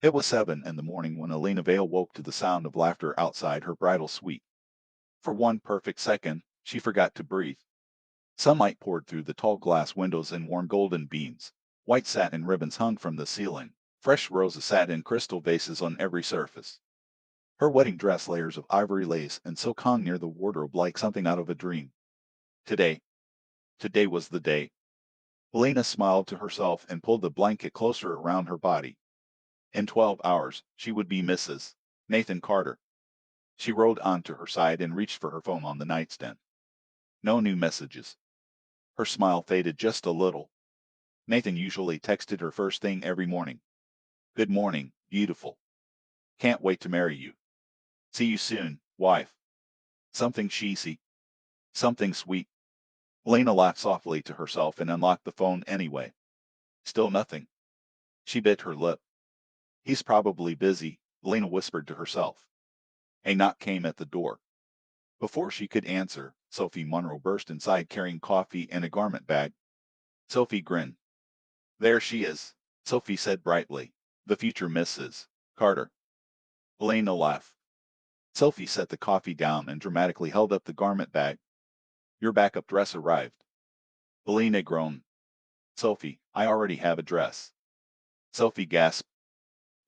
It was 7 in the morning when Elena Vale woke to the sound of laughter outside her bridal suite. For one perfect second, she forgot to breathe. Sunlight poured through the tall glass windows in warm golden beams. White satin ribbons hung from the ceiling. Fresh roses sat in crystal vases on every surface. Her wedding dress, layers of ivory lace and silk, hung near the wardrobe like something out of a dream. Today, today was the day. Elena smiled to herself and pulled the blanket closer around her body. In 12 hours, she would be Mrs. Nathan Carter. She rolled onto her side and reached for her phone on the nightstand. No new messages. Her smile faded just a little. Nathan usually texted her first thing every morning. Good morning, beautiful. Can't wait to marry you. See you soon, wife. Something cheesy. Something sweet. Elena laughed softly to herself and unlocked the phone anyway. Still nothing. She bit her lip. He's probably busy, Elena whispered to herself. A knock came at the door. Before she could answer, Sophie Monroe burst inside carrying coffee and a garment bag. Sophie grinned. There she is, Sophie said brightly. The future Mrs. Carter. Elena laughed. Sophie set the coffee down and dramatically held up the garment bag. Your backup dress arrived. Elena groaned. Sophie, I already have a dress. Sophie gasped.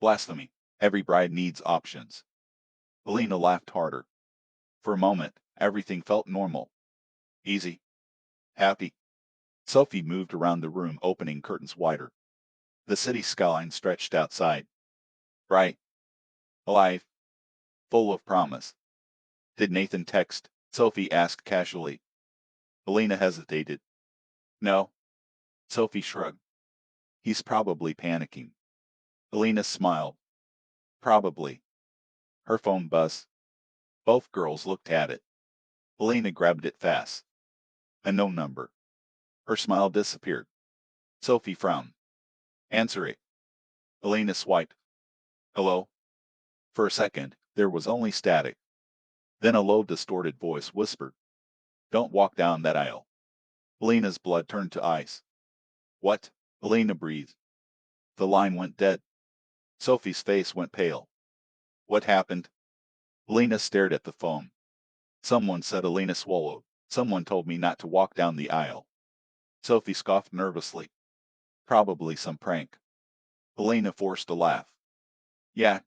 Blasphemy. Every bride needs options. Elena laughed harder. For a moment, everything felt normal. Easy. Happy. Sophie moved around the room, opening curtains wider. The city skyline stretched outside. Bright. Alive. Full of promise. Did Nathan text? Sophie asked casually. Elena hesitated. No. Sophie shrugged. He's probably panicking. Elena smiled. Probably. Her phone buzzed. Both girls looked at it. Elena grabbed it fast. A no number. Her smile disappeared. Sophie frowned. Answer it. Elena swiped. Hello? For a second, there was only static. Then a low, distorted voice whispered. Don't walk down that aisle. Elena's blood turned to ice. What? Elena breathed. The line went dead. Sophie's face went pale. What happened? Elena stared at the phone. Someone said. Elena swallowed. Someone told me not to walk down the aisle. Sophie scoffed nervously. Probably some prank. Elena forced a laugh. Yeah,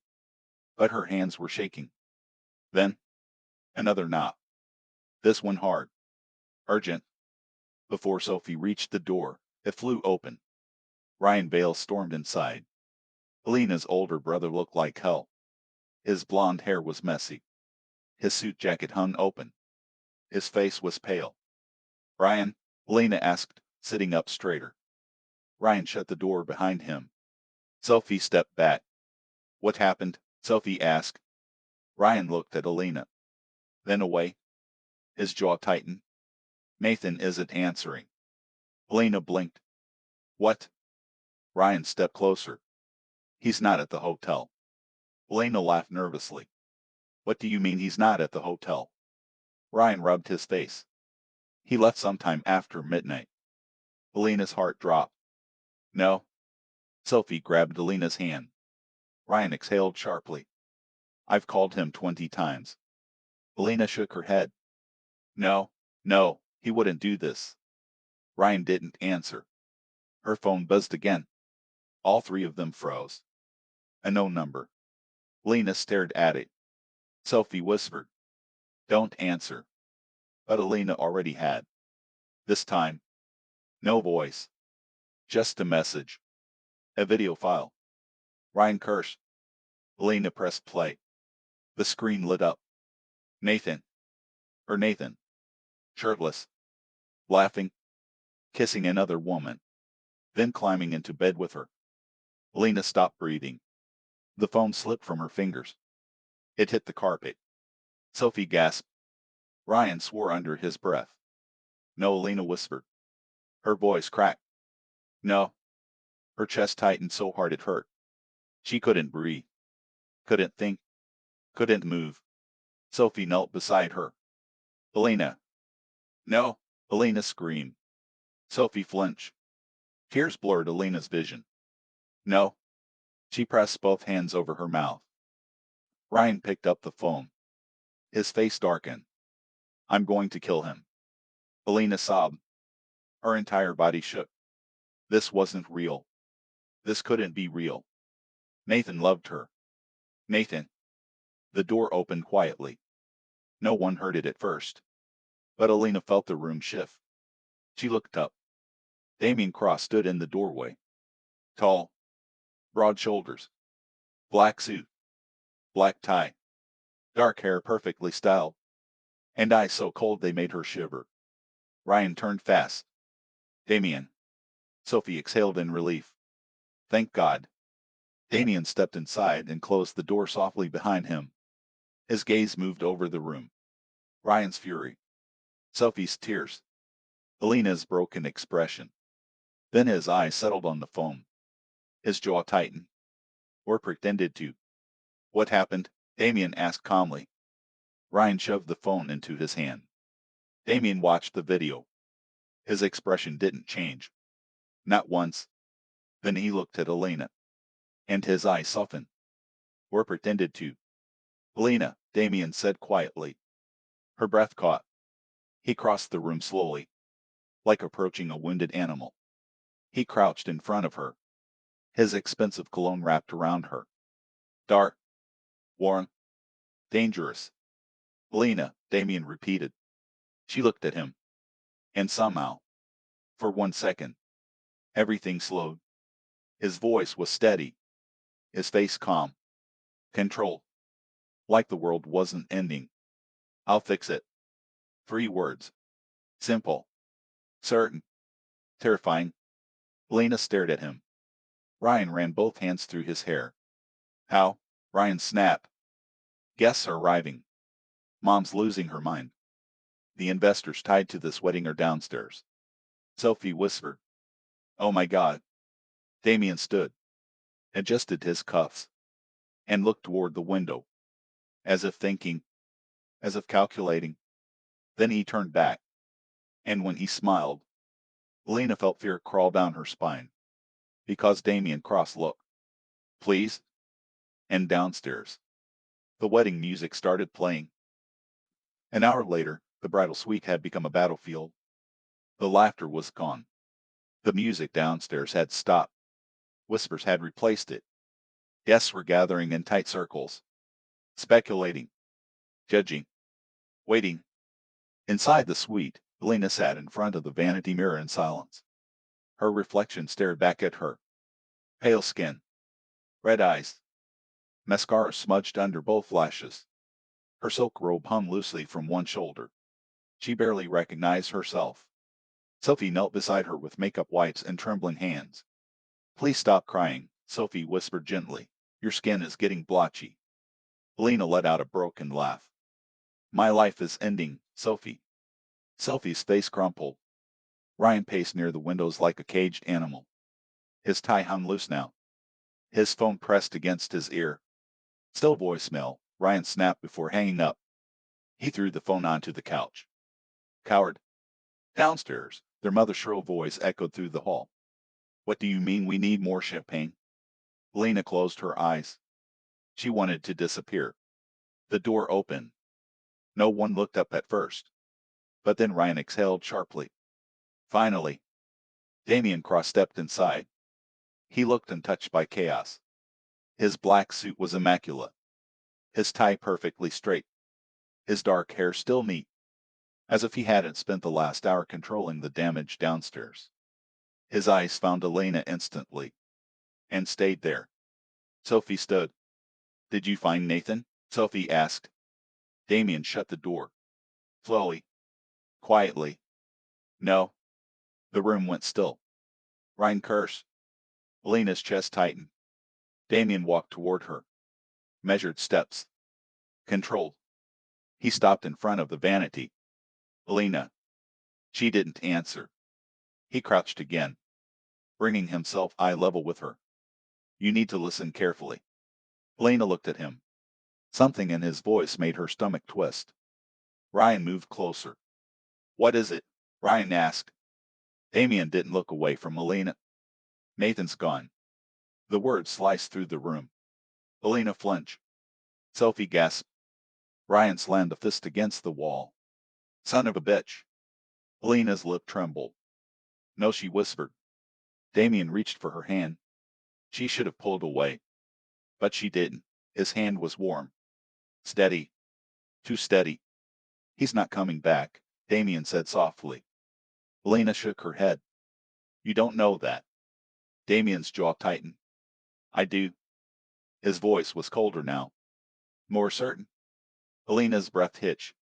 but her hands were shaking. Then, another knock. This one hard. Urgent. Before Sophie reached the door, it flew open. Ryan Vale stormed inside. Elena's older brother looked like hell. His blonde hair was messy. His suit jacket hung open. His face was pale. Ryan? Elena asked, sitting up straighter. Ryan shut the door behind him. Sophie stepped back. What happened? Sophie asked. Ryan looked at Elena. Then away. His jaw tightened. Nathan isn't answering. Elena blinked. What? Ryan stepped closer. He's not at the hotel. Elena laughed nervously. What do you mean he's not at the hotel? Ryan rubbed his face. He left sometime after midnight. Elena's heart dropped. No. Sophie grabbed Elena's hand. Ryan exhaled sharply. I've called him 20 times. Elena shook her head. No, no, he wouldn't do this. Ryan didn't answer. Her phone buzzed again. All three of them froze. A no number. Elena stared at it. Sophie whispered. Don't answer. But Elena already had. This time, no voice. Just a message. A video file. Ryan cursed. Elena pressed play. The screen lit up. Nathan. Her Nathan. Shirtless. Laughing. Kissing another woman. Then climbing into bed with her. Elena stopped breathing. The phone slipped from her fingers. It hit the carpet. Sophie gasped. Ryan swore under his breath. No, Elena whispered. Her voice cracked. No. Her chest tightened so hard it hurt. She couldn't breathe. Couldn't think. Couldn't move. Sophie knelt beside her. Elena. No. Elena screamed. Sophie flinched. Tears blurred Elena's vision. No. She pressed both hands over her mouth. Ryan picked up the phone. His face darkened. I'm going to kill him. Elena sobbed. Her entire body shook. This wasn't real. This couldn't be real. Nathan loved her. Nathan. The door opened quietly. No one heard it at first. But Elena felt the room shift. She looked up. Damien Cross stood in the doorway. Tall. Broad shoulders. Black suit. Black tie. Dark hair perfectly styled. And eyes so cold they made her shiver. Ryan turned fast. Damien. Sophie exhaled in relief. Thank God. Damien stepped inside and closed the door softly behind him. His gaze moved over the room. Ryan's fury. Sophie's tears. Elena's broken expression. Then his eyes settled on the phone. His jaw tightened. Or pretended to. What happened? Damien asked calmly. Ryan shoved the phone into his hand. Damien watched the video. His expression didn't change. Not once. Then he looked at Elena. And his eyes softened. Or pretended to. Elena, Damien said quietly. Her breath caught. He crossed the room slowly, like approaching a wounded animal. He crouched in front of her, his expensive cologne wrapped around her. Dark, warm, dangerous. Elena, Damien repeated. She looked at him. And somehow, for 1 second, everything slowed. His voice was steady, his face calm, controlled, like the world wasn't ending. I'll fix it. 3 words. Simple. Certain. Terrifying. Elena stared at him. Ryan ran both hands through his hair. How? Ryan snapped. Guests are arriving. Mom's losing her mind. The investors tied to this wedding are downstairs. Sophie whispered. Oh my God. Damien stood, adjusted his cuffs, and looked toward the window, as if thinking, as if calculating. Then he turned back, and when he smiled, Elena felt fear crawl down her spine, because Damien Cross looked. Please? And downstairs, the wedding music started playing. An hour later, the bridal suite had become a battlefield. The laughter was gone. The music downstairs had stopped. Whispers had replaced it. Guests were gathering in tight circles, speculating, judging, waiting. Inside the suite, Elena sat in front of the vanity mirror in silence. Her reflection stared back at her. Pale skin, red eyes, mascara smudged under both lashes. Her silk robe hung loosely from one shoulder. She barely recognized herself. Sophie knelt beside her with makeup wipes and trembling hands. Please stop crying, Sophie whispered gently. Your skin is getting blotchy. Elena let out a broken laugh. My life is ending, Sophie. Sophie's face crumpled. Ryan paced near the windows like a caged animal. His tie hung loose now. His phone pressed against his ear. Still voicemail, Ryan snapped before hanging up. He threw the phone onto the couch. Coward. Downstairs, their mother's shrill voice echoed through the hall. What do you mean we need more champagne? Elena closed her eyes. She wanted to disappear. The door opened. No one looked up at first. But then Ryan exhaled sharply. Finally, Damien Cross stepped inside. He looked untouched by chaos. His black suit was immaculate. His tie perfectly straight. His dark hair still neat, as if he hadn't spent the last hour controlling the damage downstairs. His eyes found Elena instantly, and stayed there. Sophie stood. Did you find Nathan? Sophie asked. Damien shut the door. Slowly. Quietly. No. The room went still. Ryan cursed. Elena's chest tightened. Damien walked toward her. Measured steps. Controlled. He stopped in front of the vanity. Elena. She didn't answer. He crouched again, bringing himself eye level with her. You need to listen carefully. Elena looked at him. Something in his voice made her stomach twist. Ryan moved closer. What is it? Ryan asked. Damien didn't look away from Elena. Nathan's gone. The words sliced through the room. Elena flinched. Sophie gasped. Ryan slammed a fist against the wall. Son of a bitch. Elena's lip trembled. No, she whispered. Damien reached for her hand. She should have pulled away. But she didn't. His hand was warm. Steady. Too steady. He's not coming back, Damien said softly. Elena shook her head. You don't know that. Damien's jaw tightened. I do. His voice was colder now. More certain. Elena's breath hitched.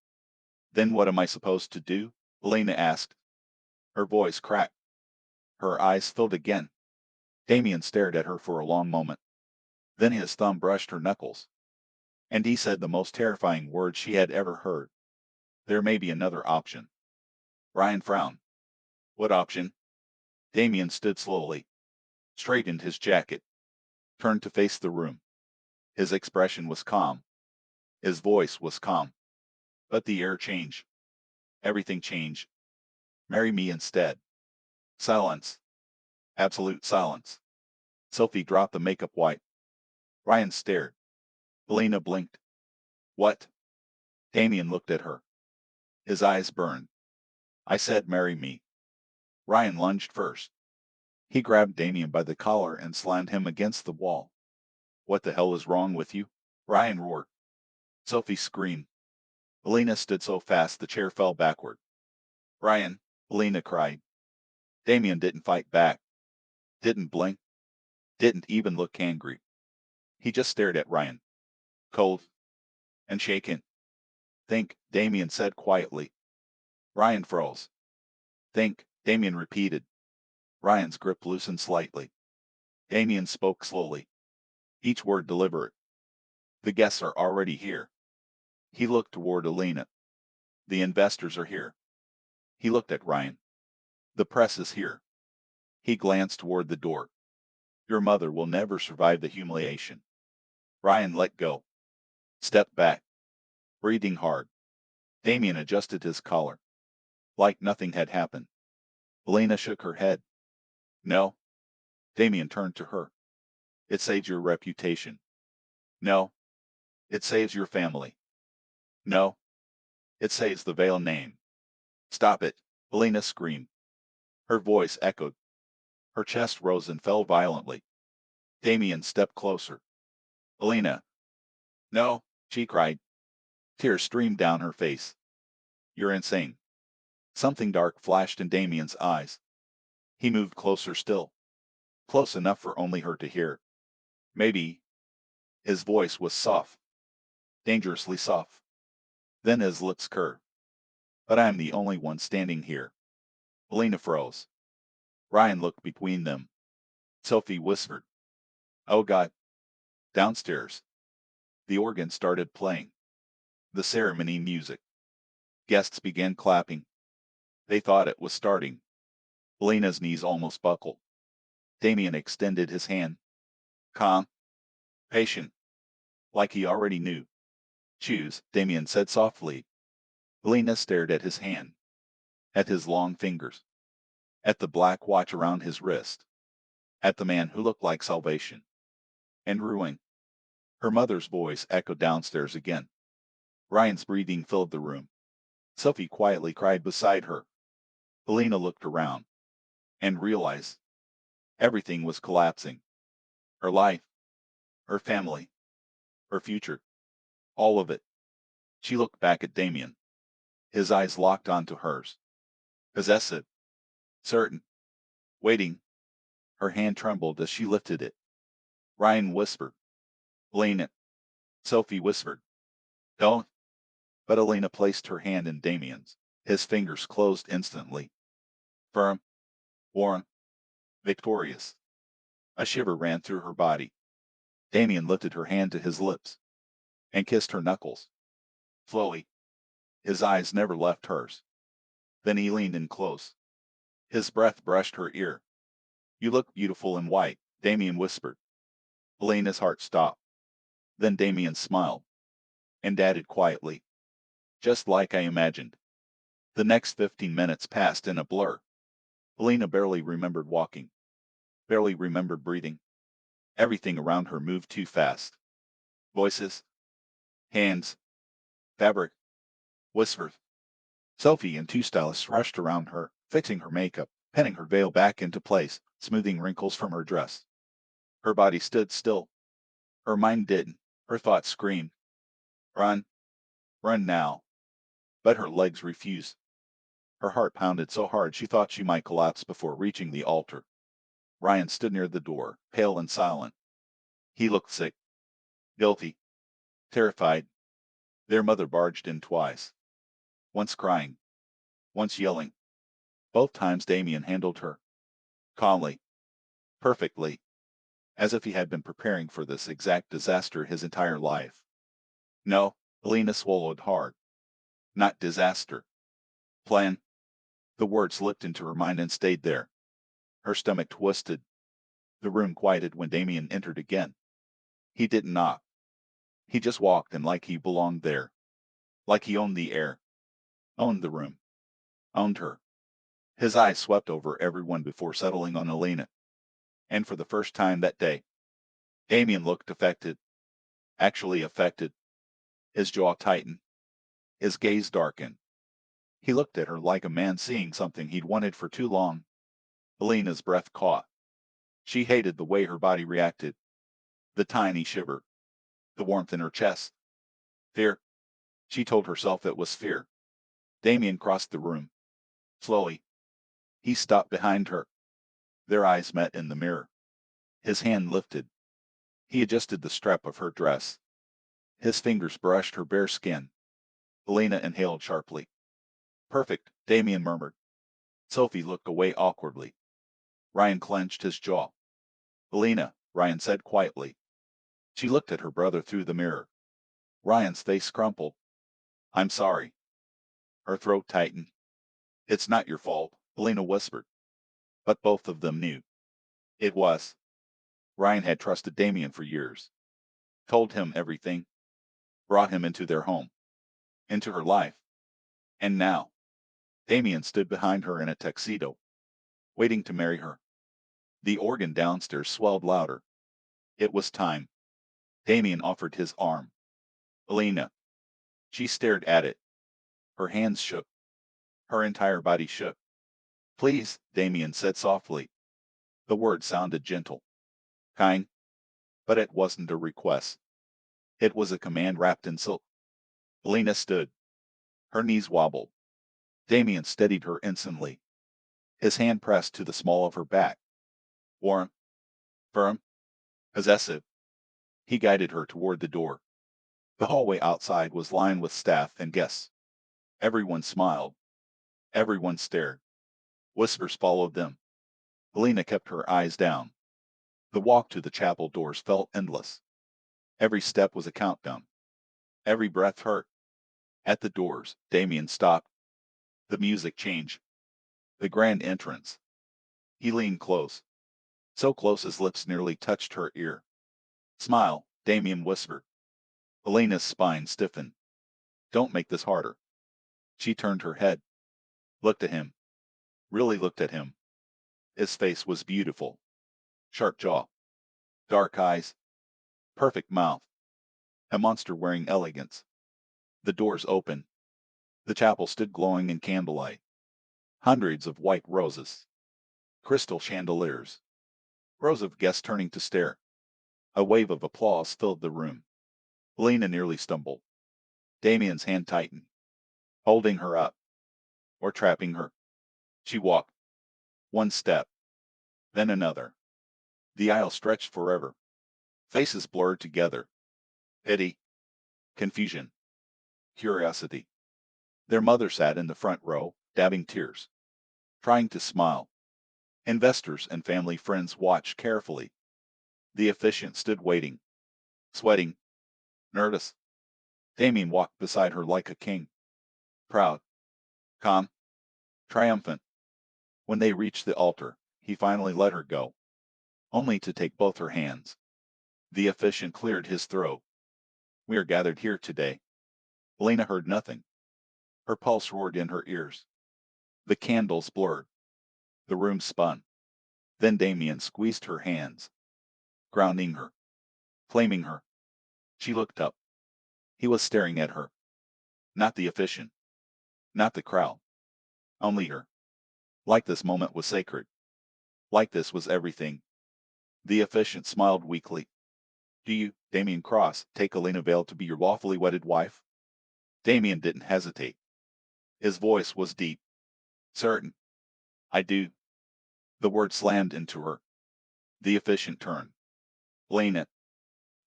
Then what am I supposed to do? Elena asked. Her voice cracked. Her eyes filled again. Damien stared at her for a long moment. Then his thumb brushed her knuckles. And he said the most terrifying words she had ever heard. There may be another option. Ryan frowned. What option? Damien stood slowly, straightened his jacket, turned to face the room. His expression was calm. His voice was calm. But the air changed. Everything changed. Marry me instead. Silence. Absolute silence. Sophie dropped the makeup wipe. Ryan stared. Elena blinked. What? Damien looked at her. His eyes burned. I said marry me. Ryan lunged first. He grabbed Damien by the collar and slammed him against the wall. What the hell is wrong with you? Ryan roared. Sophie screamed. Elena stood so fast the chair fell backward. Ryan, Elena cried. Damien didn't fight back. Didn't blink. Didn't even look angry. He just stared at Ryan. Cold. And shaken. Think, Damien said quietly. Ryan froze. Think, Damien repeated. Ryan's grip loosened slightly. Damien spoke slowly. Each word deliberate. The guests are already here. He looked toward Elena. The investors are here. He looked at Ryan. The press is here. He glanced toward the door. Your mother will never survive the humiliation. Ryan let go. Stepped back. Breathing hard. Damien adjusted his collar. Like nothing had happened. Elena shook her head. No. Damien turned to her. It saves your reputation. No. It saves your family. No. It saves the Vale name. Stop it. Elena screamed. Her voice echoed. Her chest rose and fell violently. Damien stepped closer. Elena. No, she cried. Tears streamed down her face. You're insane. Something dark flashed in Damien's eyes. He moved closer still. Close enough for only her to hear. Maybe. His voice was soft. Dangerously soft. Then his lips curved. But I'm the only one standing here. Elena froze. Ryan looked between them. Sophie whispered. Oh God. Downstairs. The organ started playing. The ceremony music. Guests began clapping. They thought it was starting. Elena's knees almost buckled. Damien extended his hand. Calm. Patient. Like he already knew. Choose, Damien said softly. Elena stared at his hand. At his long fingers. At the black watch around his wrist. At the man who looked like salvation. And ruin. Her mother's voice echoed downstairs again. Ryan's breathing filled the room. Sophie quietly cried beside her. Elena looked around. And realized. Everything was collapsing. Her life. Her family. Her future. All of it. She looked back at Damien. His eyes locked onto hers. Possessive. Certain. Waiting. Her hand trembled as she lifted it. Ryan whispered. Elena. Sophie whispered. Don't. But Elena placed her hand in Damien's. His fingers closed instantly. Firm. Warm. Victorious. A shiver ran through her body. Damien lifted her hand to his lips. And kissed her knuckles. Slowly. His eyes never left hers. Then he leaned in close. His breath brushed her ear. You look beautiful in white, Damien whispered. Elena's heart stopped. Then Damien smiled. And added quietly. Just like I imagined. The next 15 minutes passed in a blur. Elena barely remembered walking. Barely remembered breathing. Everything around her moved too fast. Voices, hands, fabric, whispers. Sophie and two stylists rushed around her, fixing her makeup, pinning her veil back into place, smoothing wrinkles from her dress. Her body stood still. Her mind didn't. Her thoughts screamed, "Run, run now." But her legs refused. Her heart pounded so hard she thought she might collapse before reaching the altar. Ryan stood near the door, pale and silent. He looked sick, guilty, terrified. Their mother barged in twice, once crying, once yelling. Both times Damien handled her, calmly, perfectly, as if he had been preparing for this exact disaster his entire life. No, Alina swallowed hard. Not disaster. Plan. The word slipped into her mind and stayed there. Her stomach twisted. The room quieted when Damien entered again. He didn't knock. He just walked in like he belonged there. Like he owned the air, owned the room, owned her. His eyes swept over everyone before settling on Alina. And for the first time that day, Damien looked affected. Actually affected. His jaw tightened. His gaze darkened. He looked at her like a man seeing something he'd wanted for too long. Alina's breath caught. She hated the way her body reacted. The tiny shiver. The warmth in her chest. Fear. She told herself it was fear. Damien crossed the room. Slowly. He stopped behind her. Their eyes met in the mirror. His hand lifted. He adjusted the strap of her dress. His fingers brushed her bare skin. Alina inhaled sharply. Perfect, Damien murmured. Sophie looked away awkwardly. Ryan clenched his jaw. Alina, Ryan said quietly. She looked at her brother through the mirror. Ryan's face crumpled. I'm sorry. Her throat tightened. It's not your fault, Alina whispered. But both of them knew. It was. Ryan had trusted Damien for years. Told him everything. Brought him into their home. Into her life. And now, Damien stood behind her in a tuxedo, waiting to marry her. The organ downstairs swelled louder. It was time. Damien offered his arm. Alina. She stared at it. Her hands shook. Her entire body shook. Please, Damien said softly. The word sounded gentle. Kind. But it wasn't a request. It was a command wrapped in silk. Alina stood. Her knees wobbled. Damien steadied her instantly. His hand pressed to the small of her back. Warm. Firm. Possessive. He guided her toward the door. The hallway outside was lined with staff and guests. Everyone smiled. Everyone stared. Whispers followed them. Alina kept her eyes down. The walk to the chapel doors felt endless. Every step was a countdown. Every breath hurt. At the doors, Damien stopped. The music changed. The grand entrance. He leaned close. So close his lips nearly touched her ear. Smile, Damien whispered. Alina's spine stiffened. Don't make this harder. She turned her head. Looked at him. Really looked at him. His face was beautiful. Sharp jaw. Dark eyes. Perfect mouth. A monster wearing elegance. The doors opened. The chapel stood glowing in candlelight. Hundreds of white roses. Crystal chandeliers. Rows of guests turning to stare. A wave of applause filled the room. Alina nearly stumbled. Damien's hand tightened, holding her up, or trapping her. She walked. One step. Then another. The aisle stretched forever. Faces blurred together. Pity. Confusion. Curiosity. Their mother sat in the front row, dabbing tears. Trying to smile. Investors and family friends watched carefully. The officiant stood waiting. Sweating. Nervous. Damien walked beside her like a king. Proud. Calm. Triumphant. When they reached the altar, he finally let her go. Only to take both her hands. The officiant cleared his throat. We are gathered here today. Elena heard nothing. Her pulse roared in her ears. The candles blurred. The room spun. Then Damien squeezed her hands. grounding her, flaming her. She looked up. He was staring at her. Not the efficient, not the crowd, only her. Like this moment was sacred. Like this was everything. The efficient smiled weakly. Do you, Damien Cross, take Elena Vale to be your lawfully wedded wife? Damien didn't hesitate. His voice was deep. Certain. I do. The word slammed into her. The efficient turned. Elena.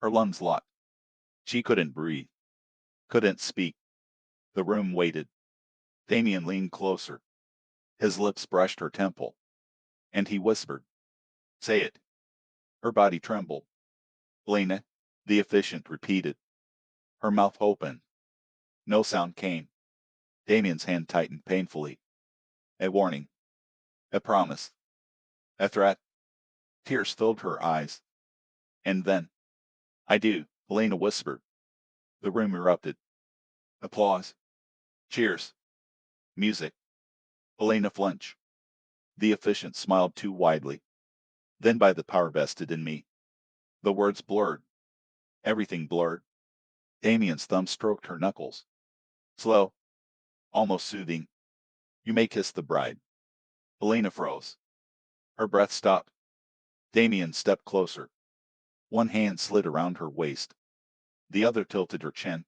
Her lungs locked. She couldn't breathe. Couldn't speak. The room waited. Damien leaned closer. His lips brushed her temple. And he whispered, say it. Her body trembled. Elena. The efficient repeated. Her mouth opened. No sound came. Damien's hand tightened painfully. A warning. A promise. A threat. Tears filled her eyes. And then, I do, Elena whispered. The room erupted. Applause. Cheers. Music. Elena flinched. The efficient smiled too widely. Then by the power vested in me. The words blurred. Everything blurred. Damien's thumb stroked her knuckles. Slow. Almost soothing. You may kiss the bride. Elena froze. Her breath stopped. Damien stepped closer. One hand slid around her waist. The other tilted her chin.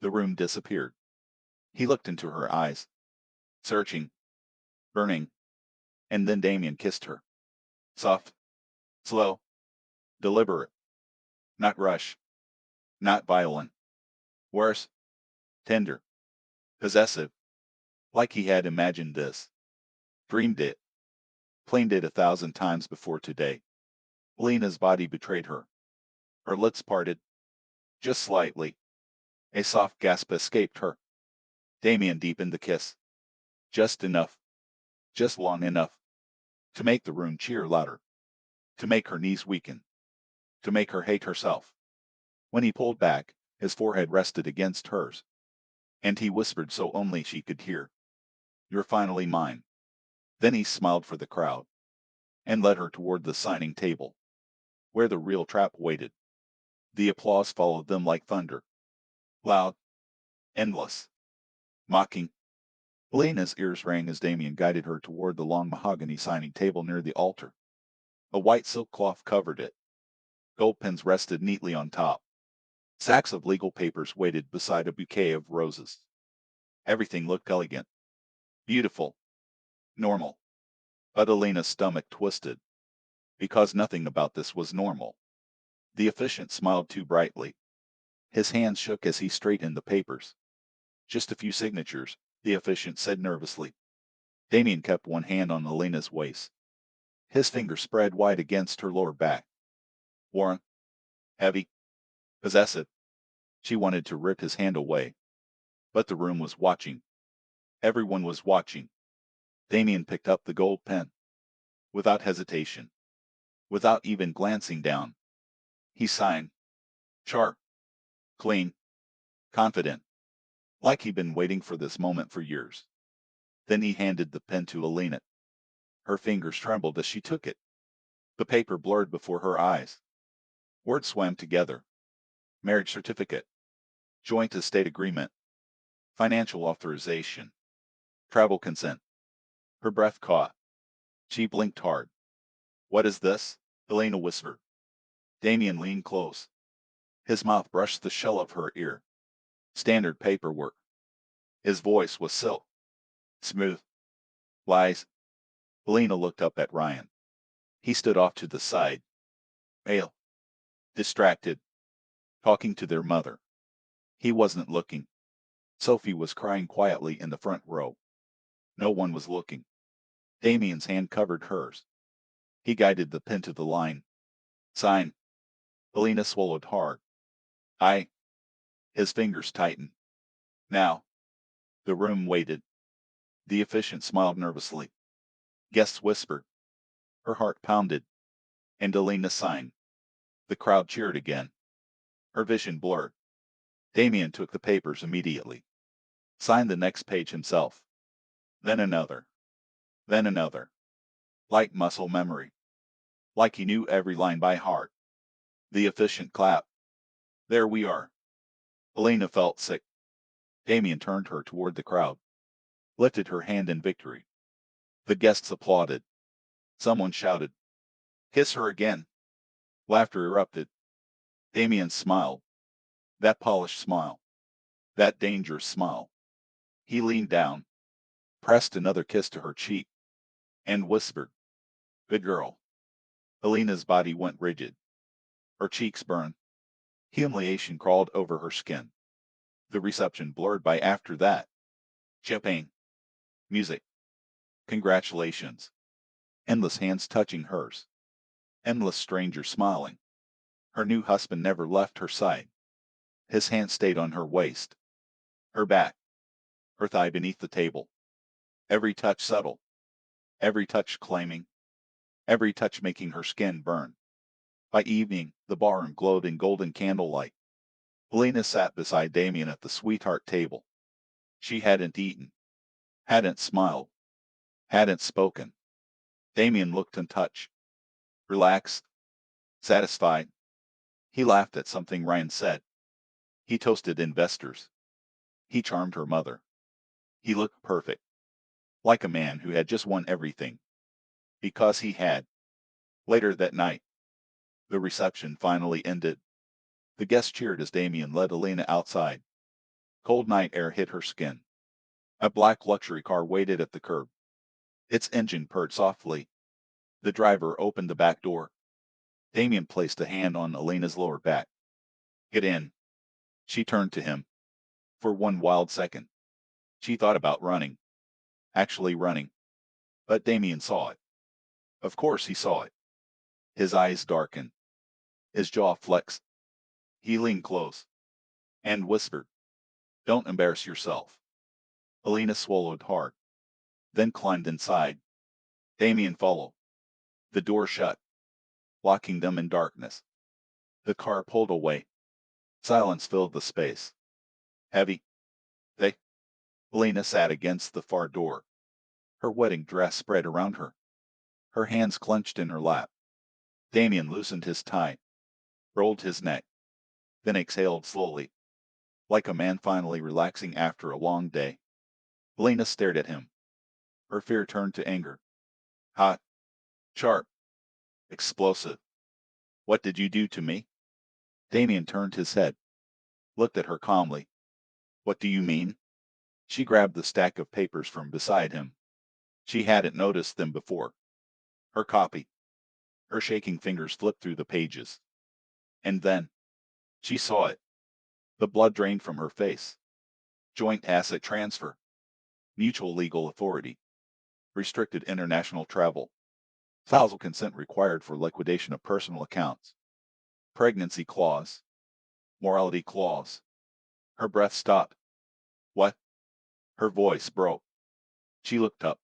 The room disappeared. He looked into her eyes. Searching. Burning. And then Damien kissed her. Soft. Slow. Deliberate. Not rush. Not violent. Worse. Tender. Possessive. Like he had imagined this. Dreamed it. Planned it 1,000 times before today. Lena's body betrayed her. Her lips parted. Just slightly. A soft gasp escaped her. Damien deepened the kiss. Just enough. Just long enough. To make the room cheer louder. To make her knees weaken. To make her hate herself. When he pulled back, his forehead rested against hers. And he whispered so only she could hear. You're finally mine. Then he smiled for the crowd. And led her toward the signing table. Where the real trap waited. The applause followed them like thunder. Loud. Endless. Mocking. Elena's ears rang as Damien guided her toward the long mahogany signing table near the altar. A white silk cloth covered it. Gold pens rested neatly on top. Sacks of legal papers waited beside a bouquet of roses. Everything looked elegant. Beautiful. Normal. But Elena's stomach twisted. Because nothing about this was normal. The efficient smiled too brightly. His hands shook as he straightened the papers. Just a few signatures, the efficient said nervously. Damien kept one hand on Elena's waist. His fingers spread wide against her lower back. Warm. Heavy. Possessive. She wanted to rip his hand away. But the room was watching. Everyone was watching. Damien picked up the gold pen. Without hesitation. Without even glancing down. He signed. Sharp. Clean. Confident. Like he'd been waiting for this moment for years. Then he handed the pen to Elena. Her fingers trembled as she took it. The paper blurred before her eyes. Words swam together. Marriage certificate. Joint estate agreement. Financial authorization. Travel consent. Her breath caught. She blinked hard. What is this? Elena whispered. Damien leaned close. His mouth brushed the shell of her ear. Standard paperwork. His voice was silk. Smooth. Lies. Elena looked up at Ryan. He stood off to the side. Pale. Distracted. Talking to their mother. He wasn't looking. Sophie was crying quietly in the front row. No one was looking. Damien's hand covered hers. He guided the pen to the line. Sign. Elena swallowed hard. I. His fingers tightened. Now. The room waited. The efficient smiled nervously. Guests whispered. Her heart pounded. And Elena signed. The crowd cheered again. Her vision blurred. Damien took the papers immediately. Signed the next page himself. Then another. Then another. Like muscle memory. Like he knew every line by heart. The efficient clap. There we are. Elena felt sick. Damien turned her toward the crowd, lifted her hand in victory. The guests applauded. Someone shouted, "Kiss her again." Laughter erupted. Damien smiled. That polished smile. That dangerous smile. He leaned down, pressed another kiss to her cheek, and whispered, "Good girl." Elena's body went rigid. Her cheeks burned. Humiliation crawled over her skin. The reception blurred by after that. Champagne. Music. Congratulations. Endless hands touching hers. Endless strangers smiling. Her new husband never left her side. His hand stayed on her waist, her back, her thigh beneath the table. Every touch subtle. Every touch claiming. Every touch making her skin burn. By evening, the barroom glowed in golden candlelight. Helena sat beside Damien at the sweetheart table. She hadn't eaten, hadn't smiled, hadn't spoken. Damien looked and touched, relaxed, satisfied. He laughed at something Ryan said. He toasted investors. He charmed her mother. He looked perfect, like a man who had just won everything. Because he had. Later that night, the reception finally ended. The guests cheered as Damien led Elena outside. Cold night air hit her skin. A black luxury car waited at the curb. Its engine purred softly. The driver opened the back door. Damien placed a hand on Elena's lower back. "Get in." She turned to him. For one wild second, she thought about running. Actually running. But Damien saw it. Of course he saw it. His eyes darkened. His jaw flexed. He leaned close and whispered, "Don't embarrass yourself." Elena swallowed hard, then climbed inside. Damien followed. The door shut, locking them in darkness. The car pulled away. Silence filled the space. Heavy. They. Elena sat against the far door. Her wedding dress spread around her. Her hands clenched in her lap. Damien loosened his tie, rolled his neck, then exhaled slowly, like a man finally relaxing after a long day. Elena stared at him. Her fear turned to anger. Hot, sharp, explosive. "What did you do to me?" Damien turned his head, looked at her calmly. "What do you mean?" She grabbed the stack of papers from beside him. She hadn't noticed them before. Her copy. Her shaking fingers flipped through the pages. And then, she saw it. The blood drained from her face. Joint asset transfer. Mutual legal authority. Restricted international travel. Spousal consent required for liquidation of personal accounts. Pregnancy clause. Morality clause. Her breath stopped. "What?" Her voice broke. She looked up.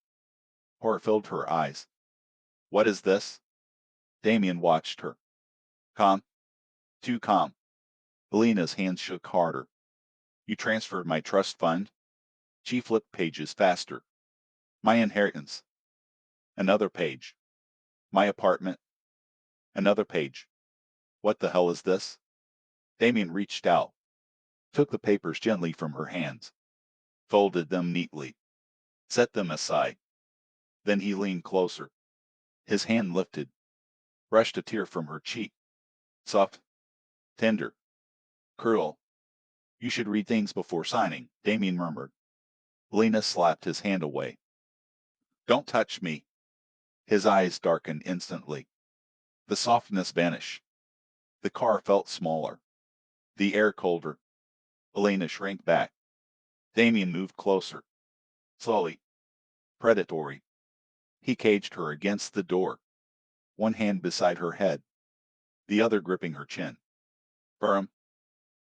Horror filled her eyes. "What is this?" Damien watched her. Calm. Too calm. Elena's hands shook harder. "You transferred my trust fund?" She flipped pages faster. "My inheritance." Another page. "My apartment." Another page. "What the hell is this?" Damien reached out, took the papers gently from her hands, folded them neatly, set them aside. Then he leaned closer. His hand lifted, brushed a tear from her cheek. Soft, tender, cruel. "You should read things before signing," Damien murmured. Lena slapped his hand away. "Don't touch me." His eyes darkened instantly. The softness vanished. The car felt smaller. The air colder. Elena shrank back. Damien moved closer. Slowly. Predatory. He caged her against the door. One hand beside her head. The other gripping her chin. Firm.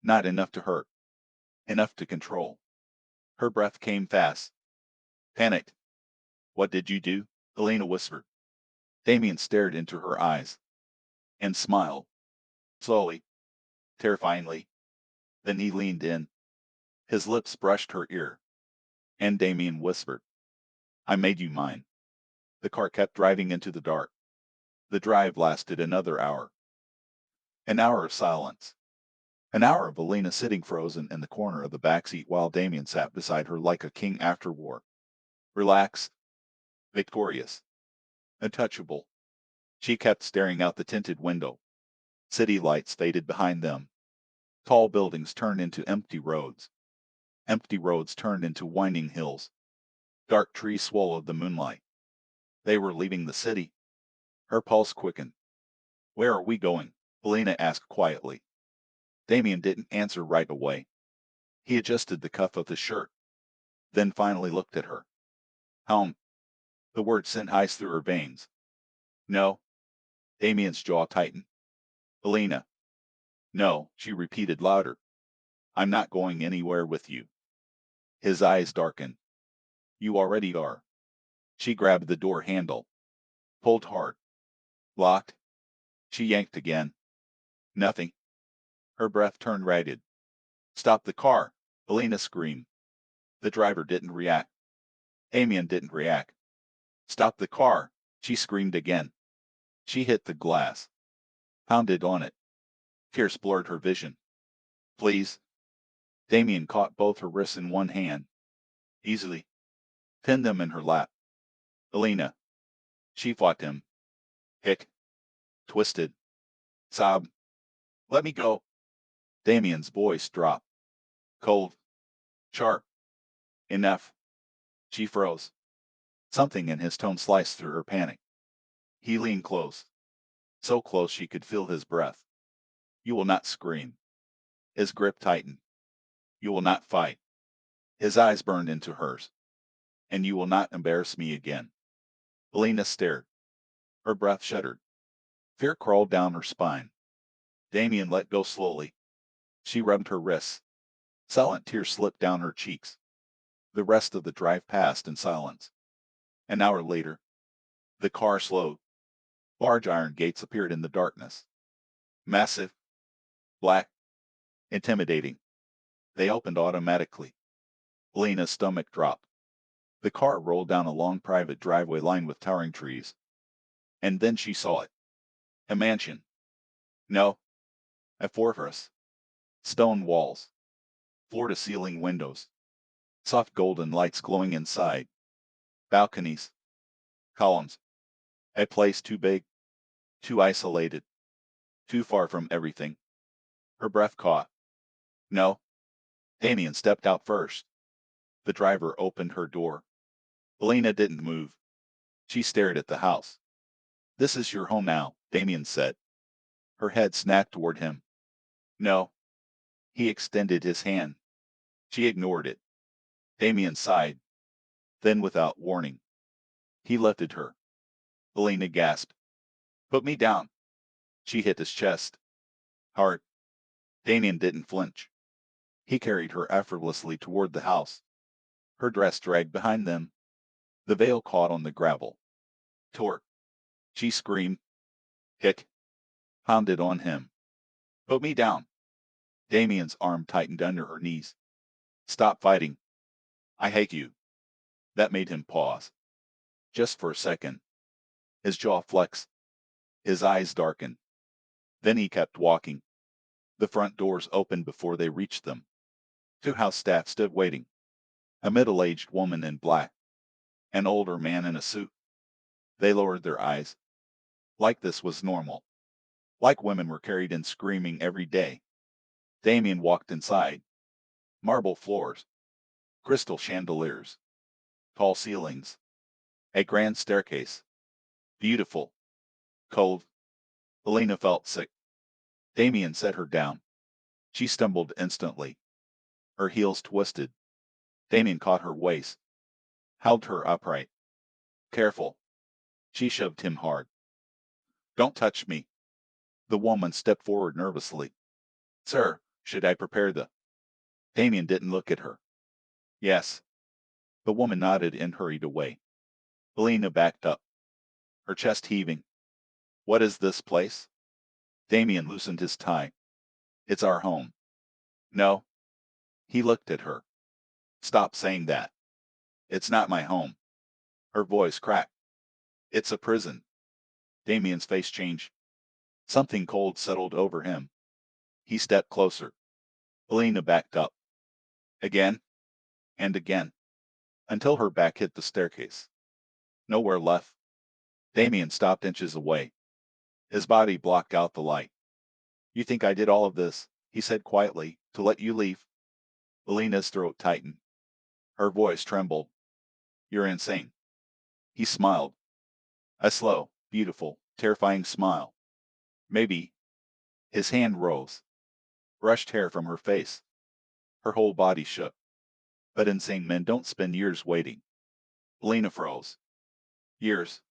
Not enough to hurt. Enough to control. Her breath came fast. Panicked. "What did you do?" Elena whispered. Damien stared into her eyes. And smiled. Slowly. Terrifyingly. Then he leaned in. His lips brushed her ear. And Damien whispered, "I made you mine." The car kept driving into the dark. The drive lasted another hour. An hour of silence. An hour of Alina sitting frozen in the corner of the backseat while Damien sat beside her like a king after war. Relaxed, victorious, untouchable. She kept staring out the tinted window. City lights faded behind them. Tall buildings turned into empty roads. Empty roads turned into winding hills. Dark trees swallowed the moonlight. They were leaving the city. Her pulse quickened. Where are we going? Alina asked quietly. Damien didn't answer right away. He adjusted the cuff of his shirt, then finally looked at her. Home. The word sent ice through her veins. No. Damien's jaw tightened. Alina. No, she repeated louder. I'm not going anywhere with you. His eyes darkened. You already are. She grabbed the door handle. Pulled hard. Locked. She yanked again. Nothing. Her breath turned ragged. Stop the car! Alina screamed. The driver didn't react. Damien didn't react. Stop the car! She screamed again. She hit the glass. Pounded on it. Tears blurred her vision. Please. Damien caught both her wrists in one hand. Easily. Pinned them in her lap. Alina. She fought him. Hick. Twisted. Sobbed. Let me go. Damien's voice dropped. Cold. Sharp. Enough. She froze. Something in his tone sliced through her panic. He leaned close. So close she could feel his breath. You will not scream. His grip tightened. You will not fight. His eyes burned into hers. And you will not embarrass me again. Alina stared. Her breath shuddered. Fear crawled down her spine. Damien let go slowly. She rubbed her wrists. Silent tears slipped down her cheeks. The rest of the drive passed in silence. An hour later, the car slowed. Large iron gates appeared in the darkness. Massive, black, intimidating. They opened automatically. Alina's stomach dropped. The car rolled down a long private driveway lined with towering trees. And then she saw it. A mansion. No, a fortress. Stone walls. Floor-to-ceiling windows. Soft golden lights glowing inside. Balconies. Columns. A place too big, too isolated, too far from everything. Her breath caught. No. Damien stepped out first. The driver opened her door. Alina didn't move. She stared at the house. This is your home now, Damien said. Her head snapped toward him. No. He extended his hand. She ignored it. Damien sighed. Then without warning, he lifted her. Alina gasped. Put me down. She hit his chest. Hard. Damien didn't flinch. He carried her effortlessly toward the house. Her dress dragged behind them. The veil caught on the gravel. Tort. She screamed. Hick. Pounded on him. Put me down. Damien's arm tightened under her knees. Stop fighting. I hate you. That made him pause. Just for a second. His jaw flexed. His eyes darkened. Then he kept walking. The front doors opened before they reached them. Two house staff stood waiting. A middle-aged woman in black. An older man in a suit. They lowered their eyes. Like this was normal. Like women were carried in screaming every day. Damien walked inside. Marble floors. Crystal chandeliers. Tall ceilings. A grand staircase. Beautiful. Cold. Alina felt sick. Damien set her down. She stumbled instantly. Her heels twisted. Damien caught her waist. Held her upright. Careful. She shoved him hard. Don't touch me. The woman stepped forward nervously. Sir, should I prepare the... Damien didn't look at her. Yes. The woman nodded and hurried away. Alina backed up. Her chest heaving. What is this place? Damien loosened his tie. It's our home. No. He looked at her. Stop saying that. It's not my home. Her voice cracked. It's a prison. Damien's face changed. Something cold settled over him. He stepped closer. Elena backed up. Again and again, until her back hit the staircase. Nowhere left. Damien stopped inches away. His body blocked out the light. You think I did all of this, he said quietly, to let you leave? Elena's throat tightened. Her voice trembled. You're insane. He smiled. A slow, beautiful, terrifying smile. Maybe. His hand rose, brushed hair from her face. Her whole body shook. But insane men don't spend years waiting. Elena froze. Years.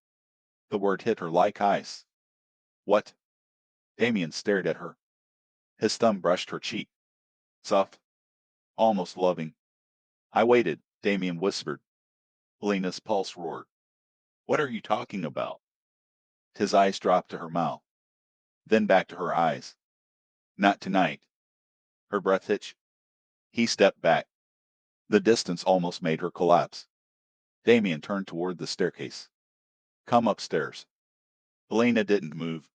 The word hit her like ice. What? Damien stared at her. His thumb brushed her cheek. Soft. Almost loving. I waited, Damien whispered. Elena's pulse roared. What are you talking about? His eyes dropped to her mouth, then back to her eyes. Not tonight. Her breath hitched. He stepped back. The distance almost made her collapse. Damien turned toward the staircase. Come upstairs. Elena didn't move.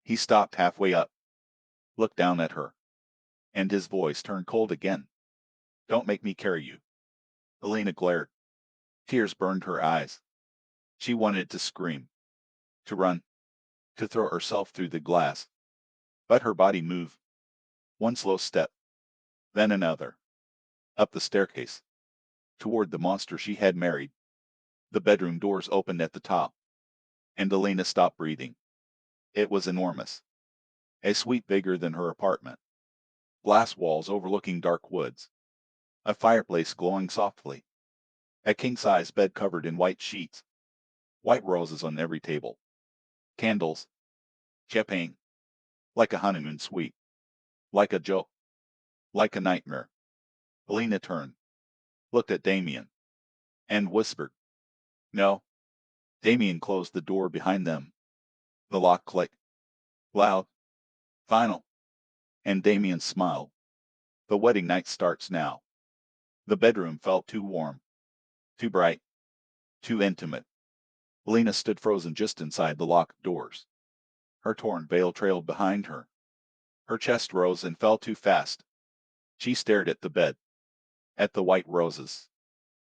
He stopped halfway up, looked down at her, and his voice turned cold again. Don't make me carry you. Elena glared. Tears burned her eyes. She wanted to scream, to run, to throw herself through the glass. But her body moved. One slow step, then another. Up the staircase, toward the monster she had married. The bedroom doors opened at the top, and Elena stopped breathing. It was enormous. A suite bigger than her apartment. Glass walls overlooking dark woods. A fireplace glowing softly. A king-size bed covered in white sheets. White roses on every table. Candles. Champagne. Like a honeymoon suite. Like a joke. Like a nightmare. Elena turned, looked at Damien, and whispered, No. Damien closed the door behind them. The lock clicked. Loud. Final. And Damien smiled. The wedding night starts now. The bedroom felt too warm, too bright, too intimate. Elena stood frozen just inside the locked doors. Her torn veil trailed behind her. Her chest rose and fell too fast. She stared at the bed, at the white roses,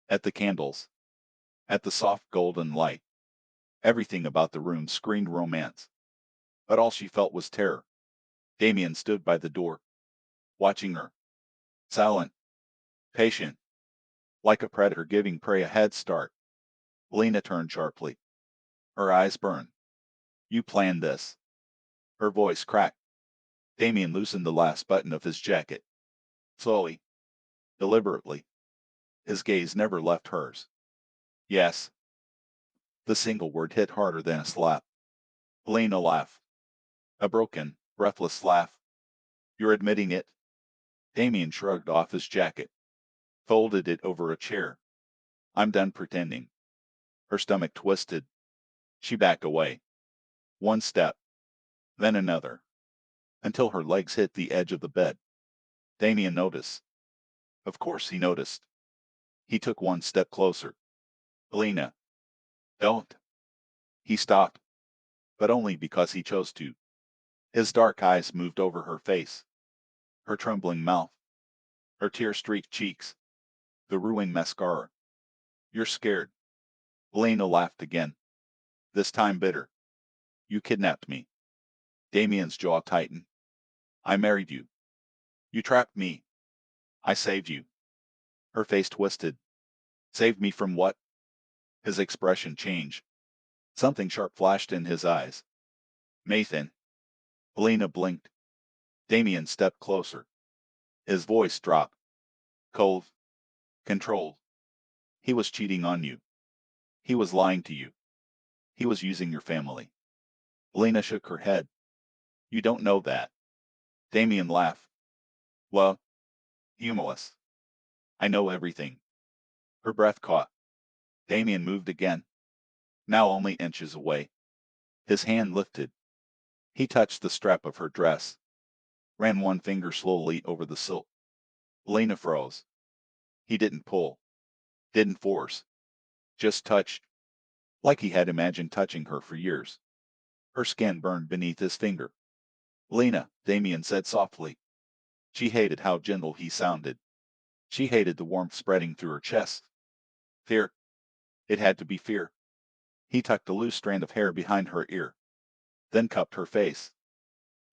at the candles, at the soft golden light. Everything about the room screamed romance. But all she felt was terror. Damien stood by the door, watching her. Silent, patient, like a predator giving prey a head start. Elena turned sharply. Her eyes burned. You planned this. Her voice cracked. Damien loosened the last button of his jacket. Slowly, deliberately. His gaze never left hers. Yes. The single word hit harder than a slap. Elena laughed. A broken, breathless laugh. You're admitting it? Damien shrugged off his jacket, folded it over a chair. I'm done pretending. Her stomach twisted. She backed away. One step, then another, until her legs hit the edge of the bed. Damien noticed. Of course he noticed. He took one step closer. Elena, don't. He stopped, but only because he chose to. His dark eyes moved over her face, her trembling mouth, her tear-streaked cheeks, the ruined mascara. You're scared. Elena laughed again, this time bitter. You kidnapped me. Damien's jaw tightened. I married you. You trapped me. I saved you. Her face twisted. Saved me from what? His expression changed. Something sharp flashed in his eyes. Nathan. Elena blinked. Damien stepped closer. His voice dropped. Cold. Controlled. He was cheating on you. He was lying to you. He was using your family. Elena shook her head. You don't know that. Damien laughed. Well, humorless. I know everything. Her breath caught. Damien moved again, now only inches away. His hand lifted. He touched the strap of her dress, ran one finger slowly over the silk. Elena froze. He didn't pull, didn't force, just touched, like he had imagined touching her for years. Her skin burned beneath his finger. Lena, Damien said softly. She hated how gentle he sounded. She hated the warmth spreading through her chest. Fear. It had to be fear. He tucked a loose strand of hair behind her ear, then cupped her face.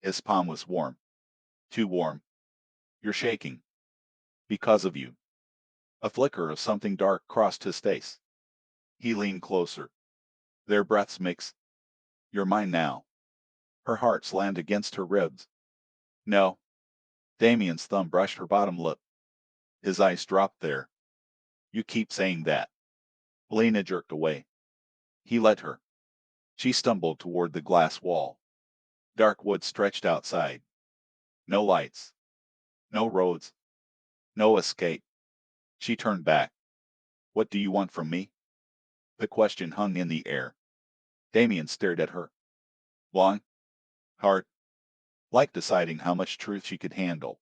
His palm was warm. Too warm. You're shaking. Because of you. A flicker of something dark crossed his face. He leaned closer. Their breaths mixed. You're mine now. Her heart slammed against her ribs. No. Damien's thumb brushed her bottom lip. His eyes dropped there. You keep saying that. Lena jerked away. He let her. She stumbled toward the glass wall. Dark wood stretched outside. No lights. No roads. No escape. She turned back. What do you want from me? The question hung in the air. Damien stared at her. Long, hard, like deciding how much truth she could handle.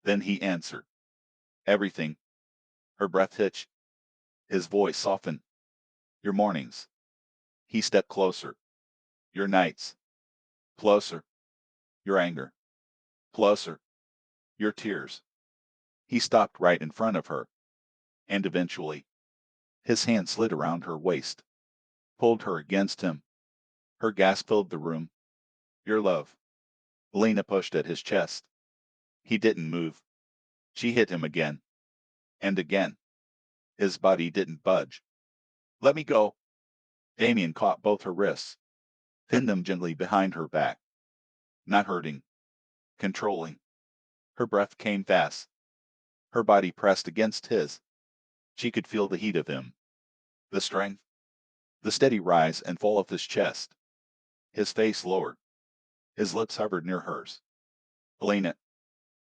Then he answered. Everything. Her breath hitched. His voice softened. Your mornings. He stepped closer. Your nights. Closer. Your anger. Closer. Your tears. He stopped right in front of her. And eventually, his hand slid around her waist, pulled her against him. Her gasp filled the room. Your love. Lena pushed at his chest. He didn't move. She hit him again. And again. His body didn't budge. Let me go. Damien caught both her wrists, pinned them gently behind her back. Not hurting. Controlling. Her breath came fast. Her body pressed against his. She could feel the heat of him. The strength. The steady rise and fall of his chest. His face lowered. His lips hovered near hers. Lena.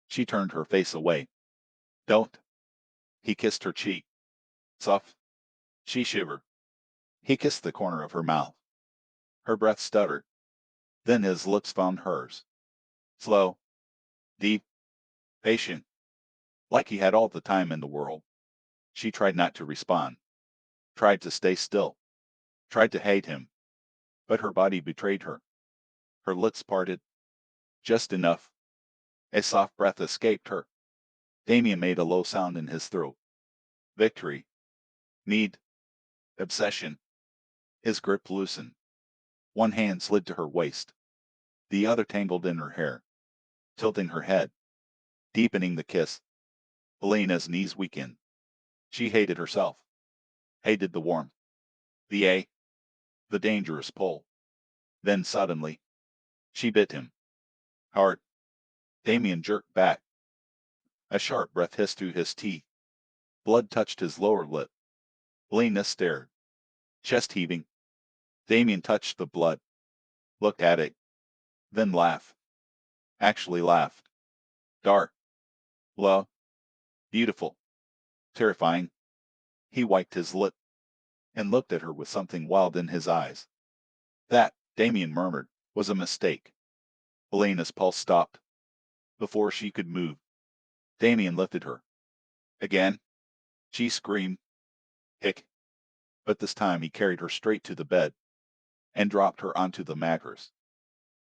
She turned her face away. Don't. He kissed her cheek. Soft. She shivered. He kissed the corner of her mouth. Her breath stuttered. Then his lips found hers. Slow. Deep. Patient. Like he had all the time in the world. She tried not to respond. Tried to stay still. Tried to hate him. But her body betrayed her. Her lips parted. Just enough. A soft breath escaped her. Damien made a low sound in his throat. Victory. Need. Obsession. His grip loosened. One hand slid to her waist. The other tangled in her hair, tilting her head, deepening the kiss. Elena's knees weakened. She hated herself. Hated the warmth. The the dangerous pull. Then suddenly, she bit him. Hard. Damien jerked back. A sharp breath hissed through his teeth. Blood touched his lower lip. Elena stared, chest heaving. Damien touched the blood, looked at it, then laughed. Actually laughed. Dark. Low. Beautiful. Terrifying. He wiped his lip and looked at her with something wild in his eyes. That, Damien murmured, was a mistake. Elena's pulse stopped. Before she could move, Damien lifted her. Again, she screamed. Hick. But this time he carried her straight to the bed and dropped her onto the mattress.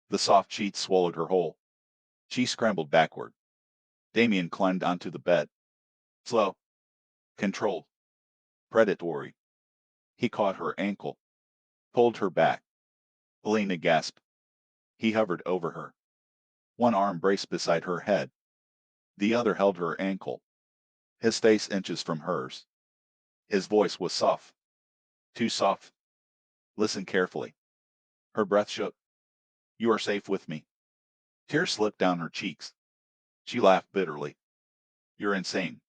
The soft sheets swallowed her whole. She scrambled backward. Damien climbed onto the bed. Slow. Controlled. Predatory. He caught her ankle. Pulled her back. Elena gasped. He hovered over her. One arm braced beside her head. The other held her ankle. His face inches from hers. His voice was soft. Too soft. Listen carefully. Her breath shook. You are safe with me. Tears slipped down her cheeks. She laughed bitterly. You're insane.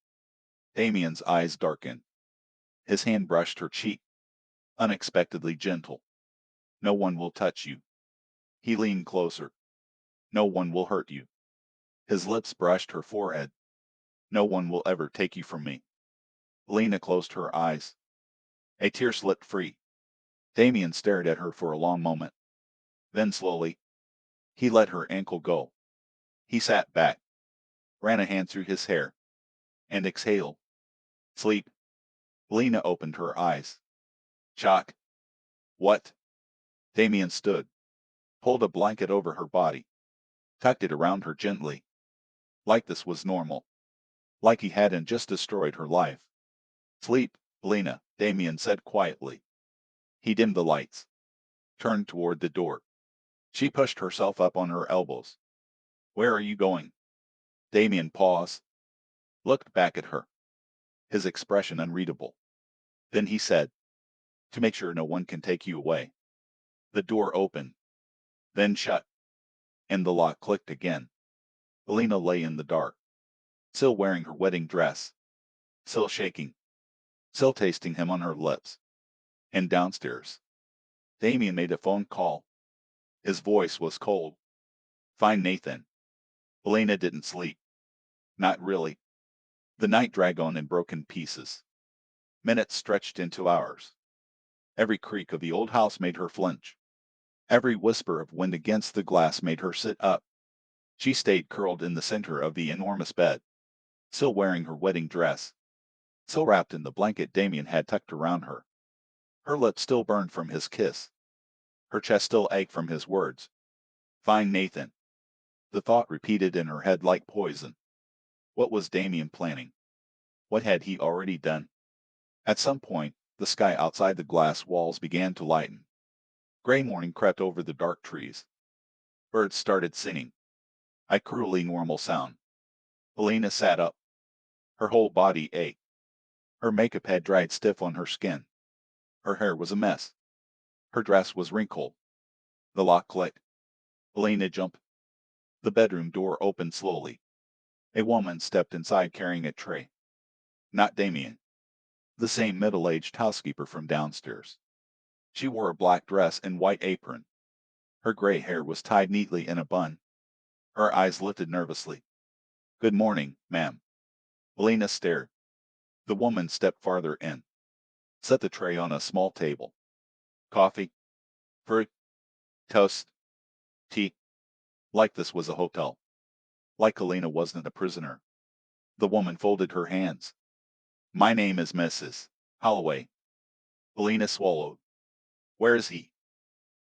Damien's eyes darkened. His hand brushed her cheek. Unexpectedly gentle. No one will touch you. He leaned closer. No one will hurt you. His lips brushed her forehead. No one will ever take you from me. Lena closed her eyes. A tear slipped free. Damien stared at her for a long moment. Then slowly, he let her ankle go. He sat back, ran a hand through his hair, and exhaled. Sleep. Lena opened her eyes. Shock. What? Damien stood. pulled a blanket over her body, tucked it around her gently, like this was normal, like he hadn't just destroyed her life. Sleep, Lena, Damien said quietly. He dimmed the lights, turned toward the door. She pushed herself up on her elbows. Where are you going? Damien paused, looked back at her, his expression unreadable. Then he said, to make sure no one can take you away. The door opened, then shut, and the lock clicked again. Elena lay in the dark, still wearing her wedding dress, still shaking, still tasting him on her lips. And downstairs, Damien made a phone call. His voice was cold. Find Nathan. Elena didn't sleep. Not really. The night dragged on in broken pieces. Minutes stretched into hours. Every creak of the old house made her flinch. Every whisper of wind against the glass made her sit up. She stayed curled in the center of the enormous bed, still wearing her wedding dress, still wrapped in the blanket Damien had tucked around her. Her lips still burned from his kiss. Her chest still ached from his words. Find Nathan. The thought repeated in her head like poison. What was Damien planning? What had he already done? At some point, the sky outside the glass walls began to lighten. Gray morning crept over the dark trees. Birds started singing. A cruelly normal sound. Helena sat up. Her whole body ached. Her makeup had dried stiff on her skin. Her hair was a mess. Her dress was wrinkled. The lock clicked. Helena jumped. The bedroom door opened slowly. A woman stepped inside carrying a tray. Not Damien. The same middle-aged housekeeper from downstairs. She wore a black dress and white apron. Her gray hair was tied neatly in a bun. Her eyes lifted nervously. Good morning, ma'am. Helena stared. The woman stepped farther in, set the tray on a small table. Coffee, fruit, toast, tea. Like this was a hotel. Like Helena wasn't a prisoner. The woman folded her hands. My name is Mrs. Holloway. Helena swallowed. Where is he?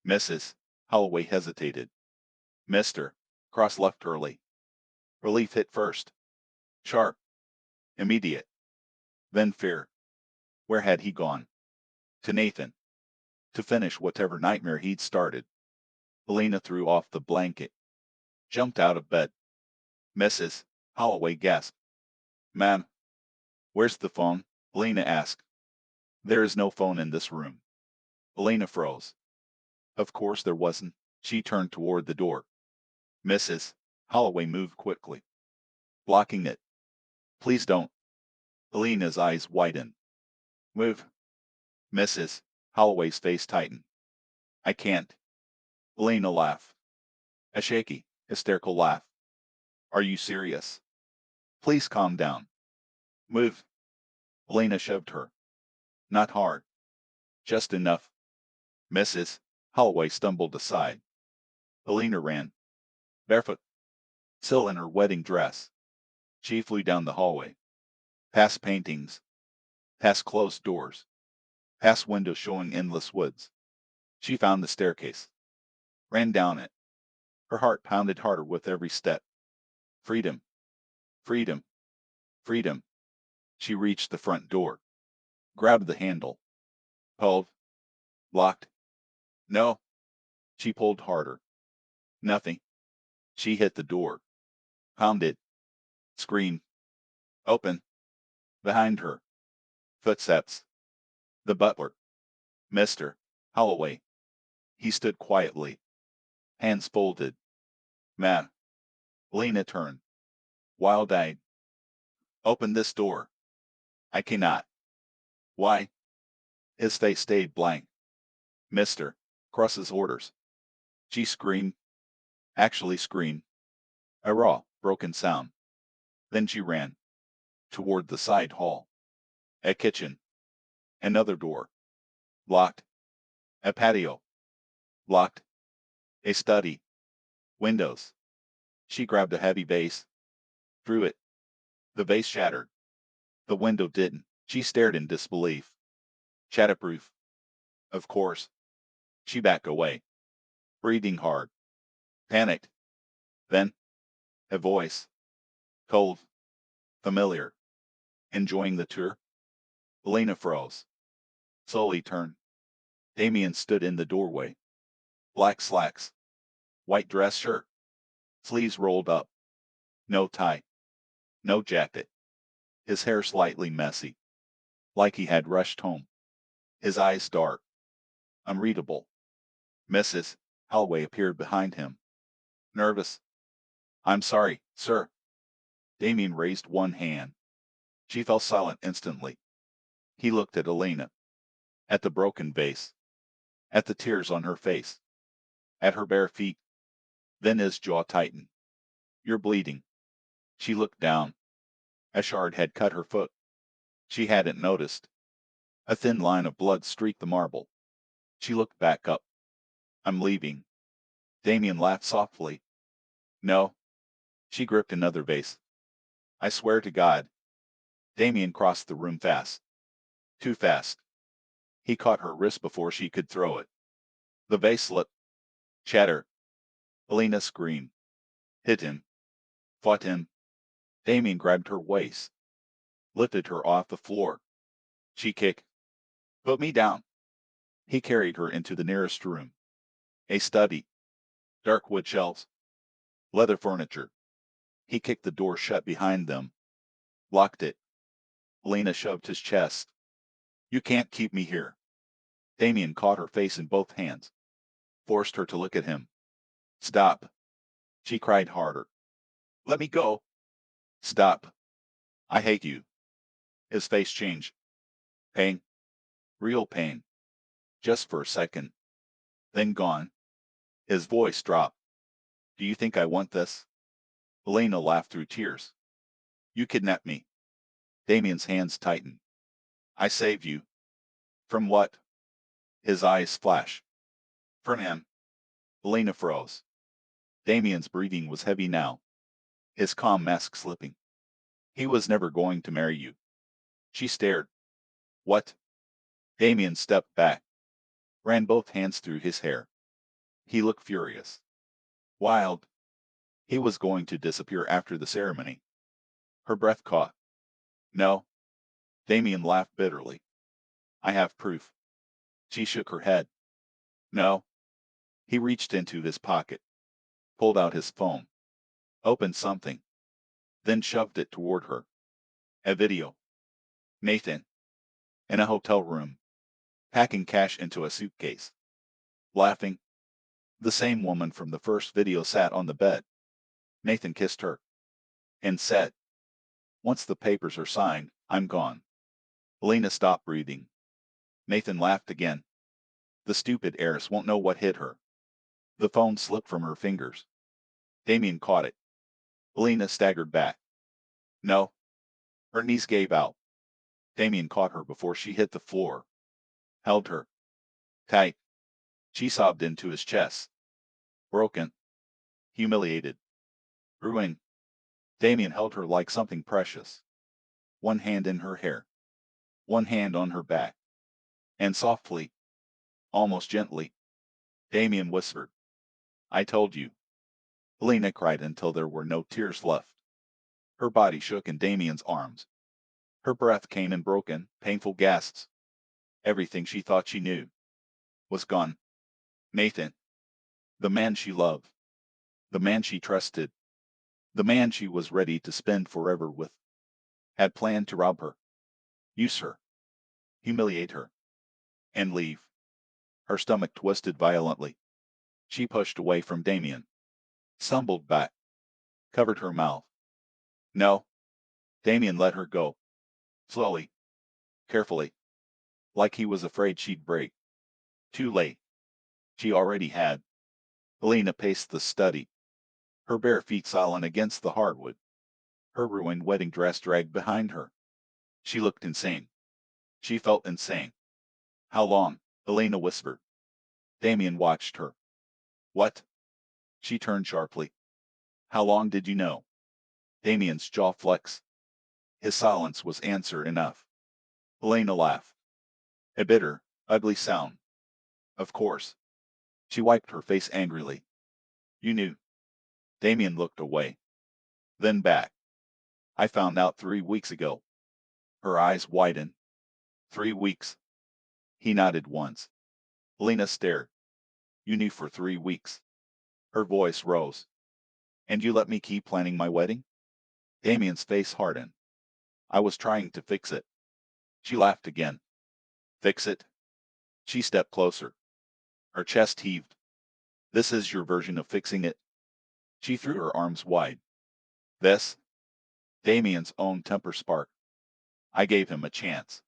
Mrs. Holloway hesitated. Mr. Cross left early. Relief hit first. Sharp. Immediate. Then fear. Where had he gone? To Nathan. To finish whatever nightmare he'd started. Helena threw off the blanket. Jumped out of bed. Mrs. Holloway gasped. Ma'am. Where's the phone? Helena asked. There is no phone in this room. Helena froze. Of course there wasn't. She turned toward the door. Mrs. Holloway moved quickly, blocking it. Please don't. Helena's eyes widened. Move. Mrs. Holloway's face tightened. I can't. Helena laughed. A shaky, hysterical laugh. Are you serious? Please calm down. Move. Helena shoved her. Not hard. Just enough. Mrs. Holloway stumbled aside. Helena ran, barefoot, still in her wedding dress. She flew down the hallway, past paintings, past closed doors, past windows showing endless woods. She found the staircase, ran down it. Her heart pounded harder with every step. Freedom, freedom, freedom. She reached the front door, grabbed the handle, pulled, locked. No. She pulled harder. Nothing. She hit the door, pounded, screamed. Open. Behind her. Footsteps. The butler. Mr. Holloway. He stood quietly, hands folded. Ma'am. Lena turned, wild-eyed. Open this door. I cannot. Why? His face stayed blank. Mr. Cross's orders. She screamed. Actually screamed. A raw, broken sound. Then she ran. Toward the side hall. A kitchen. Another door. Locked. A patio. Locked. A study. Windows. She grabbed a heavy vase. Threw it. The vase shattered. The window didn't. She stared in disbelief. Shatterproof. Of course. She backed away. breathing hard, panicked. Then, a voice, cold, familiar. Enjoying the tour? Elena froze, slowly turned. Damien stood in the doorway. Black slacks, white dress shirt, sleeves rolled up, no tie, no jacket. His hair slightly messy, like he had rushed home. His eyes dark, unreadable. Mrs. Holloway appeared behind him. Nervous. I'm sorry, sir. Damien raised one hand. She fell silent instantly. He looked at Elena, at the broken vase, at the tears on her face, at her bare feet. Then his jaw tightened. You're bleeding. She looked down. A shard had cut her foot. She hadn't noticed. A thin line of blood streaked the marble. She looked back up. I'm leaving. Damien laughed softly. No. She gripped another vase. I swear to God. Damien crossed the room fast. Too fast. He caught her wrist before she could throw it. The vase slipped. Shatter. Elena screamed. Hit him. Fought him. Damien grabbed her waist. Lifted her off the floor. She kicked. Put me down. He carried her into the nearest room. A study. Dark wood shelves. Leather furniture. He kicked the door shut behind them. Locked it. Elena shoved his chest. You can't keep me here. Damien caught her face in both hands. Forced her to look at him. Stop. She cried harder. Let me go. Stop. I hate you. His face changed. Pain. Real pain. Just for a second. Then gone. His voice dropped. Do you think I want this? Elena laughed through tears. You kidnapped me. Damien's hands tightened. I saved you. From what? His eyes flashed. From him. Elena froze. Damien's breathing was heavy now, his calm mask slipping. He was never going to marry you. She stared. What? Damien stepped back, ran both hands through his hair. He looked furious. Wild. He was going to disappear after the ceremony. Her breath caught. No. Damien laughed bitterly. I have proof. She shook her head. No. He reached into his pocket, pulled out his phone, opened something, then shoved it toward her. A video. Nathan. In a hotel room, packing cash into a suitcase. Laughing. The same woman from the first video sat on the bed. Nathan kissed her and said, once the papers are signed, I'm gone. Elena stopped breathing. Nathan laughed again. The stupid heiress won't know what hit her. The phone slipped from her fingers. Damien caught it. Elena staggered back. No. Her knees gave out. Damien caught her before she hit the floor. Held her. Tight. She sobbed into his chest. Broken. Humiliated. Ruined. Damien held her like something precious. One hand in her hair. One hand on her back. And softly, almost gently, Damien whispered, I told you. Helena cried until there were no tears left. Her body shook in Damien's arms. Her breath came in broken, painful gasps. Everything she thought she knew was gone. Nathan, the man she loved, the man she trusted, the man she was ready to spend forever with, had planned to rob her, use her, humiliate her, and leave. Her stomach twisted violently. She pushed away from Damien, stumbled back, covered her mouth. No. Damien let her go, slowly, carefully, like he was afraid she'd break. Too late. She already had. Helena paced the study, her bare feet silent against the hardwood. Her ruined wedding dress dragged behind her. She looked insane. She felt insane. How long? Helena whispered. Damien watched her. What? She turned sharply. How long did you know? Damien's jaw flexed. His silence was answer enough. Helena laughed. A bitter, ugly sound. Of course. She wiped her face angrily. You knew. Damien looked away. Then back. I found out 3 weeks ago. Her eyes widened. 3 weeks. He nodded once. Lena stared. You knew for 3 weeks. Her voice rose. And you let me keep planning my wedding? Damien's face hardened. I was trying to fix it. She laughed again. Fix it? She stepped closer. Her chest heaved. This is your version of fixing it? She threw her arms wide. This? Damien's own temper sparked. I gave him a chance.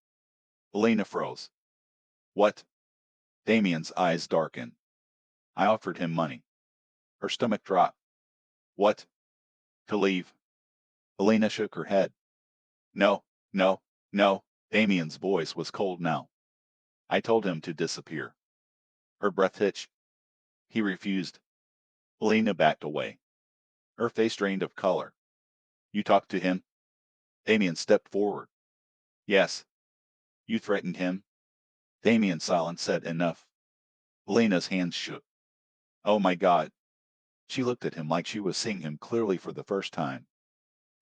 Elena froze. What? Damien's eyes darkened. I offered him money. Her stomach dropped. What? To leave. Elena shook her head. No, no, no. Damien's voice was cold now. I told him to disappear. Her breath hitched. He refused. Elena backed away. Her face drained of color. You talked to him? Damien stepped forward. Yes. You threatened him? Damien's silence said enough. Elena's hands shook. Oh my God. She looked at him like she was seeing him clearly for the first time.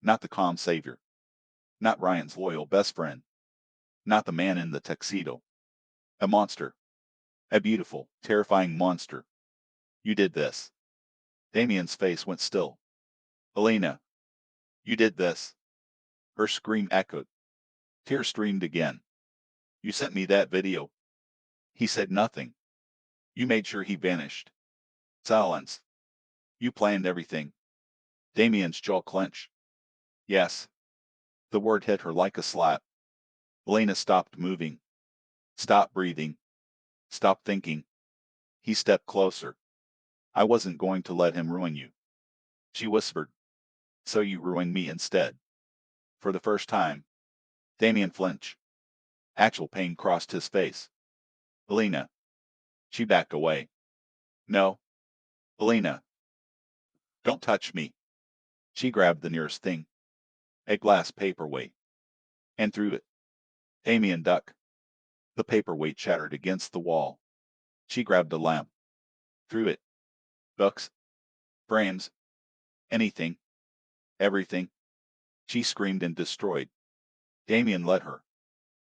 Not the calm savior. Not Ryan's loyal best friend. Not the man in the tuxedo. A monster. A beautiful, terrifying monster. You did this. Damien's face went still. Elena. You did this. Her scream echoed. Tears streamed again. You sent me that video. He said nothing. You made sure he vanished. Silence. You planned everything. Damien's jaw clenched. Yes. The word hit her like a slap. Elena stopped moving. Stopped breathing. Stopped thinking. He stepped closer. I wasn't going to let him ruin you. She whispered. So you ruined me instead. For the first time. Damien flinched. Actual pain crossed his face. Elena. She backed away. No. Elena. Don't touch me. She grabbed the nearest thing. A glass paperweight. And threw it. Damien ducked. The paperweight shattered against the wall. She grabbed a lamp. Threw it. Books. Frames. Anything. Everything. She screamed and destroyed. Damien let her.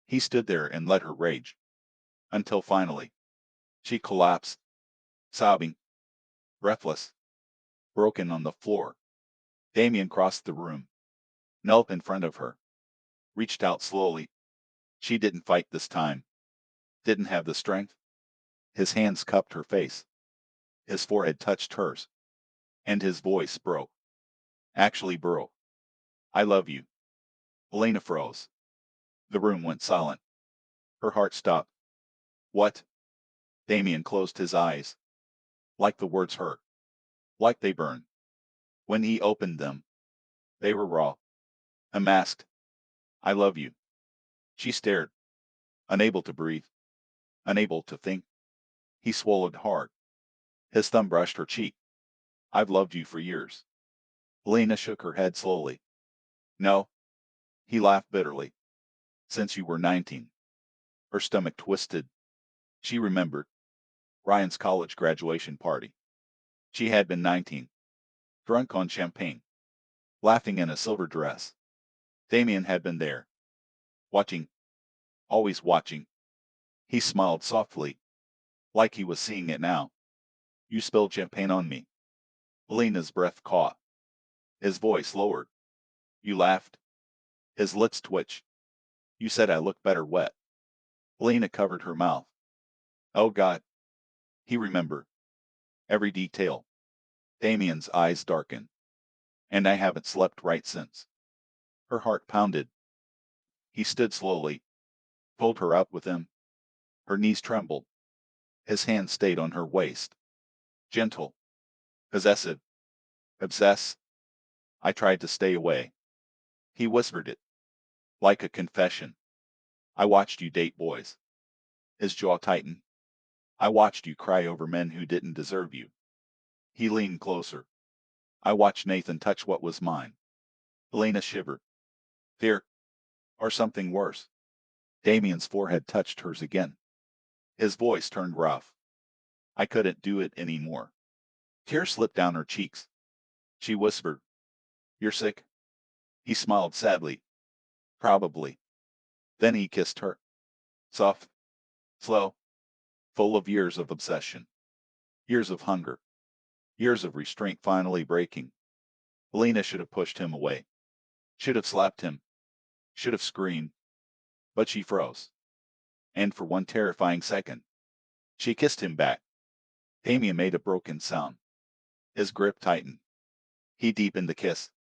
He stood there and let her rage. Until finally. She collapsed. Sobbing. Breathless. Broken on the floor. Damien crossed the room. Knelt in front of her. Reached out slowly. She didn't fight this time. Didn't have the strength. His hands cupped her face. His forehead touched hers. And his voice broke. Actually broke. I love you. Elena froze. The room went silent. Her heart stopped. What? Damien closed his eyes. Like the words hurt. Like they burned. When he opened them, they were raw. Unmasked. I love you. She stared. Unable to breathe. Unable to think. He swallowed hard. His thumb brushed her cheek. I've loved you for years. Elena shook her head slowly. No. He laughed bitterly. Since you were 19. Her stomach twisted. She remembered. Ryan's college graduation party. She had been 19. Drunk on champagne. Laughing in a silver dress. Damien had been there. Watching. Always watching. He smiled softly. Like he was seeing it now. You spilled champagne on me. Elena's breath caught. His voice lowered. You laughed. His lips twitched. You said I looked better wet. Elena covered her mouth. Oh God. He remembered. Every detail. Damien's eyes darkened. And I haven't slept right since. Her heart pounded. He stood slowly. Pulled her up with him. Her knees trembled. His hand stayed on her waist. Gentle. Possessive. Obsessed. I tried to stay away. He whispered it. Like a confession. I watched you date boys. His jaw tightened. I watched you cry over men who didn't deserve you. He leaned closer. I watched Nathan touch what was mine. Elena shivered. Fear. Or something worse. Damien's forehead touched hers again. His voice turned rough. I couldn't do it anymore. Tears slipped down her cheeks. She whispered, "You're sick?" He smiled sadly. "Probably." Then he kissed her. Soft, slow, full of years of obsession, years of hunger, years of restraint finally breaking. Elena should have pushed him away, should have slapped him, should have screamed, but she froze. And for one terrifying second, she kissed him back. Damien made a broken sound. His grip tightened. He deepened the kiss.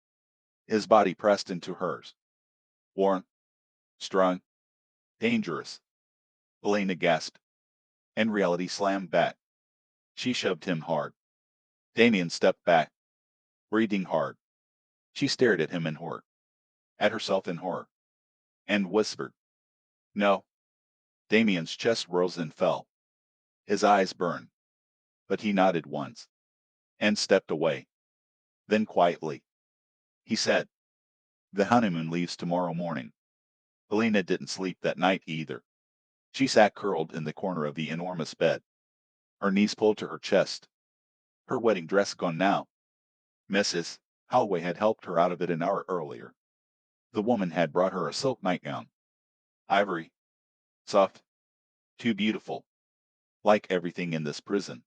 His body pressed into hers. Warm, strong, dangerous. Elena gasped, and reality slammed back. She shoved him hard. Damien stepped back, breathing hard. She stared at him in horror, at herself in horror, and whispered, "No." Damien's chest rose and fell. His eyes burned, but he nodded once, and stepped away. Then quietly, he said, "The honeymoon leaves tomorrow morning." Elena didn't sleep that night either. She sat curled in the corner of the enormous bed, her knees pulled to her chest. Her wedding dress gone now. Mrs. Holloway had helped her out of it an hour earlier. The woman had brought her a silk nightgown. Ivory. Soft. Too beautiful. Like everything in this prison.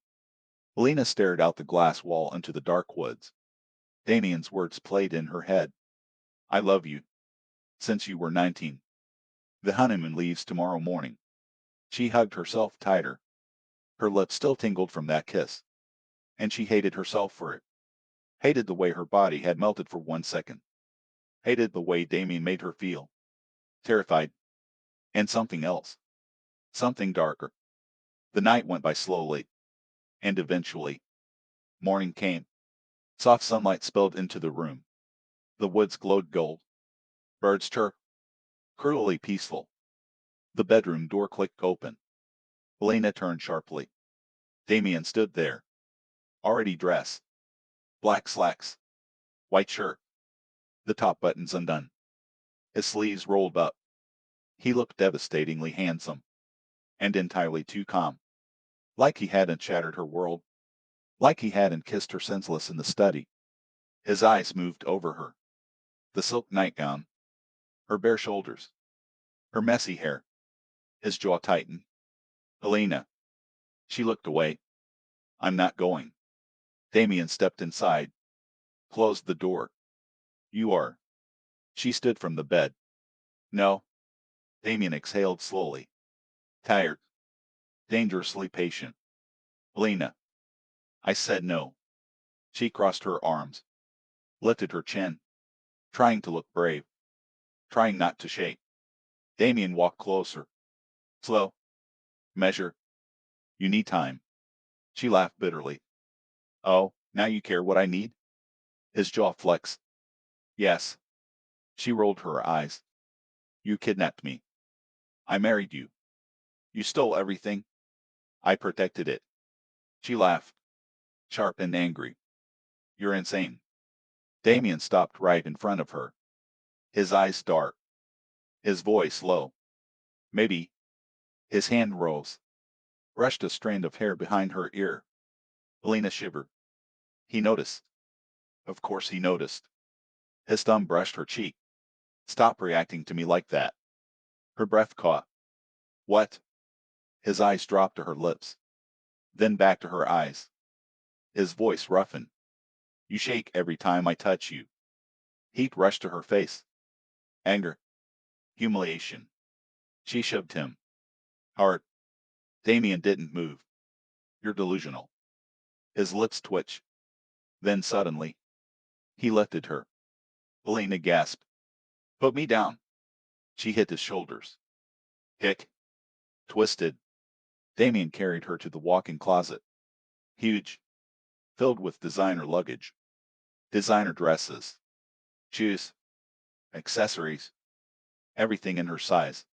Elena stared out the glass wall into the dark woods. Damien's words played in her head. "I love you. Since you were 19. The honeymoon leaves tomorrow morning." She hugged herself tighter. Her lips still tingled from that kiss. And she hated herself for it. Hated the way her body had melted for 1 second. Hated the way Damien made her feel. Terrified. And something else. Something darker. The night went by slowly. And eventually, morning came. Soft sunlight spilled into the room. The woods glowed gold. Birds chirped. Cruelly peaceful. The bedroom door clicked open. Elena turned sharply. Damien stood there. Already dressed. Black slacks. White shirt. The top buttons undone. His sleeves rolled up. He looked devastatingly handsome. And entirely too calm. Like he hadn't shattered her world. Like he hadn't kissed her senseless in the study. His eyes moved over her. The silk nightgown. Her bare shoulders. Her messy hair. His jaw tightened. "Elena." She looked away. "I'm not going." Damien stepped inside. Closed the door. "You are." She stood from the bed. "No." Damien exhaled slowly. Tired. Dangerously patient. "Elena." I said no. She crossed her arms. Lifted her chin. Trying to look brave. Trying not to shake. Damien walked closer. "Slow. Measure. You need time." She laughed bitterly. "Oh, now you care what I need?" His jaw flexed. "Yes." She rolled her eyes. "You kidnapped me. I married you. You stole everything. I protected it." She laughed, sharp and angry. "You're insane." Damien stopped right in front of her. His eyes dark. His voice low. "Maybe." His hand rose. Brushed a strand of hair behind her ear. Elena shivered. He noticed. Of course he noticed. His thumb brushed her cheek. "Stop reacting to me like that." Her breath caught. "What?" His eyes dropped to her lips. Then back to her eyes. His voice roughened. "You shake every time I touch you." Heat rushed to her face. Anger. Humiliation. She shoved him. Hard. Damien didn't move. "You're delusional." His lips twitched. Then suddenly, he lifted her. Elena gasped. "Put me down." She hit his shoulders. Hick. Twisted. Damien carried her to the walk-in closet. Huge. Filled with designer luggage. Designer dresses. Shoes. Accessories. Everything in her size.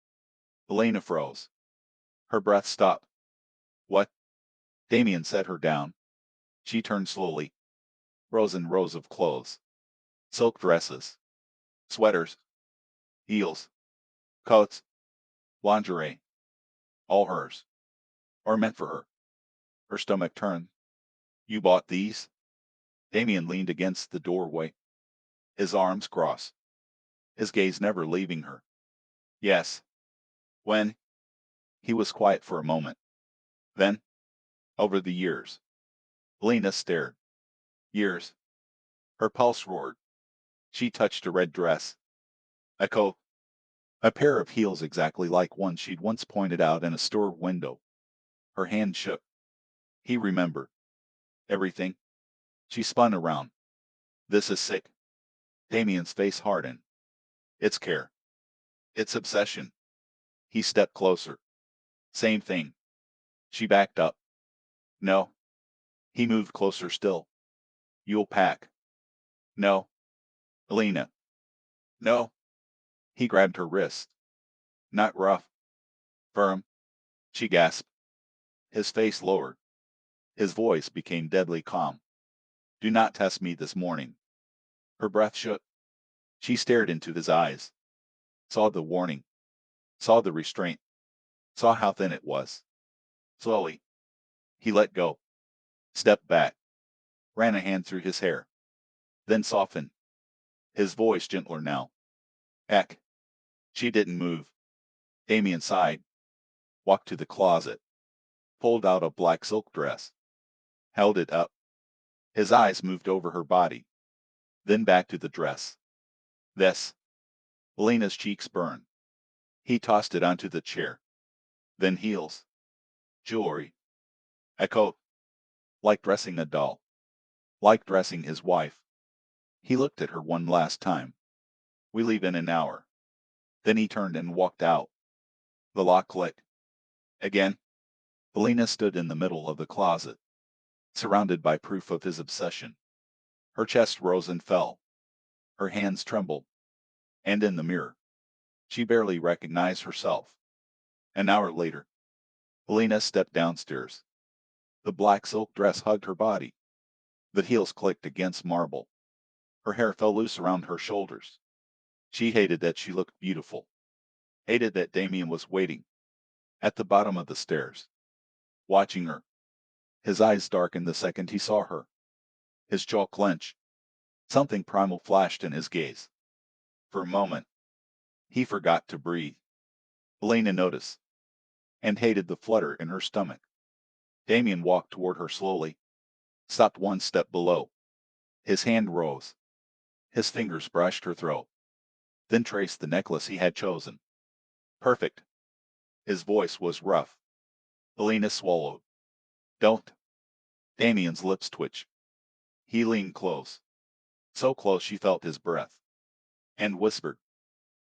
Elena froze. Her breath stopped. "What?" Damien set her down. She turned slowly. Rows and rows of clothes. Silk dresses. Sweaters. Heels. Coats. Lingerie. All hers. Or meant for her. Her stomach turned. You bought these? Damien leaned against the doorway, his arms crossed, his gaze never leaving her. Yes. When? He was quiet for a moment. Then, over the years. Lena stared. Years. Her pulse roared. She touched a red dress. A coat. A pair of heels exactly like one she'd once pointed out in a store window. Her hand shook. He remembered. Everything. She spun around. This is sick. Damien's face hardened. It's care. It's obsession. He stepped closer. Same thing. She backed up. No. He moved closer still. You'll pack. No. Lena. No. He grabbed her wrist. Not rough. Firm. She gasped. His face lowered. His voice became deadly calm. Do not test me this morning. Her breath shook. She stared into his eyes. Saw the warning. Saw the restraint. Saw how thin it was. Slowly, he let go. Stepped back. Ran a hand through his hair. Then softened. His voice gentler now. Heck. She didn't move. Damien sighed. Walked to the closet. Pulled out a black silk dress. Held it up. His eyes moved over her body. Then back to the dress. This. Lena's cheeks burned. He tossed it onto the chair. Then heels. Jewelry. A coat. Like dressing a doll. Like dressing his wife. He looked at her one last time. We leave in an hour. Then he turned and walked out. The lock clicked. Again. Lena stood in the middle of the closet, surrounded by proof of his obsession. Her chest rose and fell. Her hands trembled. And in the mirror, she barely recognized herself. An hour later, Lena stepped downstairs. The black silk dress hugged her body. The heels clicked against marble. Her hair fell loose around her shoulders. She hated that she looked beautiful. Hated that Damien was waiting at the bottom of the stairs, watching her. His eyes darkened the second he saw her. His jaw clenched. Something primal flashed in his gaze. For a moment, he forgot to breathe. Elena noticed, and hated the flutter in her stomach. Damien walked toward her slowly, stopped one step below. His hand rose. His fingers brushed her throat, then traced the necklace he had chosen. Perfect. His voice was rough. Elena swallowed. Don't. Damien's lips twitched. He leaned close. So close she felt his breath. And whispered,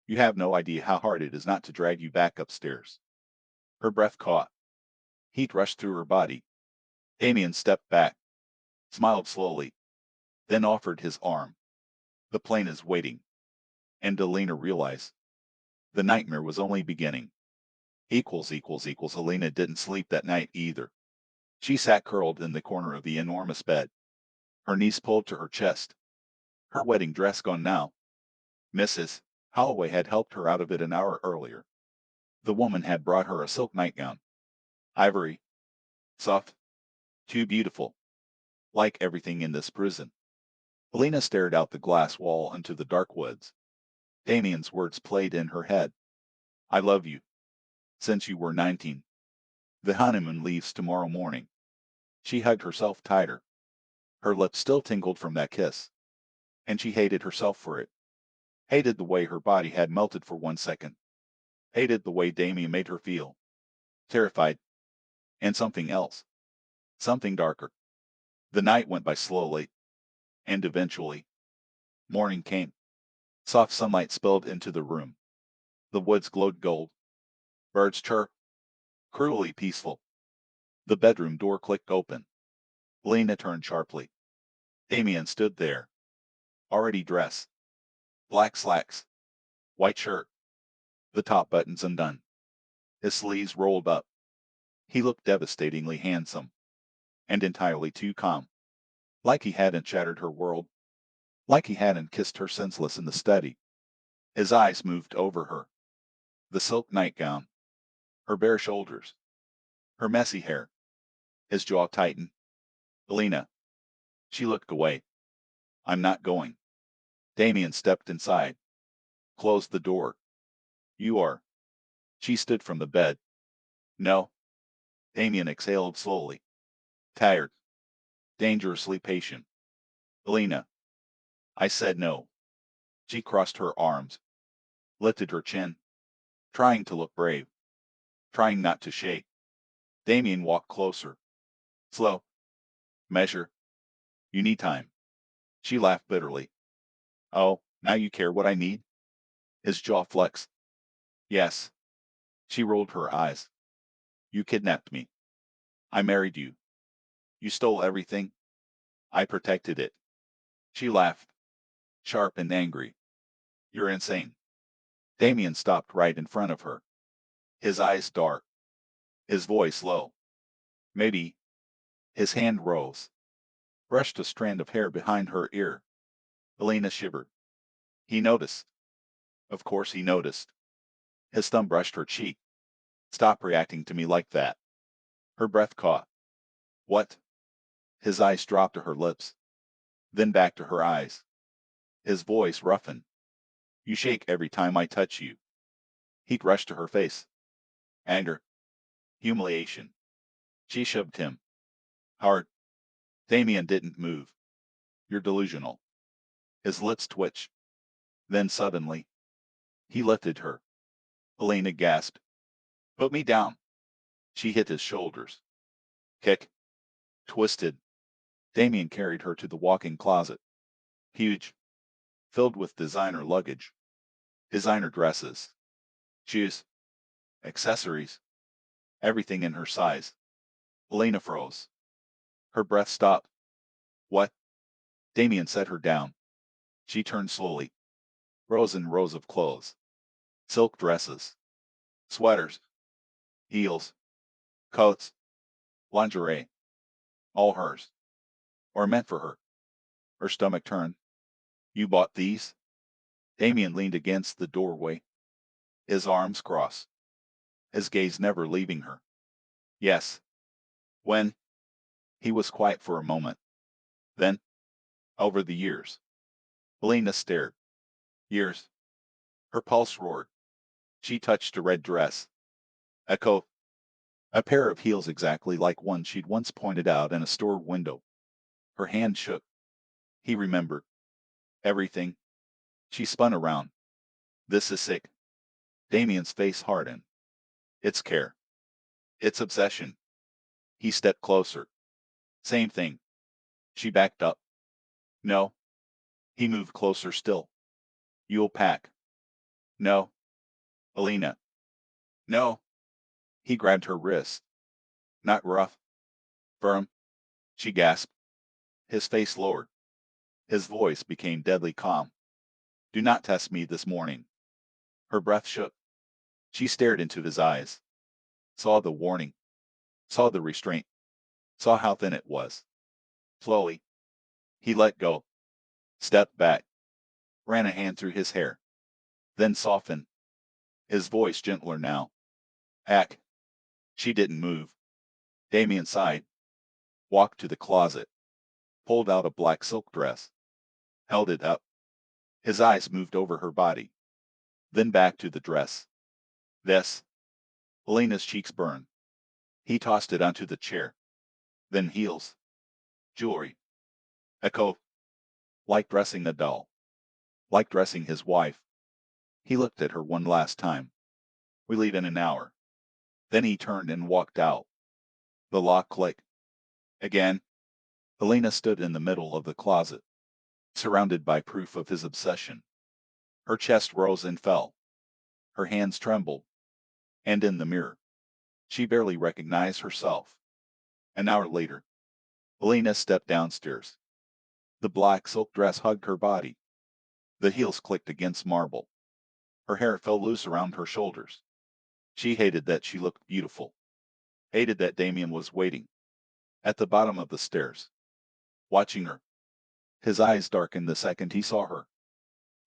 You have no idea how hard it is not to drag you back upstairs. Her breath caught. Heat rushed through her body. Damien stepped back, smiled slowly, then offered his arm. The plane is waiting. And Elena realized the nightmare was only beginning. Elena didn't sleep that night either. She sat curled in the corner of the enormous bed, her knees pulled to her chest. Her wedding dress gone now. Mrs. Holloway had helped her out of it an hour earlier. The woman had brought her a silk nightgown. Ivory. Soft. Too beautiful. Like everything in this prison. Elena stared out the glass wall into the dark woods. Damien's words played in her head. I love you. Since you were 19. The honeymoon leaves tomorrow morning. She hugged herself tighter. Her lips still tingled from that kiss. And she hated herself for it. Hated the way her body had melted for 1 second. Hated the way Damien made her feel. Terrified. And something else. Something darker. The night went by slowly. And eventually, morning came. Soft sunlight spilled into the room. The woods glowed gold. Birds chirped. Cruelly peaceful. The bedroom door clicked open. Lena turned sharply. Damien stood there. Already dressed. Black slacks. White shirt. The top buttons undone. His sleeves rolled up. He looked devastatingly handsome. And entirely too calm. Like he hadn't shattered her world. Like he hadn't kissed her senseless in the study. His eyes moved over her. The silk nightgown. Her bare shoulders. Her messy hair. His jaw tightened. Elena. She looked away. I'm not going. Damien stepped inside. Closed the door. You are. She stood from the bed. No. Damien exhaled slowly. Tired. Dangerously patient. Elena. I said no. She crossed her arms. Lifted her chin. Trying to look brave. Trying not to shake. Damien walked closer. Slow. Measure. You need time. She laughed bitterly. Oh, now you care what I need? His jaw flexed. Yes. She rolled her eyes. You kidnapped me. I married you. You stole everything. I protected it. She laughed, sharp and angry. You're insane. Damien stopped right in front of her. His eyes dark. His voice low. Maybe. His hand rose. Brushed a strand of hair behind her ear. Elena shivered. He noticed. Of course he noticed. His thumb brushed her cheek. Stop reacting to me like that. Her breath caught. What? His eyes dropped to her lips. Then back to her eyes. His voice roughened. You shake every time I touch you. Heat rushed to her face. Anger. Humiliation. She shoved him. Hard. Damien didn't move. You're delusional. His lips twitched. Then suddenly, he lifted her. Elena gasped. Put me down. She hit his shoulders. Kick. Twisted. Damien carried her to the walk-in closet. Huge. Filled with designer luggage. Designer dresses. Shoes. Accessories. Everything in her size. Elena froze. Her breath stopped. What? Damien set her down. She turned slowly. Rows and rows of clothes. Silk dresses. Sweaters. Heels. Coats. Lingerie. All hers. Or meant for her. Her stomach turned. You bought these? Damien leaned against the doorway. His arms crossed. His gaze never leaving her. Yes. When? He was quiet for a moment. Then, over the years. Elena stared. Years. Her pulse roared. She touched a red dress. A coat. A pair of heels exactly like one she'd once pointed out in a store window. Her hand shook. He remembered. Everything. She spun around. This is sick. Damien's face hardened. It's care. It's obsession. He stepped closer. Same thing. She backed up. No. He moved closer still. You'll pack. No. Elena. No. He grabbed her wrist. Not rough. Firm. She gasped. His face lowered. His voice became deadly calm. Do not test me this morning. Her breath shook. She stared into his eyes. Saw the warning. Saw the restraint. Saw how thin it was. Slowly, he let go. Stepped back. Ran a hand through his hair. Then softened. His voice gentler now. Ack. She didn't move. Damien sighed. Walked to the closet. Pulled out a black silk dress. Held it up. His eyes moved over her body. Then back to the dress. This. Elena's cheeks burned. He tossed it onto the chair. Then heels. Jewelry. A coat. Like dressing a doll. Like dressing his wife. He looked at her one last time. We leave in an hour. Then he turned and walked out. The lock clicked. Again. Elena stood in the middle of the closet, surrounded by proof of his obsession. Her chest rose and fell. Her hands trembled. And in the mirror, she barely recognized herself. An hour later, Elena stepped downstairs. The black silk dress hugged her body. The heels clicked against marble. Her hair fell loose around her shoulders. She hated that she looked beautiful. Hated that Damien was waiting at the bottom of the stairs, watching her. His eyes darkened the second he saw her.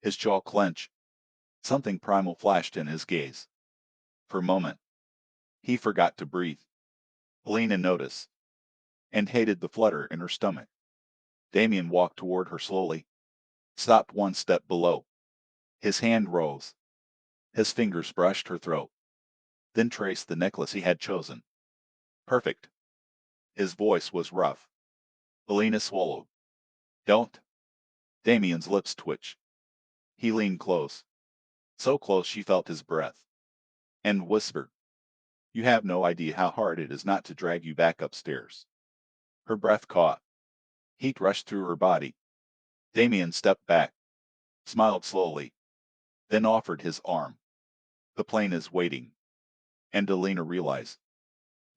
His jaw clenched. Something primal flashed in his gaze. For a moment, he forgot to breathe. Elena noticed. and hated the flutter in her stomach. Damien walked toward her slowly, stopped one step below. His hand rose. His fingers brushed her throat, then traced the necklace he had chosen. Perfect. His voice was rough. Elena swallowed. Don't. Damien's lips twitched. He leaned close. So close she felt his breath. And whispered, "You have no idea how hard it is not to drag you back upstairs." Her breath caught. Heat rushed through her body. Damien stepped back, smiled slowly, then offered his arm. The plane is waiting. And Elena realized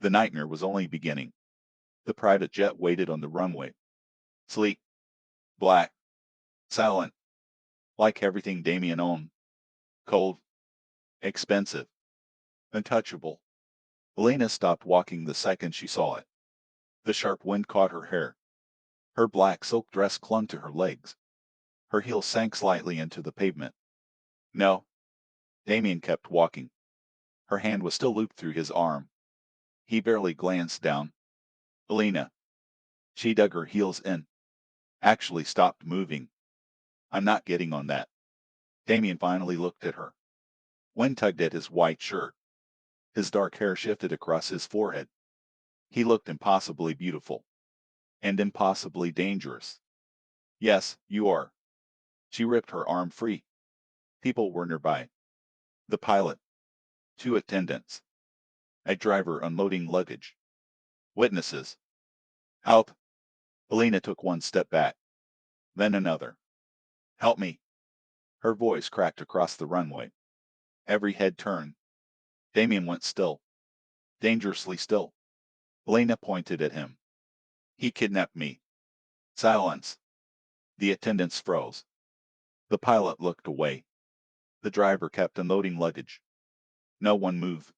the nightmare was only beginning. The private jet waited on the runway. Sleek, black, silent, like everything Damien owned. Cold, expensive, untouchable. Elena stopped walking the second she saw it. The sharp wind caught her hair. Her black silk dress clung to her legs. Her heels sank slightly into the pavement. No. Damien kept walking. Her hand was still looped through his arm. He barely glanced down. Elena. She dug her heels in. Actually stopped moving. I'm not getting on that. Damien finally looked at her. Wind tugged at his white shirt. His dark hair shifted across his forehead. He looked impossibly beautiful. And impossibly dangerous. Yes, you are. She ripped her arm free. People were nearby. The pilot. 2 attendants. A driver unloading luggage. Witnesses. Help. Elena took one step back. Then another. Help me. Her voice cracked across the runway. Every head turned. Damien went still. Dangerously still. Elena pointed at him. He kidnapped me. Silence. The attendants froze. The pilot looked away. The driver kept unloading luggage. No one moved.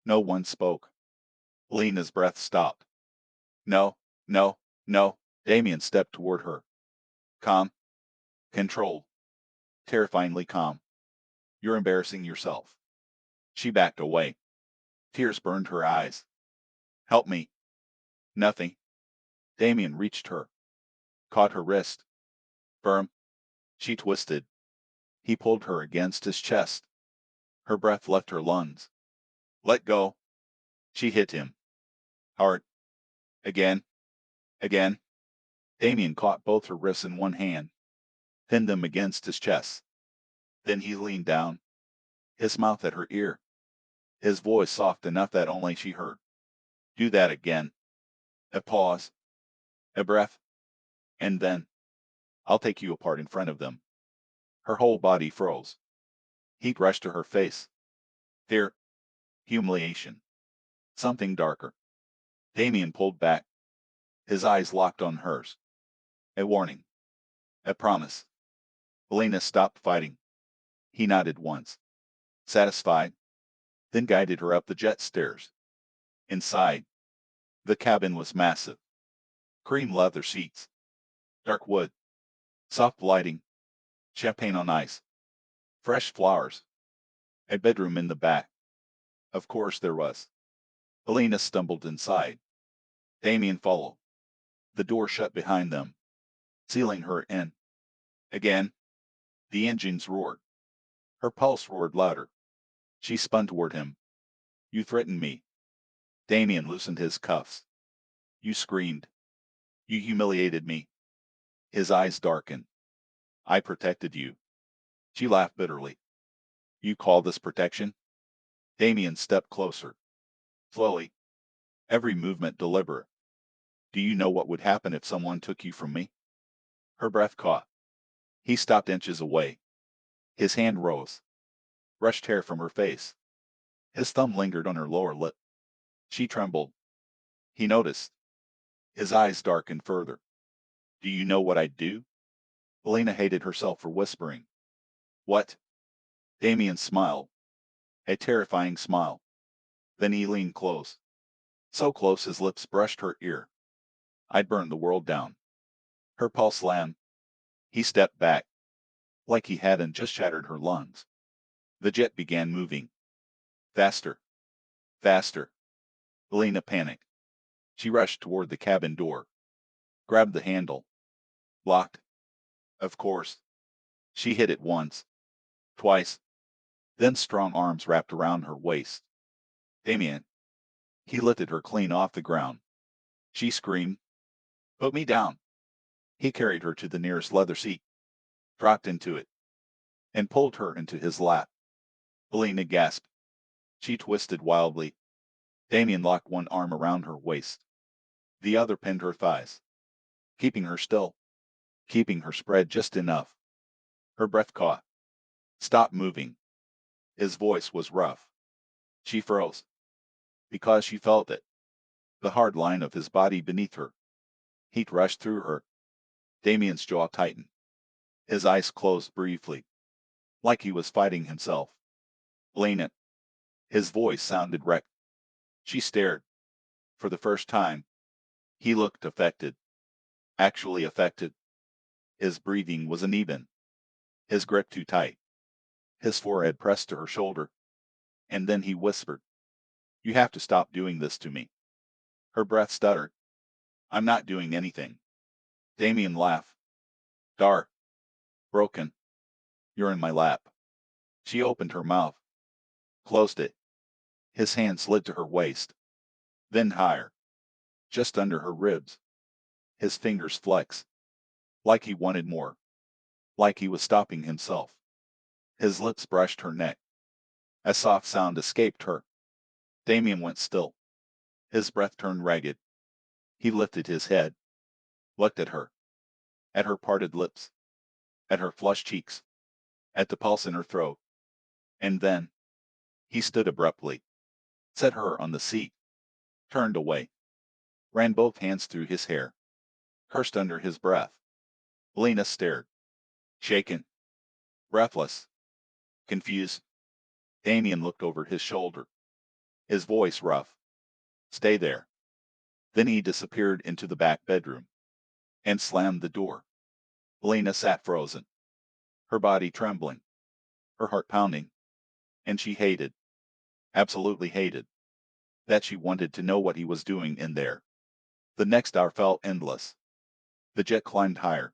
No one spoke. Elena's breath stopped. No, no, no. Damien stepped toward her. Calm. Controlled. Terrifyingly calm. You're embarrassing yourself. She backed away. Tears burned her eyes. Help me. Nothing. Damien reached her. Caught her wrist. Firm. She twisted. He pulled her against his chest. Her breath left her lungs. Let go. She hit him. Hard. Again. Again. Damien caught both her wrists in one hand, pinned them against his chest. Then he leaned down, his mouth at her ear, his voice soft enough that only she heard. Do that again. A pause. A breath. And then, I'll take you apart in front of them. Her whole body froze. Heat rushed to her face. Fear. Humiliation. Something darker. Damien pulled back. His eyes locked on hers. A warning. A promise. Elena stopped fighting. He nodded once. Satisfied. Then guided her up the jet stairs. Inside, the cabin was massive. Cream leather seats. Dark wood. Soft lighting. Champagne on ice. Fresh flowers. A bedroom in the back. Of course there was. Elena stumbled inside. Damien followed. The door shut behind them, sealing her in. Again, the engines roared. Her pulse roared louder. She spun toward him. You threatened me. Damien loosened his cuffs. You screamed. You humiliated me. His eyes darkened. I protected you. She laughed bitterly. You call this protection? Damien stepped closer. Slowly. Every movement deliberate. Do you know what would happen if someone took you from me? Her breath caught. He stopped inches away. His hand rose. Brushed hair from her face. His thumb lingered on her lower lip. She trembled. He noticed. His eyes darkened further. Do you know what I'd do? Elena hated herself for whispering. What? Damien smiled. A terrifying smile. Then he leaned close. So close his lips brushed her ear. I'd burn the world down. Her pulse slammed. He stepped back, like he hadn't just shattered her lungs. The jet began moving. Faster. Faster. Elena panicked. She rushed toward the cabin door, grabbed the handle. Locked. Of course. She hit it once, twice, then strong arms wrapped around her waist. Damien. He lifted her clean off the ground. She screamed, "Put me down." He carried her to the nearest leather seat, dropped into it, and pulled her into his lap. Elena gasped. She twisted wildly. Damien locked one arm around her waist. The other pinned her thighs, keeping her still, keeping her spread just enough. Her breath caught. Stop moving. His voice was rough. She froze, because she felt it, the hard line of his body beneath her. Heat rushed through her. Damien's jaw tightened. His eyes closed briefly, like he was fighting himself. Elena. His voice sounded wrecked. She stared. For the first time, he looked affected. Actually affected. His breathing was uneven, his grip too tight. His forehead pressed to her shoulder, and then he whispered, "You have to stop doing this to me." Her breath stuttered. "I'm not doing anything." Damien laughed. "Dark. Broken. You're in my lap." She opened her mouth, closed it. His hand slid to her waist, then higher, just under her ribs. His fingers flexed, like he wanted more, like he was stopping himself. His lips brushed her neck. A soft sound escaped her. Damien went still. His breath turned ragged. He lifted his head, looked at her parted lips, at her flushed cheeks, at the pulse in her throat. And then he stood abruptly, set her on the seat, turned away, ran both hands through his hair, cursed under his breath. Elena stared, shaken, breathless, confused. Damien looked over his shoulder, his voice rough. "Stay there." Then he disappeared into the back bedroom and slammed the door. Elena sat frozen, her body trembling, her heart pounding, and she hated, absolutely hated, that she wanted to know what he was doing in there. The next hour felt endless. The jet climbed higher.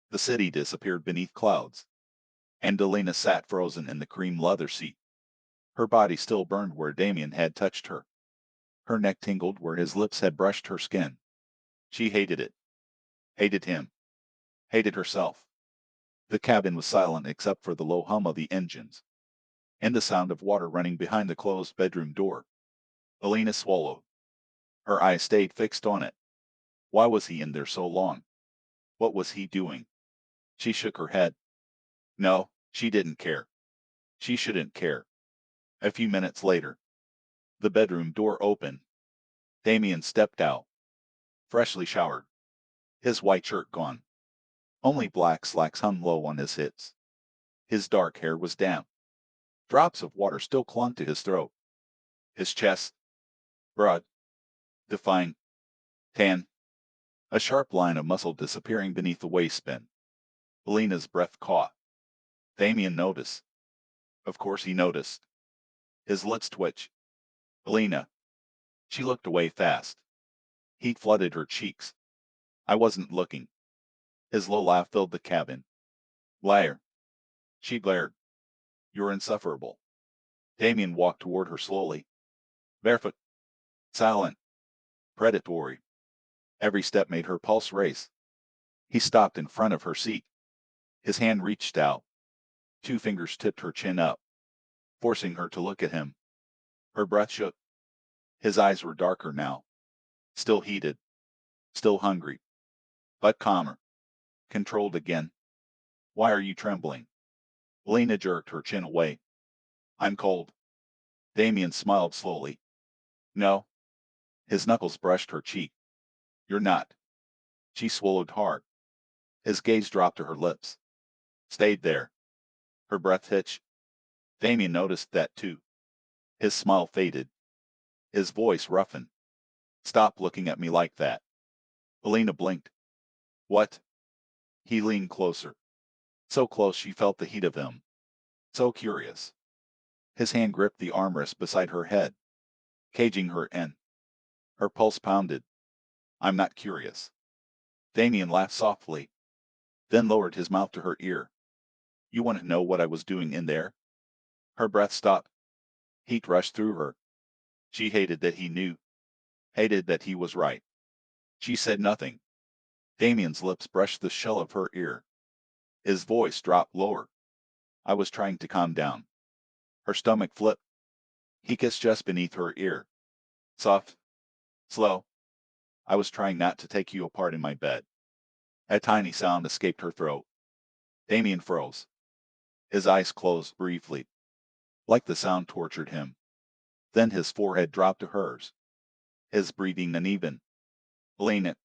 The city disappeared beneath clouds, and Elena sat frozen in the cream leather seat. Her body still burned where Damien had touched her. Her neck tingled where his lips had brushed her skin. She hated it, hated him, hated herself. The cabin was silent except for the low hum of the engines, and the sound of water running behind the closed bedroom door. Elena swallowed. Her eyes stayed fixed on it. Why was he in there so long? What was he doing? She shook her head. No, she didn't care. She shouldn't care. A few minutes later, the bedroom door opened. Damien stepped out, freshly showered, his white shirt gone. Only black slacks hung low on his hips. His dark hair was damp. Drops of water still clung to his throat. His chest, broad, defined, tan, a sharp line of muscle disappearing beneath the waistband. Elena's breath caught. Damien noticed. Of course he noticed. His lips twitched. "Elena." She looked away fast. Heat flooded her cheeks. "I wasn't looking." His low laugh filled the cabin. "Liar." She glared. "You're insufferable." Damien walked toward her slowly, barefoot, silent, predatory. Every step made her pulse race. He stopped in front of her seat. His hand reached out. Two fingers tipped her chin up, forcing her to look at him. Her breath shook. His eyes were darker now, still heated, still hungry, but calmer, controlled again. "Why are you trembling?" Lena jerked her chin away. "I'm cold." Damien smiled slowly. "No." His knuckles brushed her cheek. "You're not." She swallowed hard. His gaze dropped to her lips. Stayed there. Her breath hitched. Damien noticed that too. His smile faded. His voice roughened. "Stop looking at me like that." Elena blinked. "What?" He leaned closer. So close she felt the heat of him. So curious. His hand gripped the armrest beside her head, caging her in. Her pulse pounded. I'm not curious. Damien laughed softly, then lowered his mouth to her ear. You want to know what I was doing in there? Her breath stopped. Heat rushed through her. She hated that he knew, hated that he was right. She said nothing. Damien's lips brushed the shell of her ear. His voice dropped lower. I was trying to calm down. Her stomach flipped. He kissed just beneath her ear. Soft, slow. I was trying not to take you apart in my bed. A tiny sound escaped her throat. Damien froze. His eyes closed briefly, like the sound tortured him. Then his forehead dropped to hers. His breathing uneven. Elena.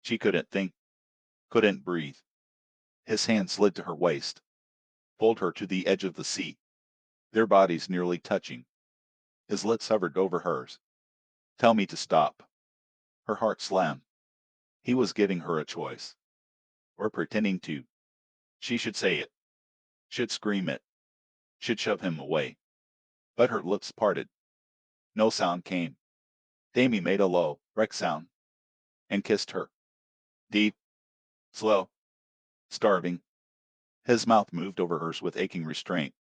She couldn't think, couldn't breathe. His hand slid to her waist, pulled her to the edge of the seat, their bodies nearly touching. His lips hovered over hers. Tell me to stop. Her heart slammed. He was giving her a choice. Or pretending to. She should say it. Should scream it. Should shove him away. But her lips parted. No sound came. Damien made a low, wreck sound, and kissed her. Deep, slow, starving. His mouth moved over hers with aching restraint,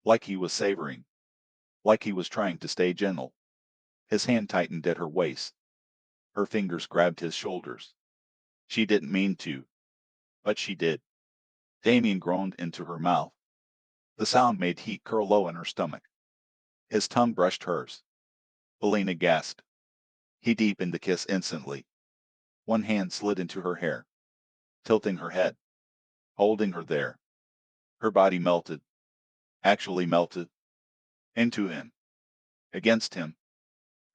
like he was savoring, like he was trying to stay gentle. His hand tightened at her waist. Her fingers grabbed his shoulders. She didn't mean to, but she did. Damien groaned into her mouth. The sound made heat curl low in her stomach. His tongue brushed hers. Elena gasped. He deepened the kiss instantly. One hand slid into her hair, tilting her head, holding her there. Her body melted, actually melted, into him, against him.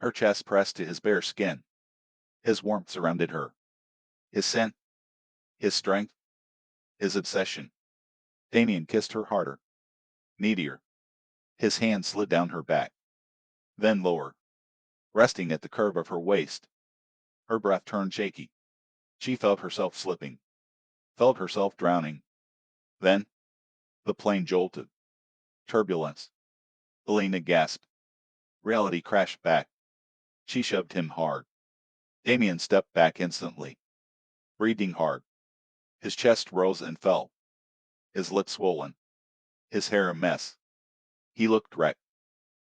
Her chest pressed to his bare skin. His warmth surrounded her. His scent, his strength, his obsession. Damien kissed her harder, needier. His hand slid down her back, then lower, resting at the curve of her waist. Her breath turned shaky. She felt herself slipping, felt herself drowning. Then, the plane jolted. Turbulence. Elena gasped. Reality crashed back. She shoved him hard. Damien stepped back instantly, breathing hard. His chest rose and fell, his lips swollen, his hair a mess. He looked wrecked.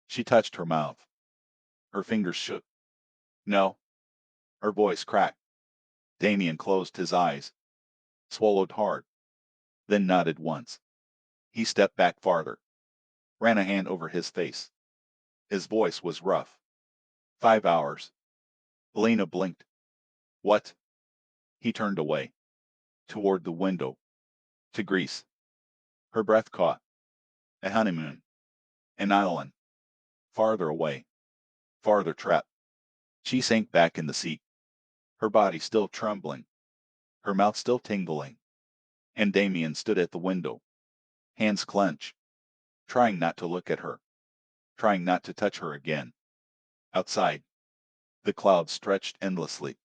She touched her mouth. Her fingers shook. No. Her voice cracked. Damien closed his eyes, swallowed hard, then nodded once. He stepped back farther, ran a hand over his face. His voice was rough. 5 hours. Elena blinked. What? He turned away, toward the window, to Greece. Her breath caught. A honeymoon. An island. Farther away. Farther trapped. She sank back in the seat, her body still trembling, her mouth still tingling. And Damien stood at the window, hands clenched, trying not to look at her, trying not to touch her again. Outside, the clouds stretched endlessly,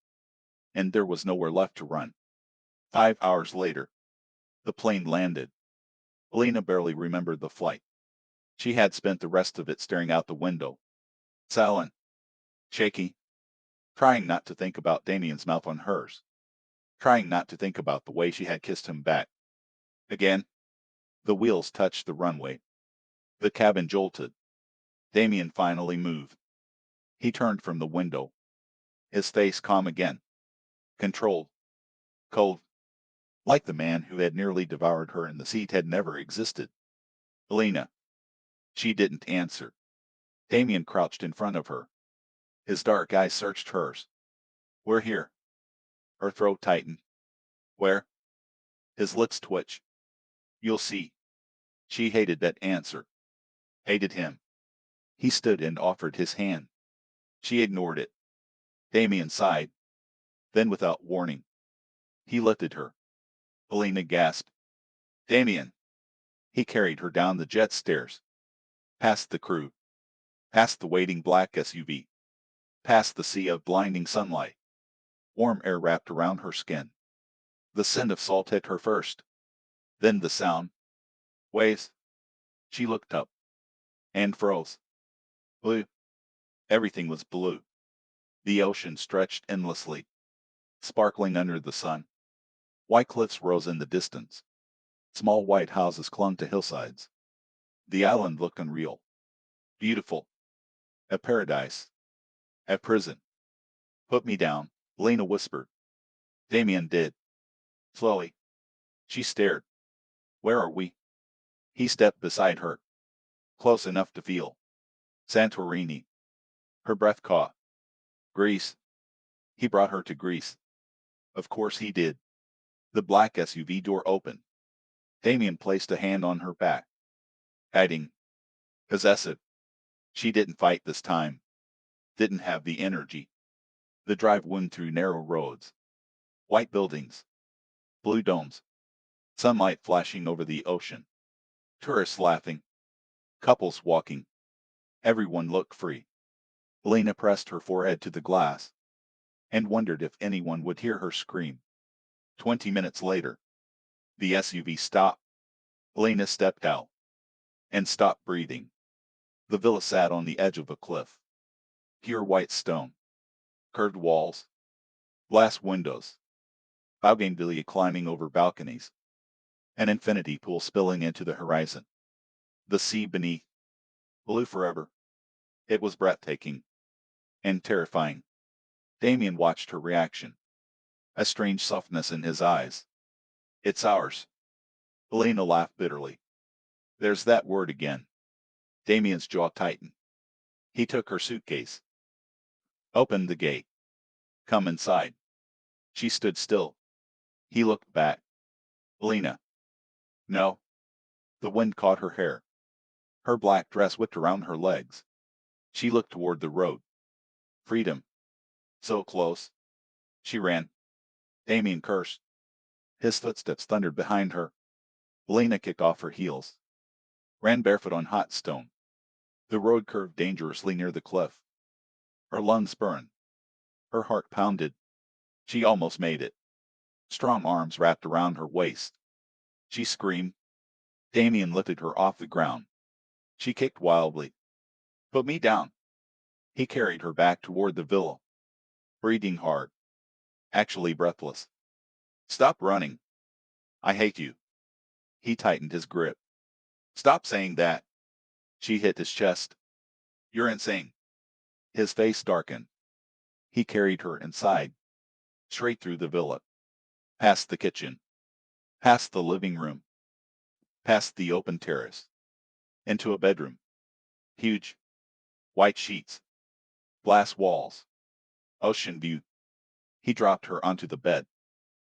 and there was nowhere left to run. 5 hours later, the plane landed. Elena barely remembered the flight. She had spent the rest of it staring out the window, silent, shaky, trying not to think about Damien's mouth on hers, trying not to think about the way she had kissed him back. Again, the wheels touched the runway. The cabin jolted. Damien finally moved. He turned from the window, his face calm again, controlled, cold, like the man who had nearly devoured her in the seat had never existed. Elena. She didn't answer. Damien crouched in front of her. His dark eyes searched hers. We're here. Her throat tightened. Where? His lips twitched. You'll see. She hated that answer. Hated him. He stood and offered his hand. She ignored it. Damien sighed. Then without warning, he lifted her. Elena gasped. Damien. He carried her down the jet stairs, past the crew, past the waiting black SUV, past the sea of blinding sunlight. Warm air wrapped around her skin. The scent of salt hit her first, then the sound. Waves. She looked up and froze. Blue. Everything was blue. The ocean stretched endlessly. sparkling under the sun. White cliffs rose in the distance. Small white houses clung to hillsides. The island looked unreal. Beautiful. A paradise. A prison. Put me down, Lena whispered. Damien did. Slowly. She stared. Where are we? He stepped beside her. Close enough to feel. Santorini. Her breath caught. Greece. He brought her to Greece. Of course he did. The black SUV door opened. Damien placed a hand on her back. Hiding. Possessive. She didn't fight this time. Didn't have the energy. The drive wound through narrow roads. White buildings. Blue domes. Sunlight flashing over the ocean. Tourists laughing. Couples walking. Everyone looked free. Elena pressed her forehead to the glass and wondered if anyone would hear her scream. 20 minutes later, the SUV stopped. Elena stepped out and stopped breathing. The villa sat on the edge of a cliff. Pure white stone. Curved walls. Glass windows. Bougainvillea climbing over balconies. An infinity pool spilling into the horizon. The sea beneath. Blue forever. It was breathtaking. And terrifying. Damien watched her reaction. A strange softness in his eyes. It's ours. Elena laughed bitterly. There's that word again. Damien's jaw tightened. He took her suitcase. Opened the gate. Come inside. She stood still. He looked back. Elena. No. The wind caught her hair. Her black dress whipped around her legs. She looked toward the road. Freedom. So close. She ran. Damien cursed. His footsteps thundered behind her. Elena kicked off her heels. Ran barefoot on hot stone. The road curved dangerously near the cliff. Her lungs burned. Her heart pounded. She almost made it. Strong arms wrapped around her waist. She screamed. Damien lifted her off the ground. She kicked wildly. Put me down. He carried her back toward the villa. Breathing hard. Actually breathless. Stop running. I hate you. He tightened his grip. Stop saying that. She hit his chest. You're insane. His face darkened. He carried her inside. Straight through the villa. Past the kitchen. Past the living room. Past the open terrace. Into a bedroom. Huge. White sheets. Glass walls. Ocean view. He dropped her onto the bed.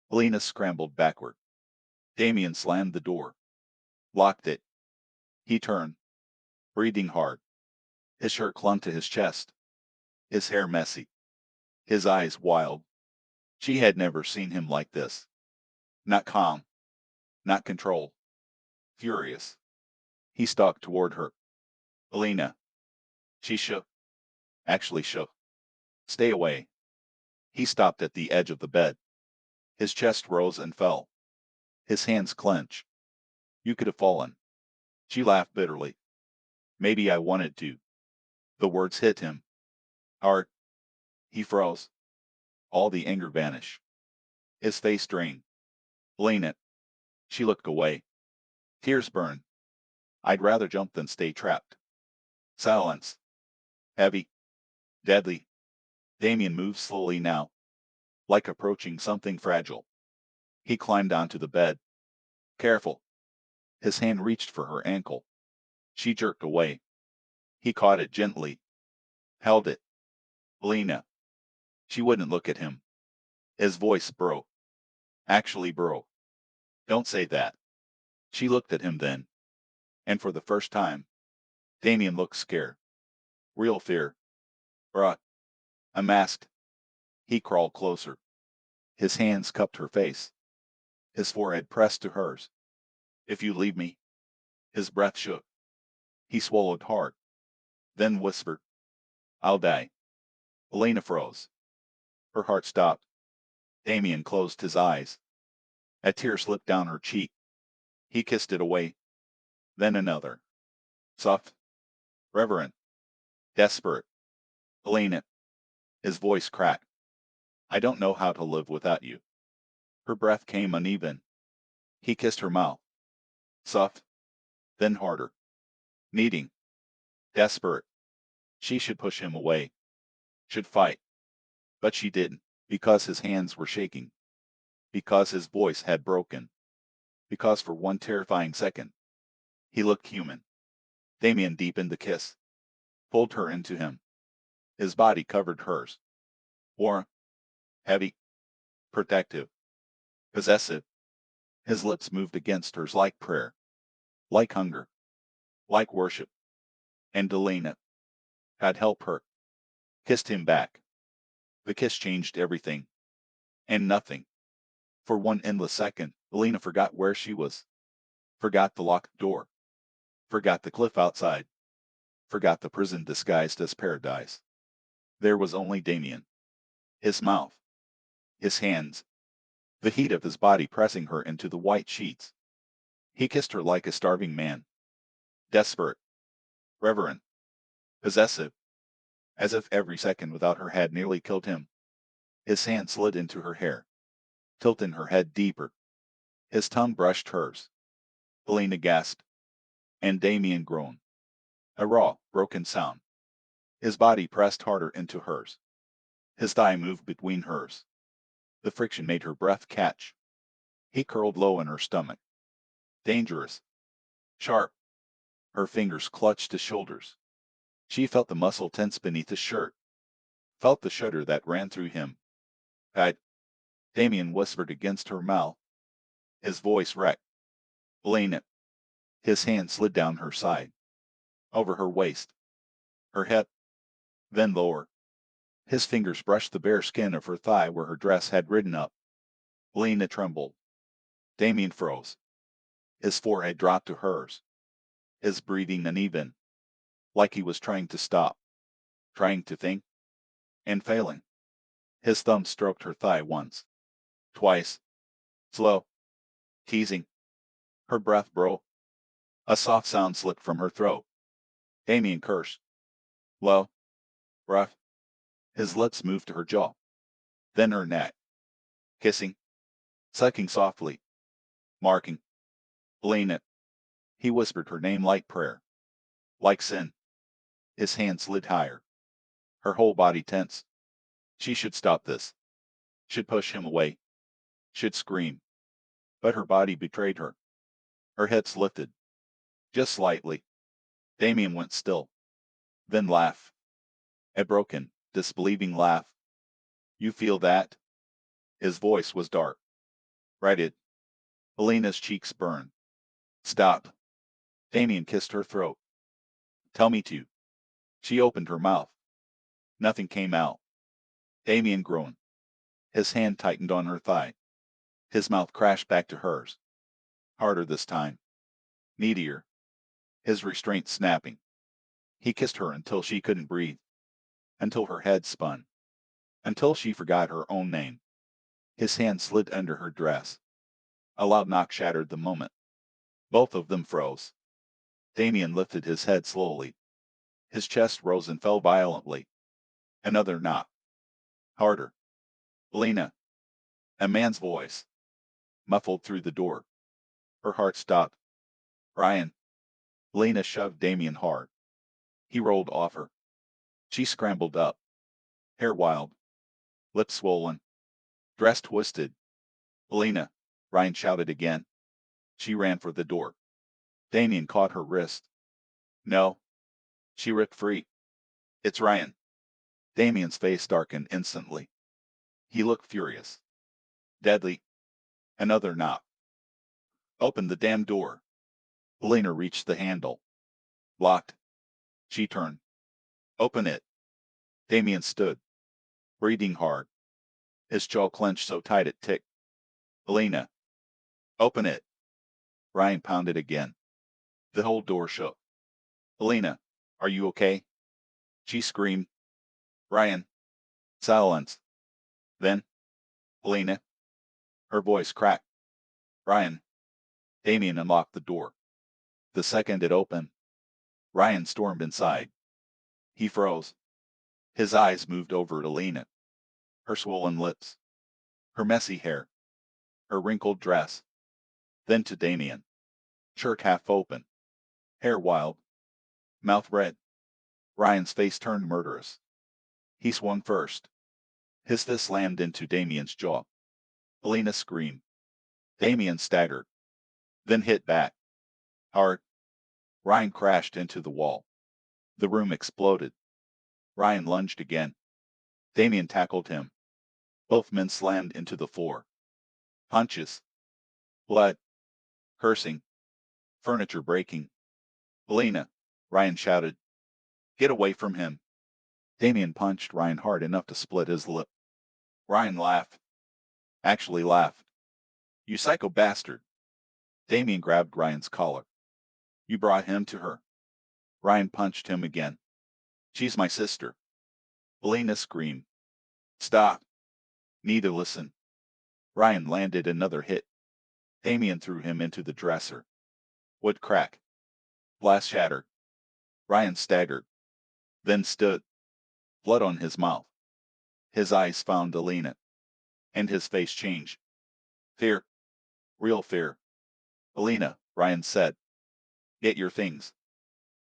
Helena scrambled backward. Damien slammed the door. Locked it. He turned. Breathing hard. His shirt clung to his chest. His hair messy. His eyes wild. She had never seen him like this. Not calm. Not controlled. Furious. He stalked toward her. Helena. She shook. Actually shook. Stay away. He stopped at the edge of the bed. His chest rose and fell. His hands clenched. You could have fallen. She laughed bitterly. Maybe I wanted to. The words hit him. Hard. He froze. All the anger vanished. His face drained. Helena. She looked away. Tears burned. I'd rather jump than stay trapped. Silence. Heavy. Deadly. Damien moved slowly now, like approaching something fragile. He climbed onto the bed. Careful. His hand reached for her ankle. She jerked away. He caught it gently. Held it. Helena. She wouldn't look at him. His voice broke. Actually broke. Don't say that. She looked at him then. And for the first time, Damien looked scared. Real fear. Bruh. Unmasked. He crawled closer. His hands cupped her face. His forehead pressed to hers. If you leave me. His breath shook. He swallowed hard. Then whispered. I'll die. Elena froze. Her heart stopped. Damien closed his eyes. A tear slipped down her cheek. He kissed it away. Then another. Soft. Reverent. Desperate. Elena. His voice cracked. I don't know how to live without you. Her breath came uneven. He kissed her mouth. Soft, then harder. Needing. Desperate. She should push him away. Should fight. But she didn't. Because his hands were shaking. Because his voice had broken. Because for one terrifying second, he looked human. Damien deepened the kiss. Pulled her into him. His body covered hers. Warm. Heavy. Protective. Possessive. His lips moved against hers like prayer. Like hunger. Like worship. And Elena had helped her. Kissed him back. The kiss changed everything. And nothing. For one endless second, Elena forgot where she was. Forgot the locked door. Forgot the cliff outside. Forgot the prison disguised as paradise. There was only Damien. His mouth. His hands. The heat of his body pressing her into the white sheets. He kissed her like a starving man. Desperate. Reverent. Possessive. As if every second without her had nearly killed him. His hand slid into her hair. Tilting her head deeper. His tongue brushed hers. Helena gasped. And Damien groaned. A raw, broken sound. His body pressed harder into hers. His thigh moved between hers. The friction made her breath catch. He curled low in her stomach. Dangerous. Sharp. Her fingers clutched his shoulders. She felt the muscle tense beneath his shirt. Felt the shudder that ran through him. I. Damien whispered against her mouth. His voice wrecked. Elena. His hand slid down her side. Over her waist. Her hip. Then lower. His fingers brushed the bare skin of her thigh where her dress had ridden up. Elena trembled. Damien froze. His forehead dropped to hers. His breathing uneven. Like he was trying to stop. Trying to think. And failing. His thumb stroked her thigh once. Twice. Slow. Teasing. Her breath broke. A soft sound slipped from her throat. Damien cursed. Low. Rough. His lips moved to her jaw. Then her neck. Kissing. Sucking softly. Marking. Elena. He whispered her name like prayer. Like sin. His hand slid higher. Her whole body tense. She should stop this. Should push him away. Should scream. But her body betrayed her. Her hips lifted. Just slightly. Damien went still. Then laughed. A broken, disbelieving laugh. You feel that? His voice was dark. Right it. Elena's cheeks burned. Stop. Damien kissed her throat. Tell me to. She opened her mouth. Nothing came out. Damien groaned. His hand tightened on her thigh. His mouth crashed back to hers. Harder this time. Needier. His restraint snapping. He kissed her until she couldn't breathe. Until her head spun. Until she forgot her own name. His hand slid under her dress. A loud knock shattered the moment. Both of them froze. Damien lifted his head slowly. His chest rose and fell violently. Another knock. Harder. Lena. A man's voice. Muffled through the door. Her heart stopped. Ryan. Lena shoved Damien hard. He rolled off her. She scrambled up. Hair wild. Lips swollen. Dress twisted. Lena. Ryan shouted again. She ran for the door. Damien caught her wrist. No. She ripped free. It's Ryan. Damien's face darkened instantly. He looked furious. Deadly. Another knock. Open the damn door. Elena reached the handle. Locked. She turned. Open it. Damien stood. Breathing hard. His jaw clenched so tight it ticked. Elena. Open it. Ryan pounded again. The whole door shook. Elena. Are you okay? She screamed. Ryan. Silence. Then. Elena. Her voice cracked. Ryan. Damien unlocked the door. The second it opened, Ryan stormed inside. He froze. His eyes moved over at Elena. her swollen lips, her messy hair, her wrinkled dress. Then to Damien, shirt half open, hair wild, mouth red. Ryan's face turned murderous. He swung first. His fist slammed into Damien's jaw. Elena screamed. Damien staggered, then hit back. Hard. Ryan crashed into the wall. The room exploded. Ryan lunged again. Damien tackled him. Both men slammed into the floor. Punches. Blood. Cursing. Furniture breaking. Elena, Ryan shouted. Get away from him. Damien punched Ryan hard enough to split his lip. Ryan laughed. Actually laughed. You psycho bastard. Damien grabbed Ryan's collar. You brought him to her. Ryan punched him again. She's my sister. Elena screamed. Stop. Need to listen. Ryan landed another hit. Damien threw him into the dresser. Wood crack. Glass shattered. Ryan staggered. Then stood. Blood on his mouth. His eyes found Elena. And his face changed. Fear. Real fear. Elena, Ryan said. Get your things.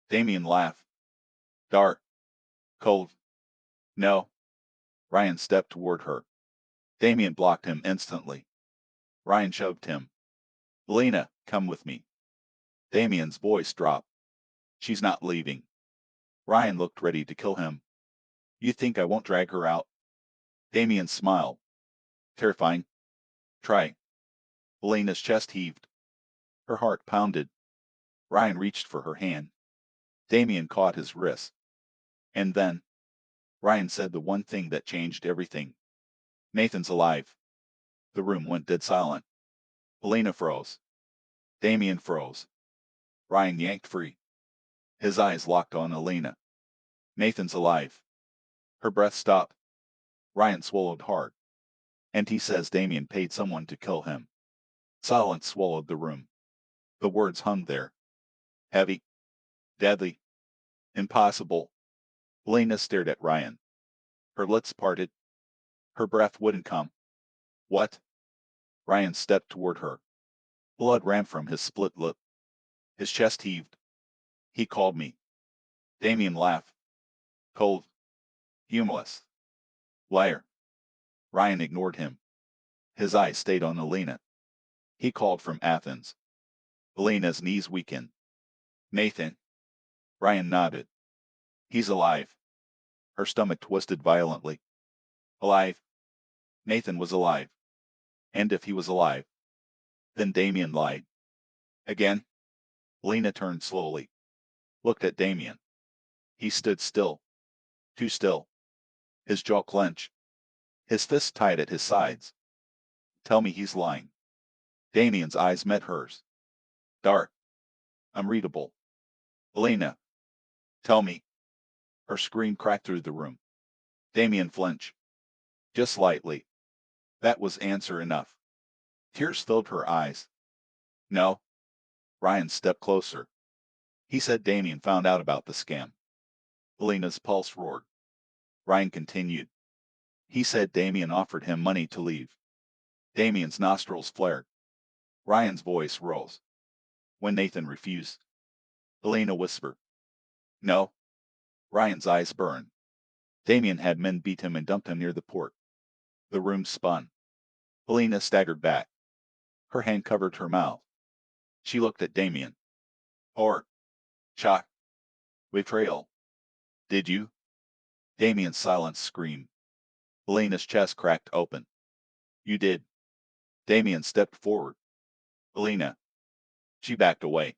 Damien laughed. Dark. Cold. No. Ryan stepped toward her. Damien blocked him instantly. Ryan shoved him. Elena, come with me. Damien's voice dropped. She's not leaving. Ryan looked ready to kill him. You think I won't drag her out? Damien smiled. Terrifying. Try. Elena's chest heaved. Her heart pounded. Ryan reached for her hand. Damien caught his wrist. And then, Ryan said the one thing that changed everything. Nathan's alive. The room went dead silent. Elena froze. Damien froze. Ryan yanked free. His eyes locked on Elena. Nathan's alive. Her breath stopped. Ryan swallowed hard. And he says Damien paid someone to kill him. Silence swallowed the room. The words hung there. Heavy. Deadly. Impossible. Elena stared at Ryan. Her lips parted. Her breath wouldn't come. What? Ryan stepped toward her. Blood ran from his split lip. His chest heaved. He called me. Damien laughed. Cold. Humorless. Liar. Ryan ignored him. His eyes stayed on Elena. He called from Athens. Elena's knees weakened. Nathan. Ryan nodded. He's alive. Her stomach twisted violently. Alive. Nathan was alive. And if he was alive, then Damien lied. Again. Elena turned slowly. Looked at Damien. He stood still. Too still. His jaw clenched. His fists tied at his sides. Tell me he's lying. Damien's eyes met hers. Dark. Unreadable. Elena. Tell me. Her scream cracked through the room. Damien flinched. Just slightly. That was answer enough. Tears filled her eyes. No. Ryan stepped closer. He said Damien found out about the scam. Elena's pulse roared. Ryan continued. He said Damien offered him money to leave. Damien's nostrils flared. Ryan's voice rose. When Nathan refused. Elena whispered. No. Ryan's eyes burned. Damien had men beat him and dumped him near the port. The room spun. Elena staggered back. Her hand covered her mouth. She looked at Damien. Horror. Shock. Betrayal. Did you? Damien's silence screamed. Elena's chest cracked open. You did. Damien stepped forward. Elena. She backed away.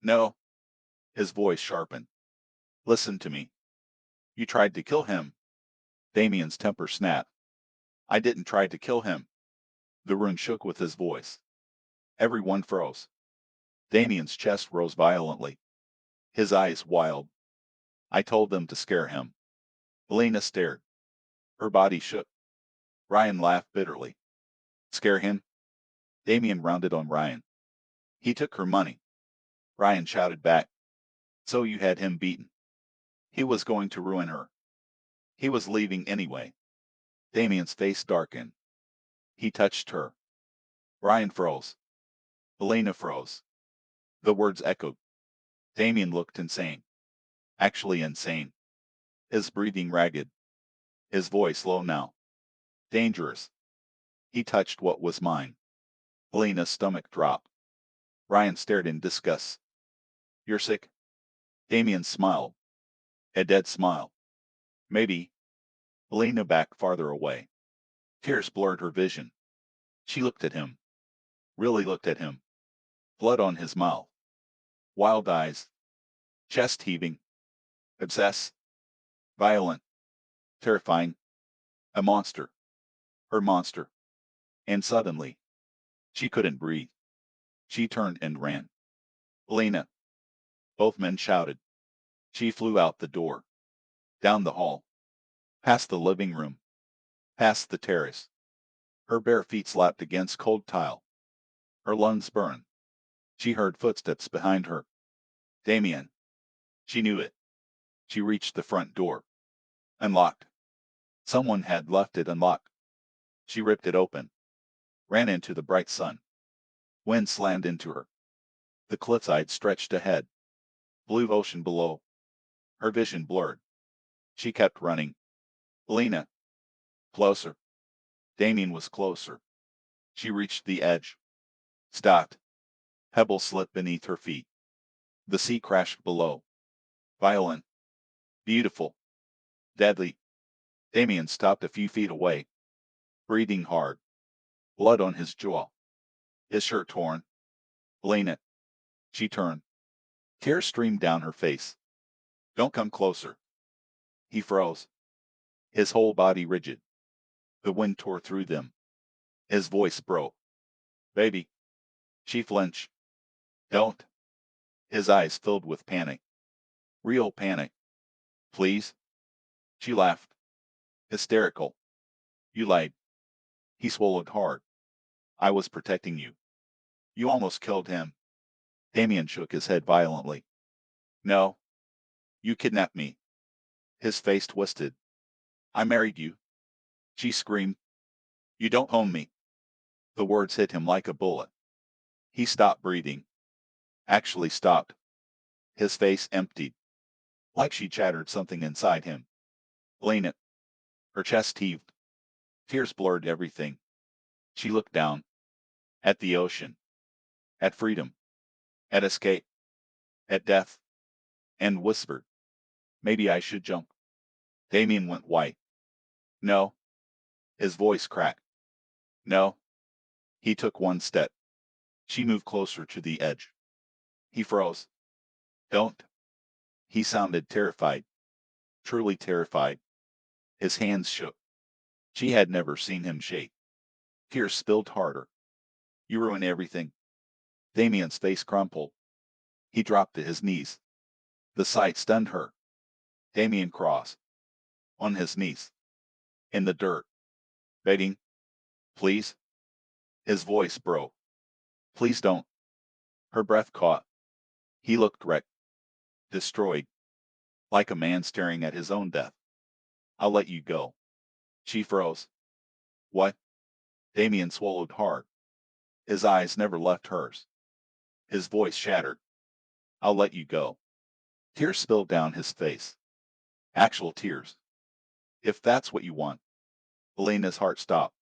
No. His voice sharpened. Listen to me. You tried to kill him. Damien's temper snapped. I didn't try to kill him. The room shook with his voice. Everyone froze. Damien's chest rose violently. His eyes wild. I told them to scare him. Elena stared. Her body shook. Ryan laughed bitterly. Scare him? Damien rounded on Ryan. He took her money. Ryan shouted back. So you had him beaten. He was going to ruin her. He was leaving anyway. Damien's face darkened. He touched her. Ryan froze. Elena froze. The words echoed. Damien looked insane. Actually insane. His breathing ragged. His voice low now. Dangerous. He touched what was mine. Elena's stomach dropped. Ryan stared in disgust. You're sick? Damien smiled. A dead smile. Maybe. Elena backed farther away. Tears blurred her vision. She looked at him. Really looked at him. Blood on his mouth. Wild eyes. Chest heaving. Obsessed. Violent. Terrifying. A monster. Her monster. And suddenly, she couldn't breathe. She turned and ran. Elena. Both men shouted. She flew out the door. Down the hall. Past the living room. Past the terrace. Her bare feet slapped against cold tile. Her lungs burned. She heard footsteps behind her. Damien. She knew it. She reached the front door. Unlocked. Someone had left it unlocked. She ripped it open. Ran into the bright sun. Wind slammed into her. The cliffside stretched ahead. Blue ocean below. Her vision blurred. She kept running. Elena. Closer. Damien was closer. She reached the edge. Stopped. Pebbles slipped beneath her feet. The sea crashed below. Violent. Beautiful. Deadly. Damien stopped a few feet away. Breathing hard. Blood on his jaw. His shirt torn. Elena. She turned. Tears streamed down her face. Don't come closer. He froze. His whole body rigid. The wind tore through them. His voice broke. Baby. She flinched. Don't. His eyes filled with panic. Real panic. Please. She laughed. Hysterical. You lied. He swallowed hard. I was protecting you. You almost killed him. Damien shook his head violently. No. You kidnapped me. His face twisted. I married you. She screamed. You don't own me. The words hit him like a bullet. He stopped breathing. Actually stopped. His face emptied. Like she chattered something inside him. Elena. Her chest heaved. Tears blurred everything. She looked down. At the ocean. At freedom. At escape. At death. And whispered. Maybe I should jump. Damien went white. No. His voice cracked. No. He took one step. She moved closer to the edge. He froze. Don't. He sounded terrified. Truly terrified. His hands shook. She had never seen him shake. Tears spilled harder. You ruin everything. Damien's face crumpled. He dropped to his knees. The sight stunned her. Damien crossed. On his knees. In the dirt. Begging. Please. His voice broke. Please don't. Her breath caught. He looked wrecked. Destroyed. Like a man staring at his own death. I'll let you go. She froze. What? Damien swallowed hard. His eyes never left hers. His voice shattered. I'll let you go. Tears spilled down his face. Actual tears. If that's what you want. Elena's heart stopped.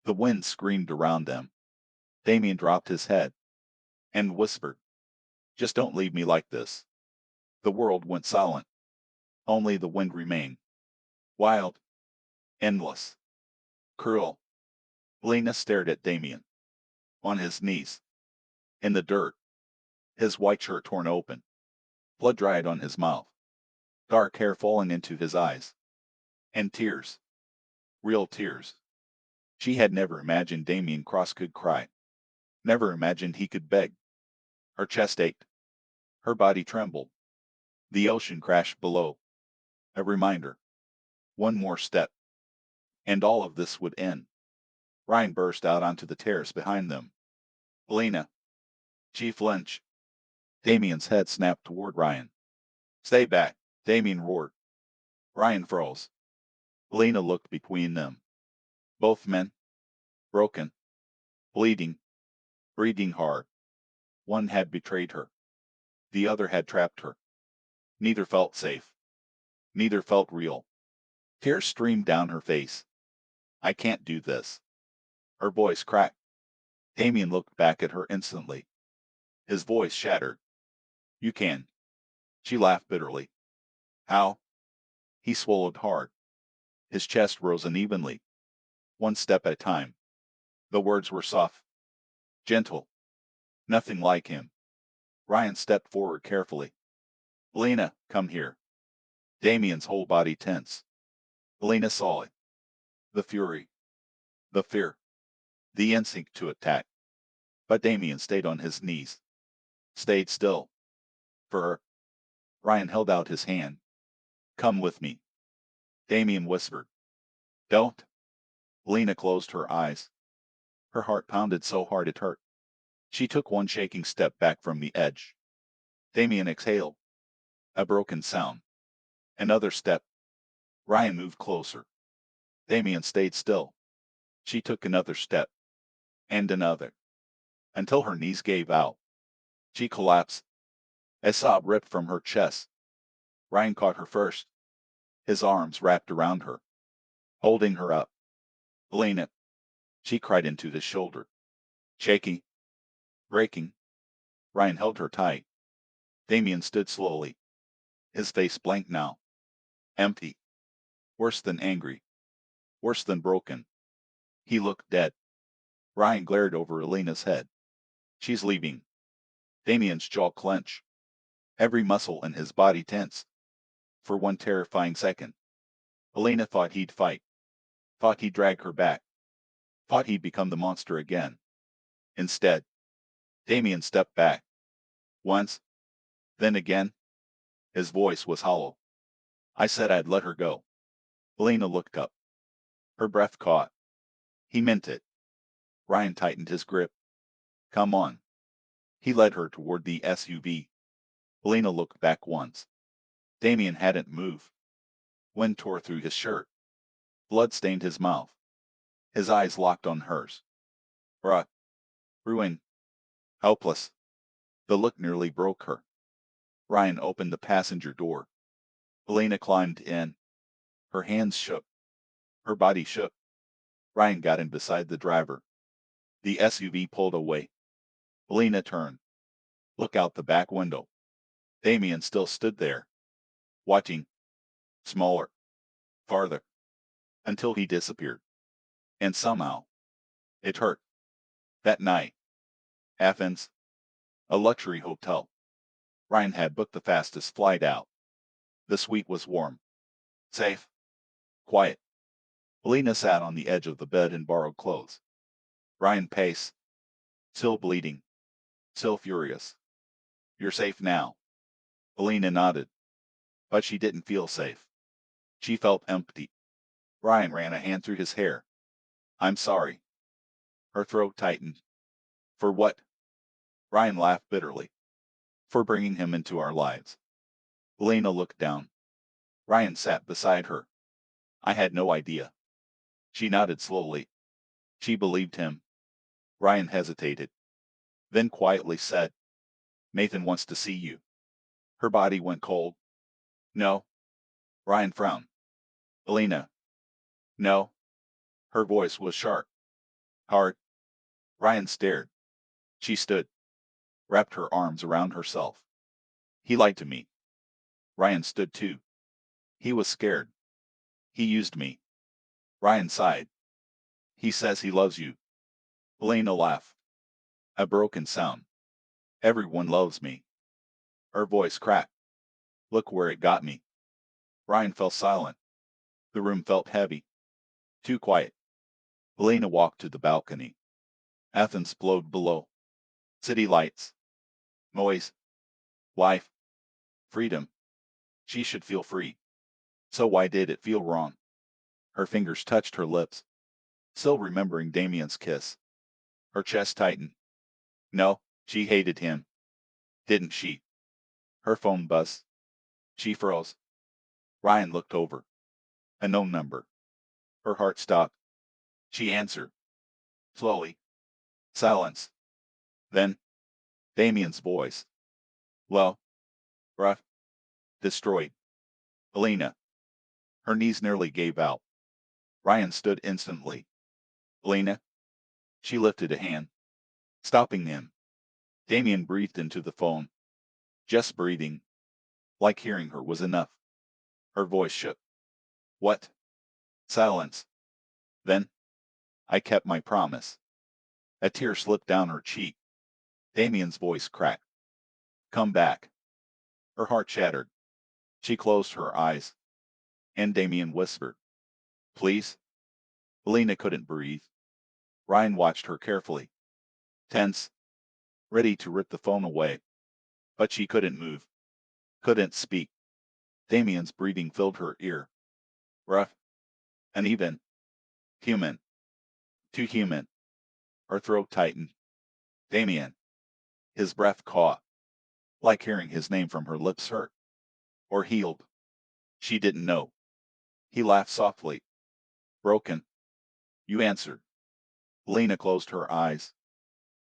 The wind screamed around them. Damien dropped his head. And whispered. Just don't leave me like this. The world went silent. Only the wind remained. Wild. Endless. Cruel. Elena stared at Damien. On his knees. In the dirt. His white shirt torn open. Blood dried on his mouth. Dark hair falling into his eyes. And tears. Real tears. She had never imagined Damien Cross could cry. Never imagined he could beg. Her chest ached. Her body trembled. The ocean crashed below. A reminder. One more step. And all of this would end. Ryan burst out onto the terrace behind them. Elena. She flinched. Damien's head snapped toward Ryan. Stay back. Damien roared. Ryan froze. Elena looked between them. Both men, broken, bleeding, breathing hard. One had betrayed her. The other had trapped her. Neither felt safe. Neither felt real. Tears streamed down her face. I can't do this. Her voice cracked. Damien looked back at her instantly. His voice shattered. You can. She laughed bitterly. How? He swallowed hard. His chest rose unevenly. One step at a time. The words were soft, gentle, nothing like him. Ryan stepped forward carefully. Elena, come here. Damien's whole body tense. Elena saw it. The fury. The fear. The instinct to attack. But Damien stayed on his knees. Stayed still. For her. Ryan held out his hand. Come with me. Damien whispered. Don't. Elena closed her eyes. Her heart pounded so hard it hurt. She took one shaking step back from the edge. Damien exhaled. A broken sound. Another step. Ryan moved closer. Damien stayed still. She took another step. And another. Until her knees gave out. She collapsed. A sob ripped from her chest. Ryan caught her first. His arms wrapped around her, holding her up. Elena, she cried into his shoulder. Shaky. Breaking. Ryan held her tight. Damien stood slowly. His face blank now. Empty. Worse than angry. Worse than broken. He looked dead. Ryan glared over Elena's head. She's leaving. Damien's jaw clenched. Every muscle in his body tense. For one terrifying second. Elena thought he'd fight. Thought he'd drag her back. Thought he'd become the monster again. Instead, Damien stepped back. Once. Then again. His voice was hollow. I said I'd let her go. Elena looked up. Her breath caught. He meant it. Ryan tightened his grip. Come on. He led her toward the SUV. Elena looked back once. Damien hadn't moved. Wind tore through his shirt. Blood stained his mouth. His eyes locked on hers. Bruh. Ruined. Helpless. The look nearly broke her. Ryan opened the passenger door. Elena climbed in. Her hands shook. Her body shook. Ryan got in beside the driver. The SUV pulled away. Elena turned. Looked out the back window. Damien still stood there. Watching. Smaller. Farther. Until he disappeared. And somehow. It hurt. That night. Athens. A luxury hotel. Ryan had booked the fastest flight out. The suite was warm. Safe. Quiet. Elena sat on the edge of the bed in borrowed clothes. Ryan paced. Still bleeding. Still furious. You're safe now. Elena nodded. But she didn't feel safe. She felt empty. Ryan ran a hand through his hair. I'm sorry. Her throat tightened. For what? Ryan laughed bitterly. For bringing him into our lives. Elena looked down. Ryan sat beside her. I had no idea. She nodded slowly. She believed him. Ryan hesitated. Then quietly said, Nathan wants to see you. Her body went cold. No. Ryan frowned. Elena. No. Her voice was sharp. Hard. Ryan stared. She stood. Wrapped her arms around herself. He lied to me. Ryan stood too. He was scared. He used me. Ryan sighed. He says he loves you. Elena laughed. A broken sound. Everyone loves me. Her voice cracked. Look where it got me. Ryan fell silent. The room felt heavy. Too quiet. Elena walked to the balcony. Athens glowed below. City lights. Noise. Life. Freedom. She should feel free. So why did it feel wrong? Her fingers touched her lips. Still remembering Damien's kiss. Her chest tightened. No, she hated him. Didn't she? Her phone buzzed. She froze. Ryan looked over. A known number. Her heart stopped. She answered. Slowly. Silence. Then, Damien's voice. Low. Rough. Destroyed. Elena. Her knees nearly gave out. Ryan stood instantly. Elena. She lifted a hand, stopping him. Damien breathed into the phone. Just breathing, like hearing her was enough. Her voice shook. What? Silence. Then, I kept my promise. A tear slipped down her cheek. Damien's voice cracked. Come back. Her heart shattered. She closed her eyes, and Damien whispered, Please? Elena couldn't breathe. Ryan watched her carefully, tense, ready to rip the phone away. But she couldn't move, couldn't speak. Damien's breathing filled her ear. Rough, uneven, human, too human. Her throat tightened. Damien. His breath caught, like hearing his name from her lips hurt, or healed. She didn't know. He laughed softly. Broken. You answered. Elena closed her eyes.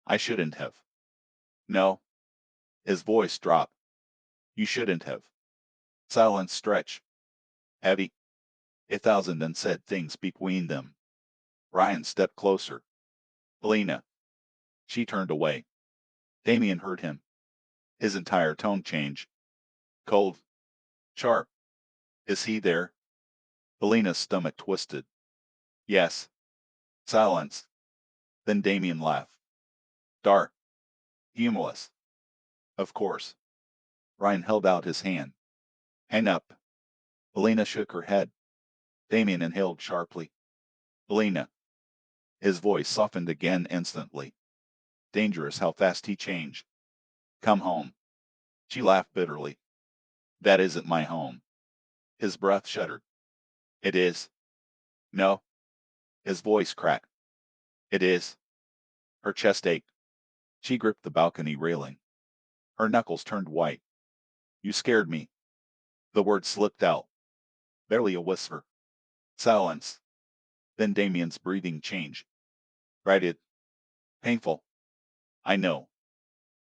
I shouldn't have. No. His voice dropped. You shouldn't have. Silence stretched. Heavy. 1,000 unsaid things between them. Ryan stepped closer. Elena. She turned away. Damien heard him. His entire tone changed. Cold. Sharp. Is he there? Elena's stomach twisted. Yes. Silence. Then Damien laughed. Dark. Humorless. Of course. Ryan held out his hand. Hang up. Elena shook her head. Damien inhaled sharply. Elena. His voice softened again instantly. Dangerous how fast he changed. Come home. She laughed bitterly. That isn't my home. His breath shuddered. It is. No. His voice cracked. It is. Her chest ached. She gripped the balcony railing. Her knuckles turned white. You scared me. The word slipped out. Barely a whisper. Silence. Then Damien's breathing changed. Righted. Painful. I know.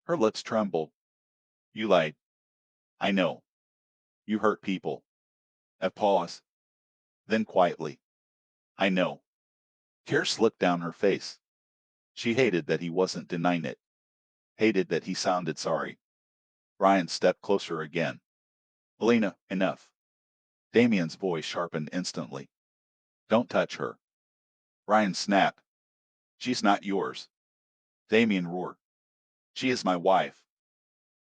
Her lips trembled. You lied. I know. You hurt people. A pause. Then quietly. I know. Tears slipped down her face. She hated that he wasn't denying it. Hated that he sounded sorry. Ryan stepped closer again. Elena, enough. Damien's voice sharpened instantly. Don't touch her. Ryan snapped. She's not yours. Damien roared. She is my wife.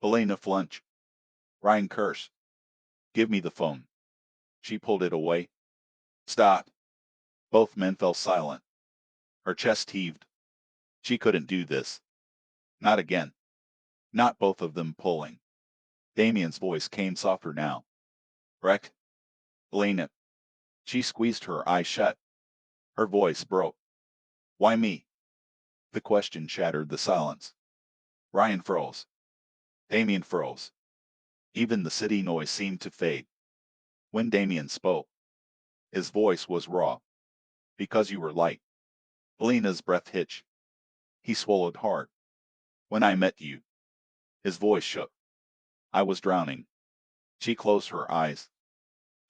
Elena flinched. Ryan cursed. Give me the phone. She pulled it away. Stop. Both men fell silent. Her chest heaved. She couldn't do this. Not again. Not both of them pulling. Damien's voice came softer now. Breck? Elena. She squeezed her eyes shut. Her voice broke. Why me? The question shattered the silence. Ryan froze. Damien froze. Even the city noise seemed to fade. When Damien spoke, his voice was raw. Because you were light. Elena's breath hitched. He swallowed hard. When I met you. His voice shook. I was drowning. She closed her eyes.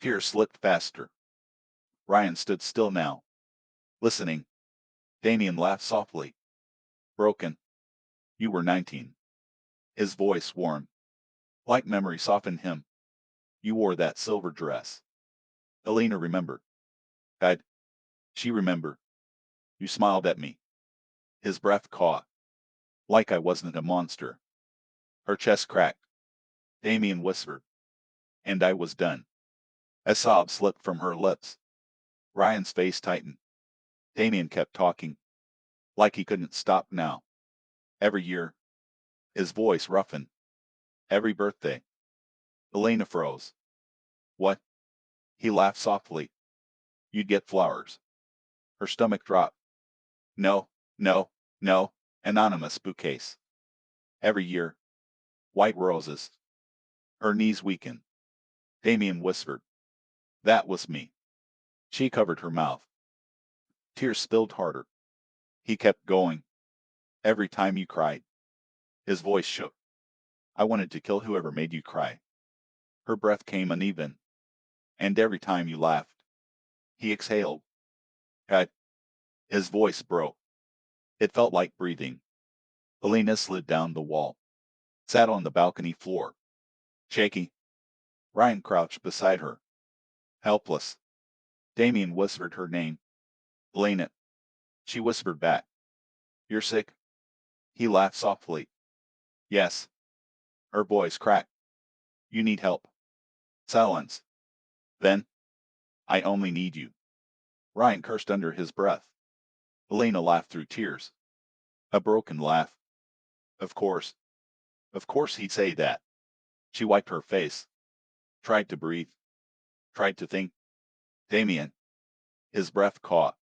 Tears slipped faster. Ryan stood still now, listening. Damien laughed softly. Broken. You were 19. His voice warmed. Like memory softened him. You wore that silver dress. Elena remembered. I'd. She remembered. You smiled at me. His breath caught. Like I wasn't a monster. Her chest cracked. Damien whispered. And I was done. A sob slipped from her lips. Ryan's face tightened. Damien kept talking. Like he couldn't stop now. Every year. His voice roughened. Every birthday. Elena froze. What? He laughed softly. You'd get flowers. Her stomach dropped. No, no, no. Anonymous bouquets. Every year. White roses. Her knees weakened. Damien whispered. That was me. She covered her mouth. Tears spilled harder. He kept going. Every time you cried. His voice shook. I wanted to kill whoever made you cry. Her breath came uneven. And every time you laughed. He exhaled. God. His voice broke. It felt like breathing. Elena slid down the wall. Sat on the balcony floor. Shaking. Ryan crouched beside her. Helpless. Damien whispered her name. Elena. She whispered back. You're sick? He laughed softly. Yes. Her voice cracked. You need help. Silence. Then, I only need you. Ryan cursed under his breath. Elena laughed through tears. A broken laugh. Of course. Of course he'd say that. She wiped her face. Tried to breathe. Tried to think. Damien. His breath caught.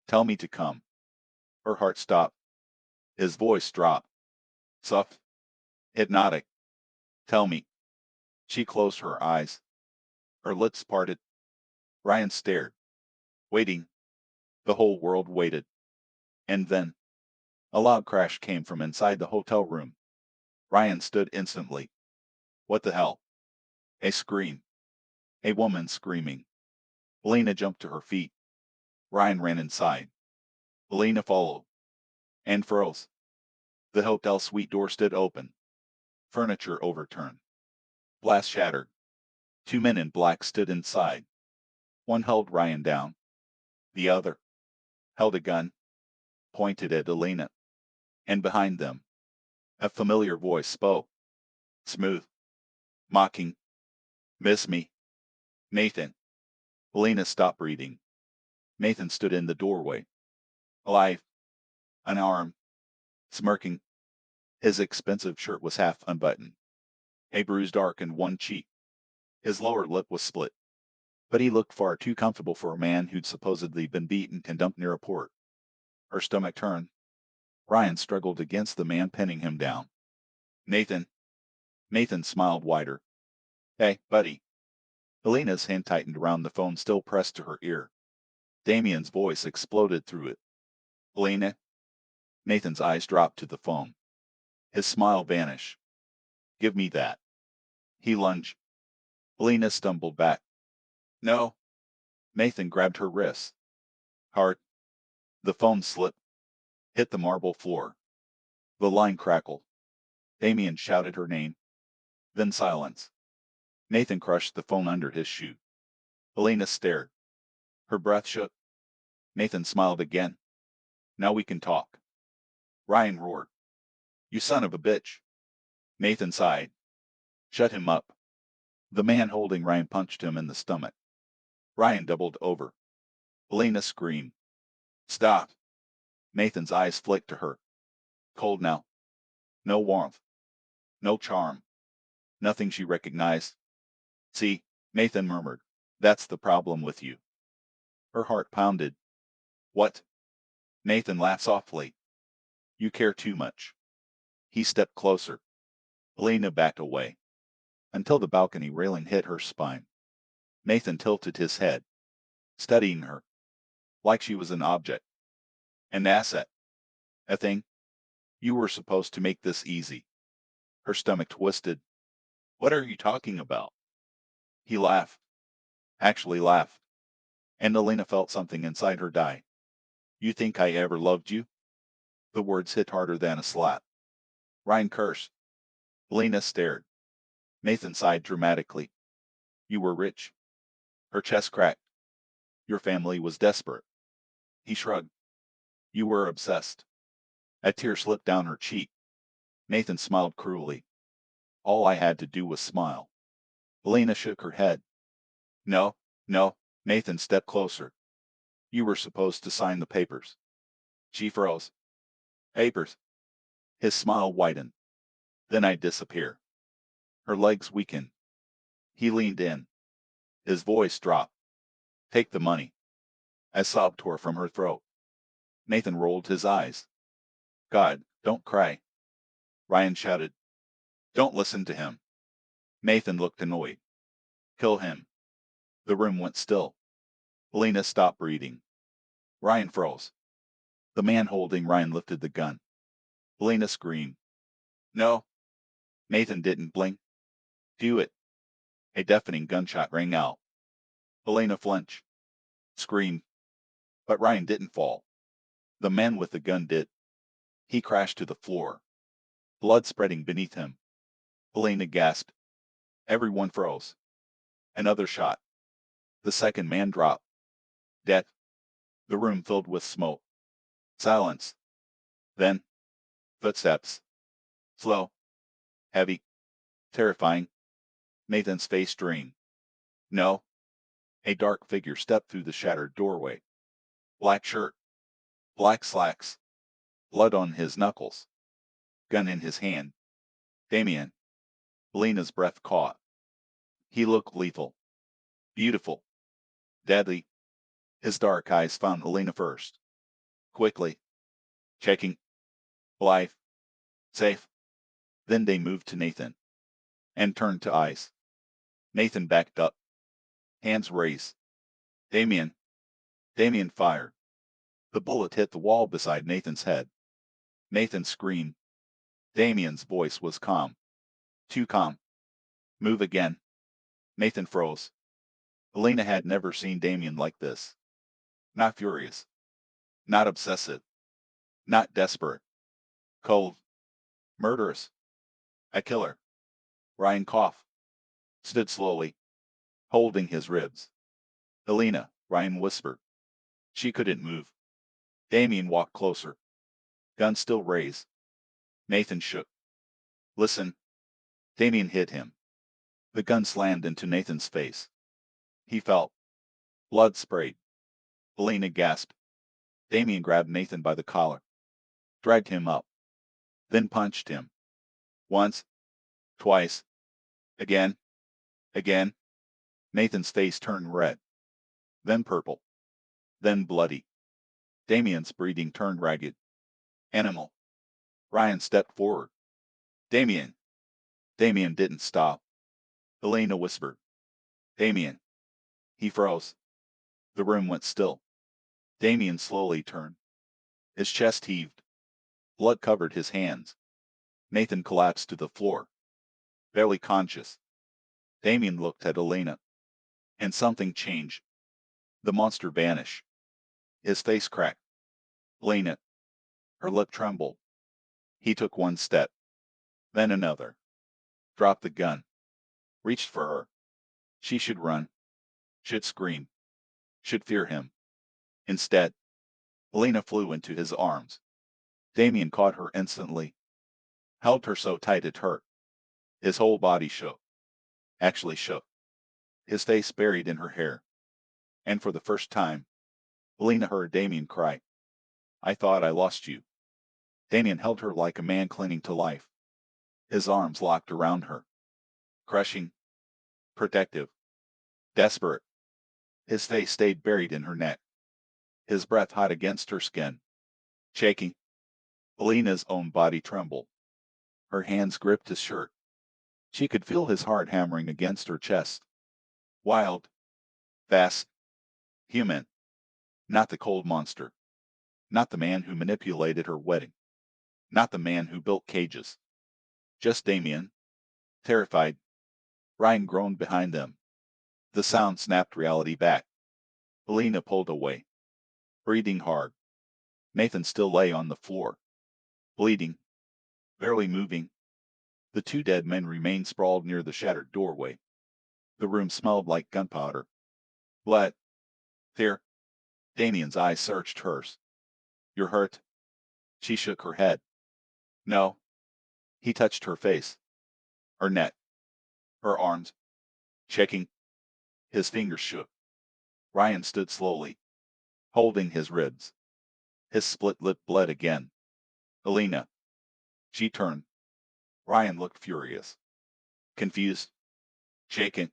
Tell me to come. Her heart stopped. His voice dropped. Soft. Hypnotic. Tell me. She closed her eyes. Her lips parted. Ryan stared. Waiting. The whole world waited. And then, a loud crash came from inside the hotel room. Ryan stood instantly. What the hell? A scream. A woman screaming. Elena jumped to her feet. Ryan ran inside. Elena followed. And froze. The hotel suite door stood open. Furniture overturned. Glass shattered. Two men in black stood inside. One held Ryan down. The other held a gun, pointed at Elena. And behind them, a familiar voice spoke. Smooth. Mocking. Miss me. Nathan. Elena stopped breathing. Nathan stood in the doorway. Alive. Unarmed. Smirking. His expensive shirt was half unbuttoned. A bruise darkened one cheek. His lower lip was split. But he looked far too comfortable for a man who'd supposedly been beaten and dumped near a port. Her stomach turned. Ryan struggled against the man pinning him down. Nathan. Nathan smiled wider. Hey, buddy. Elena's hand tightened around the phone still pressed to her ear. Damien's voice exploded through it. Elena. Nathan's eyes dropped to the phone. His smile vanished. Give me that. He lunged. Elena stumbled back. No. Nathan grabbed her wrist. Hard. The phone slipped. Hit the marble floor. The line crackled. Damien shouted her name. Then silence. Nathan crushed the phone under his shoe. Elena stared. Her breath shook. Nathan smiled again. Now we can talk. Ryan roared. You son of a bitch. Nathan sighed. Shut him up. The man holding Ryan punched him in the stomach. Ryan doubled over. Elena screamed. Stop. Nathan's eyes flicked to her. Cold now. No warmth. No charm. Nothing she recognized. See, Nathan murmured. That's the problem with you. Her heart pounded. What? Nathan laughed softly. You care too much. He stepped closer. Elena backed away. Until the balcony railing hit her spine. Nathan tilted his head, studying her, like she was an object. An asset. A thing. You were supposed to make this easy. Her stomach twisted. What are you talking about? He laughed. Actually laughed. And Elena felt something inside her die. You think I ever loved you? The words hit harder than a slap. Ryan cursed. Elena stared. Nathan sighed dramatically. You were rich. Her chest cracked. Your family was desperate. He shrugged. You were obsessed. A tear slipped down her cheek. Nathan smiled cruelly. All I had to do was smile. Elena shook her head. No, no. Nathan stepped closer. You were supposed to sign the papers. She froze. Papers. His smile widened. Then I'd disappear. Her legs weakened. He leaned in. His voice dropped. Take the money. A sob tore from her throat. Nathan rolled his eyes. God, don't cry. Ryan shouted. Don't listen to him. Nathan looked annoyed. Kill him. The room went still. Elena stopped breathing. Ryan froze. The man holding Ryan lifted the gun. Elena screamed. No. Nathan didn't blink. Do it. A deafening gunshot rang out. Elena flinched. Screamed. But Ryan didn't fall. The man with the gun did. He crashed to the floor. Blood spreading beneath him. Elena gasped. Everyone froze. Another shot. The second man dropped. Dead. The room filled with smoke. Silence. Then, footsteps. Slow. Heavy. Terrifying. Nathan's face drained. No. A dark figure stepped through the shattered doorway. Black shirt. Black slacks. Blood on his knuckles. Gun in his hand. Damien. Elena's breath caught. He looked lethal. Beautiful. Deadly. His dark eyes found Elena first. Quickly. Checking. Alive. Safe. Then they moved to Nathan. And turned to eyes. Nathan backed up. Hands raised. Damien. Damien fired. The bullet hit the wall beside Nathan's head. Nathan screamed. Damien's voice was calm. Too calm. Move again. Nathan froze. Elena had never seen Damien like this. Not furious. Not obsessive. Not desperate. Cold. Murderous. A killer. Ryan coughed. Stood slowly. Holding his ribs. Elena, Ryan whispered. She couldn't move. Damien walked closer. Gun still raised. Nathan shook. Listen. Damien hit him. The gun slammed into Nathan's face. He felt. Blood sprayed. Elena gasped. Damien grabbed Nathan by the collar. Dragged him up. Then punched him. Once. Twice. Again. Again. Nathan's face turned red. Then purple. Then bloody. Damien's breathing turned ragged. Animal. Ryan stepped forward. Damien. Damien didn't stop. Elena whispered. Damien. He froze. The room went still. Damien slowly turned. His chest heaved. Blood covered his hands. Nathan collapsed to the floor. Barely conscious. Damien looked at Elena. And something changed. The monster vanished. His face cracked. Elena. Her lip trembled. He took one step. Then another. Dropped the gun. Reached for her. She should run. Should scream. Should fear him. Instead, Elena flew into his arms. Damien caught her instantly. Held her so tight it hurt. His whole body shook. Actually shook. His face buried in her hair. And for the first time, Elena heard Damien cry. I thought I lost you. Damien held her like a man clinging to life. His arms locked around her. Crushing. Protective. Desperate. His face stayed buried in her neck. His breath hot against her skin. Shaking. Elena's own body trembled. Her hands gripped his shirt. She could feel his heart hammering against her chest. Wild. Fast. Human. Not the cold monster. Not the man who manipulated her wedding. Not the man who built cages. Just Damien. Terrified. Ryan groaned behind them. The sound snapped reality back. Elena pulled away. Breathing hard. Nathan still lay on the floor. Bleeding. Barely moving. The two dead men remained sprawled near the shattered doorway. The room smelled like gunpowder. Blood. Fear. Damien's eyes searched hers. You're hurt? She shook her head. No. He touched her face. Her neck. Her arms. Checking. His fingers shook. Ryan stood slowly, holding his ribs. His split lip bled again. Elena. She turned. Ryan looked furious. Confused. Shaken.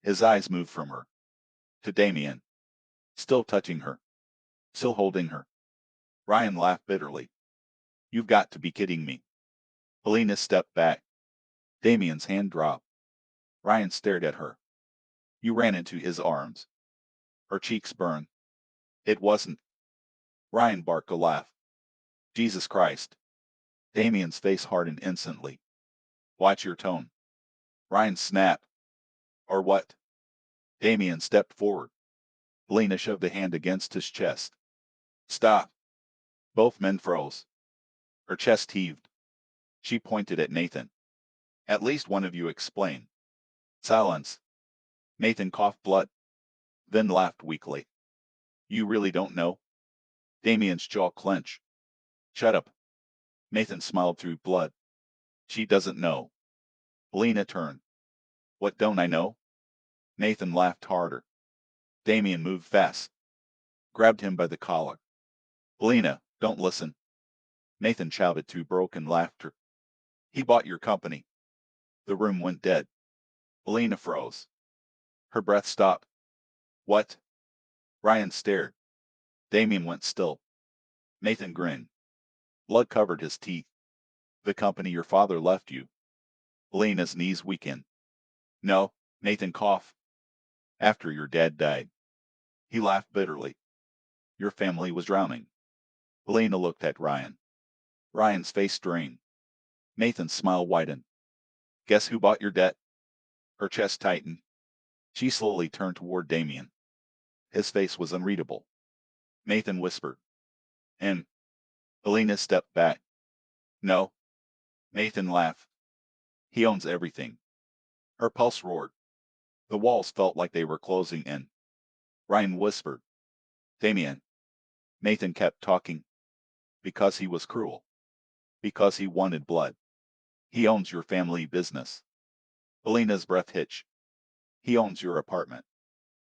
His eyes moved from her. To Damien. Still touching her. Still holding her. Ryan laughed bitterly. You've got to be kidding me. Elena stepped back. Damien's hand dropped. Ryan stared at her. You ran into his arms. Her cheeks burned. It wasn't. Ryan barked a laugh. Jesus Christ. Damien's face hardened instantly. Watch your tone. Ryan snapped. Or what? Damien stepped forward. Lena shoved a hand against his chest. Stop. Both men froze. Her chest heaved. She pointed at Nathan. At least one of you explain. Silence. Nathan coughed blood, then laughed weakly. You really don't know? Damien's jaw clenched. Shut up. Nathan smiled through blood. She doesn't know. Lena turned. What don't I know? Nathan laughed harder. Damien moved fast. Grabbed him by the collar. Lena, don't listen. Nathan shouted through broken laughter. He bought your company. The room went dead. Lena froze. Her breath stopped. What? Ryan stared. Damien went still. Nathan grinned. Blood covered his teeth. The company your father left you. Lena's knees weakened. No, Nathan coughed. After your dad died. He laughed bitterly. Your family was drowning. Lena looked at Ryan. Ryan's face drained. Nathan's smile widened. Guess who bought your debt? Her chest tightened. She slowly turned toward Damien. His face was unreadable. Nathan whispered. And Elena stepped back. No. Nathan laughed. He owns everything. Her pulse roared. The walls felt like they were closing in. Ryan whispered. Damien. Nathan kept talking. Because he was cruel. Because he wanted blood. He owns your family business. Elena's breath hitched. He owns your apartment.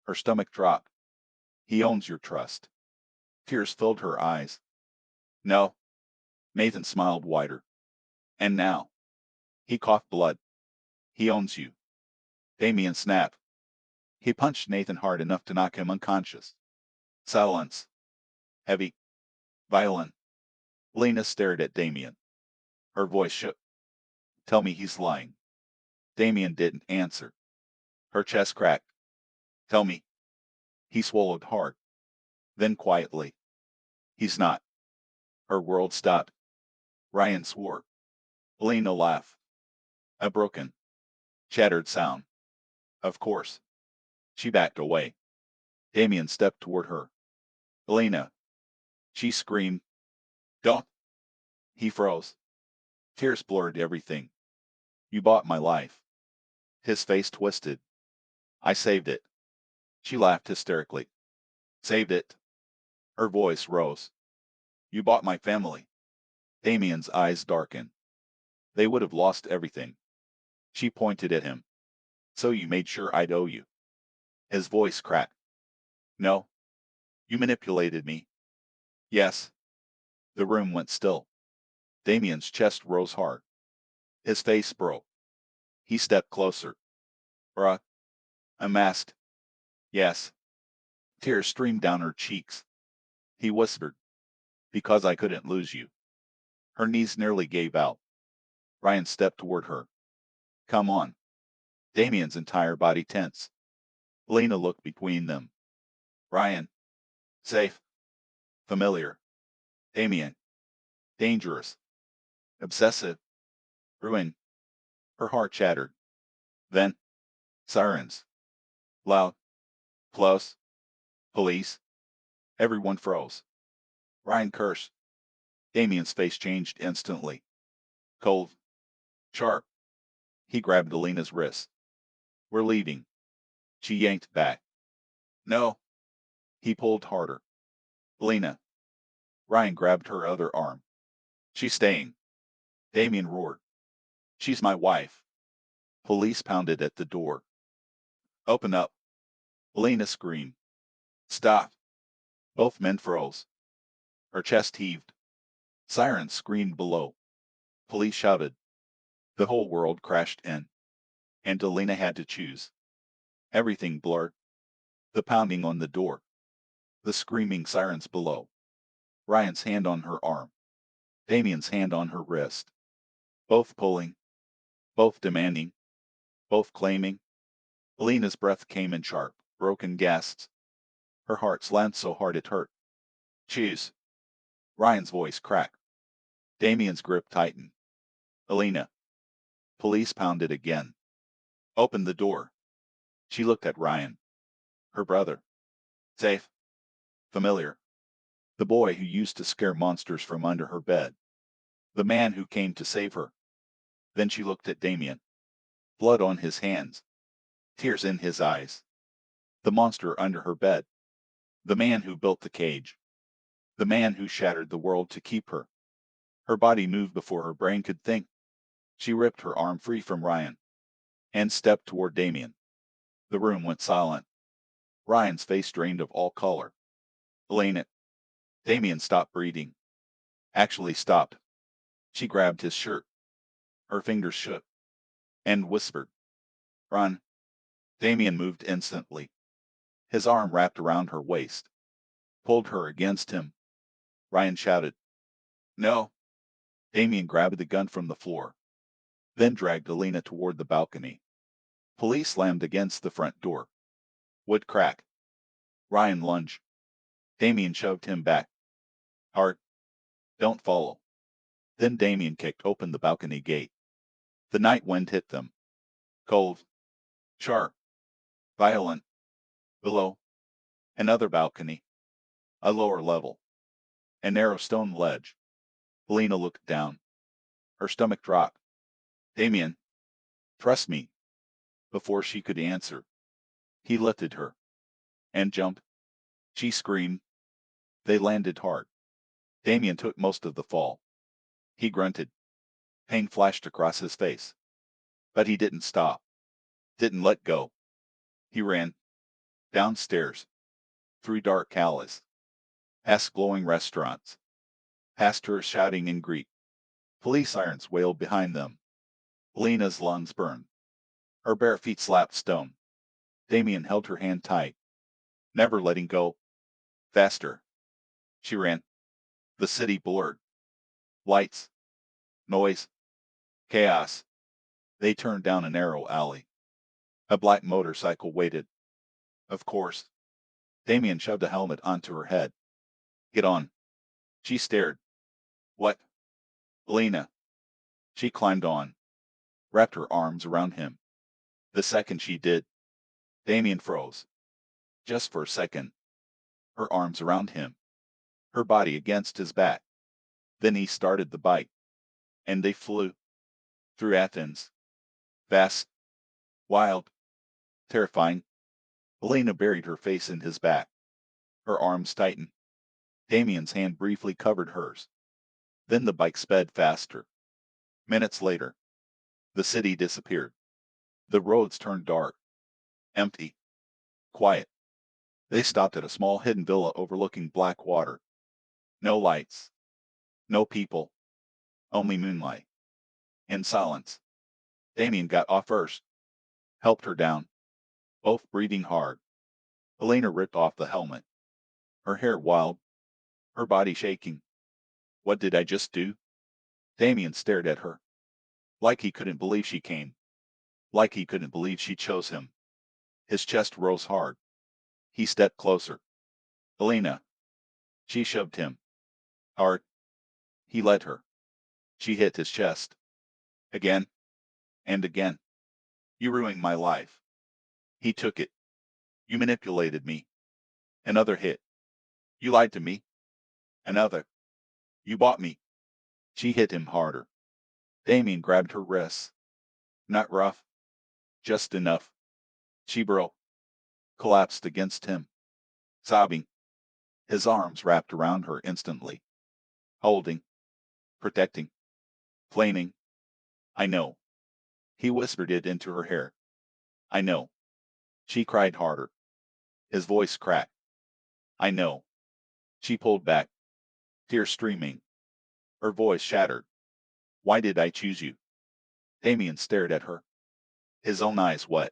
Her stomach dropped. He owns your trust. Tears filled her eyes. No. Nathan smiled wider. And now. He coughed blood. He owns you. Damien snapped. He punched Nathan hard enough to knock him unconscious. Silence. Heavy. Violent. Lena stared at Damien. Her voice shook. Tell me he's lying. Damien didn't answer. Her chest cracked. Tell me. He swallowed hard. Then quietly. He's not. Her world stopped. Ryan swore. Lena laughed. A broken, shattered sound. Of course. She backed away. Damien stepped toward her. Elena. She screamed. Don't. He froze. Tears blurred everything. You bought my life. His face twisted. I saved it. She laughed hysterically. Saved it. Her voice rose. You bought my family. Damien's eyes darkened. They would have lost everything. She pointed at him. So you made sure I'd owe you. His voice cracked. No. You manipulated me. Yes. The room went still. Damien's chest rose hard. His face broke. He stepped closer. Bruh. Unmasked. Yes. Tears streamed down her cheeks. He whispered. Because I couldn't lose you. Her knees nearly gave out. Ryan stepped toward her. Come on. Damien's entire body tense. Lena looked between them. Ryan. Safe. Familiar. Damien. Dangerous. Obsessive. Ruin. Her heart shattered. Then. Sirens. Loud. Close. Police. Everyone froze. Ryan cursed. Damien's face changed instantly. Cold. Sharp. He grabbed Elena's wrist. We're leaving. She yanked back. No. He pulled harder. Elena. Ryan grabbed her other arm. She's staying. Damien roared. She's my wife. Police pounded at the door. Open up. Elena screamed. Stop. Both men froze. Her chest heaved. Sirens screamed below. Police shouted. The whole world crashed in. And Elena had to choose. Everything blurred. The pounding on the door. The screaming sirens below. Ryan's hand on her arm. Damien's hand on her wrist. Both pulling. Both demanding. Both claiming. Elena's breath came in sharp, broken gasps. Her heart slammed so hard it hurt. Choose. Ryan's voice cracked. Damien's grip tightened. Elena. Police pounded again. Open the door. She looked at Ryan. Her brother. Safe. Familiar. The boy who used to scare monsters from under her bed. The man who came to save her. Then she looked at Damien. Blood on his hands. Tears in his eyes. The monster under her bed. The man who built the cage. The man who shattered the world to keep her. Her body moved before her brain could think. She ripped her arm free from Ryan and stepped toward Damien. The room went silent. Ryan's face drained of all color. Elena. Damien stopped breathing. Actually stopped. She grabbed his shirt. Her fingers shook and whispered, Run. Damien moved instantly. His arm wrapped around her waist, pulled her against him. Ryan shouted, No. Damien grabbed the gun from the floor, then dragged Elena toward the balcony. Police slammed against the front door. Wood crack. Ryan lunged. Damien shoved him back. Hard. Don't follow. Then Damien kicked open the balcony gate. The night wind hit them. Cold. Sharp. Violent. Below. Another balcony. A lower level. A narrow stone ledge. Elena looked down. Her stomach dropped. Damien. Trust me. Before she could answer, he lifted her and jumped. She screamed. They landed hard. Damien took most of the fall. He grunted. Pain flashed across his face. But he didn't stop. Didn't let go. He ran. Downstairs. Through dark alleys. Past glowing restaurants. Past her shouting in Greek. Police sirens wailed behind them. Lena's lungs burned. Her bare feet slapped stone. Damien held her hand tight, never letting go. Faster. She ran. The city blurred. Lights. Noise. Chaos. They turned down a narrow alley. A black motorcycle waited. Of course. Damien shoved a helmet onto her head. Get on. She stared. What? Lena. She climbed on, wrapped her arms around him. The second she did, Damien froze. Just for a second. Her arms around him. Her body against his back. Then he started the bike. And they flew. Through Athens. Fast. Wild. Terrifying. Elena buried her face in his back. Her arms tightened. Damien's hand briefly covered hers. Then the bike sped faster. Minutes later, the city disappeared. The roads turned dark. Empty. Quiet. They stopped at a small hidden villa overlooking black water. No lights. No people. Only moonlight. And silence. Damien got off first. Helped her down. Both breathing hard. Elena ripped off the helmet. Her hair wild. Her body shaking. What did I just do? Damien stared at her. Like he couldn't believe she came. Like he couldn't believe she chose him. His chest rose hard. He stepped closer. Elena. She shoved him. Hard. He let her. She hit his chest. Again. And again. You ruined my life. He took it. You manipulated me. Another hit. You lied to me. Another. You bought me. She hit him harder. Damien grabbed her wrists. Not rough. Just enough. She broke. Collapsed against him. Sobbing. His arms wrapped around her instantly. Holding. Protecting. Flaming. I know. He whispered it into her hair. I know. She cried harder. His voice cracked. I know. She pulled back, tears streaming. Her voice shattered. Why did I choose you? Damien stared at her, his own eyes wet.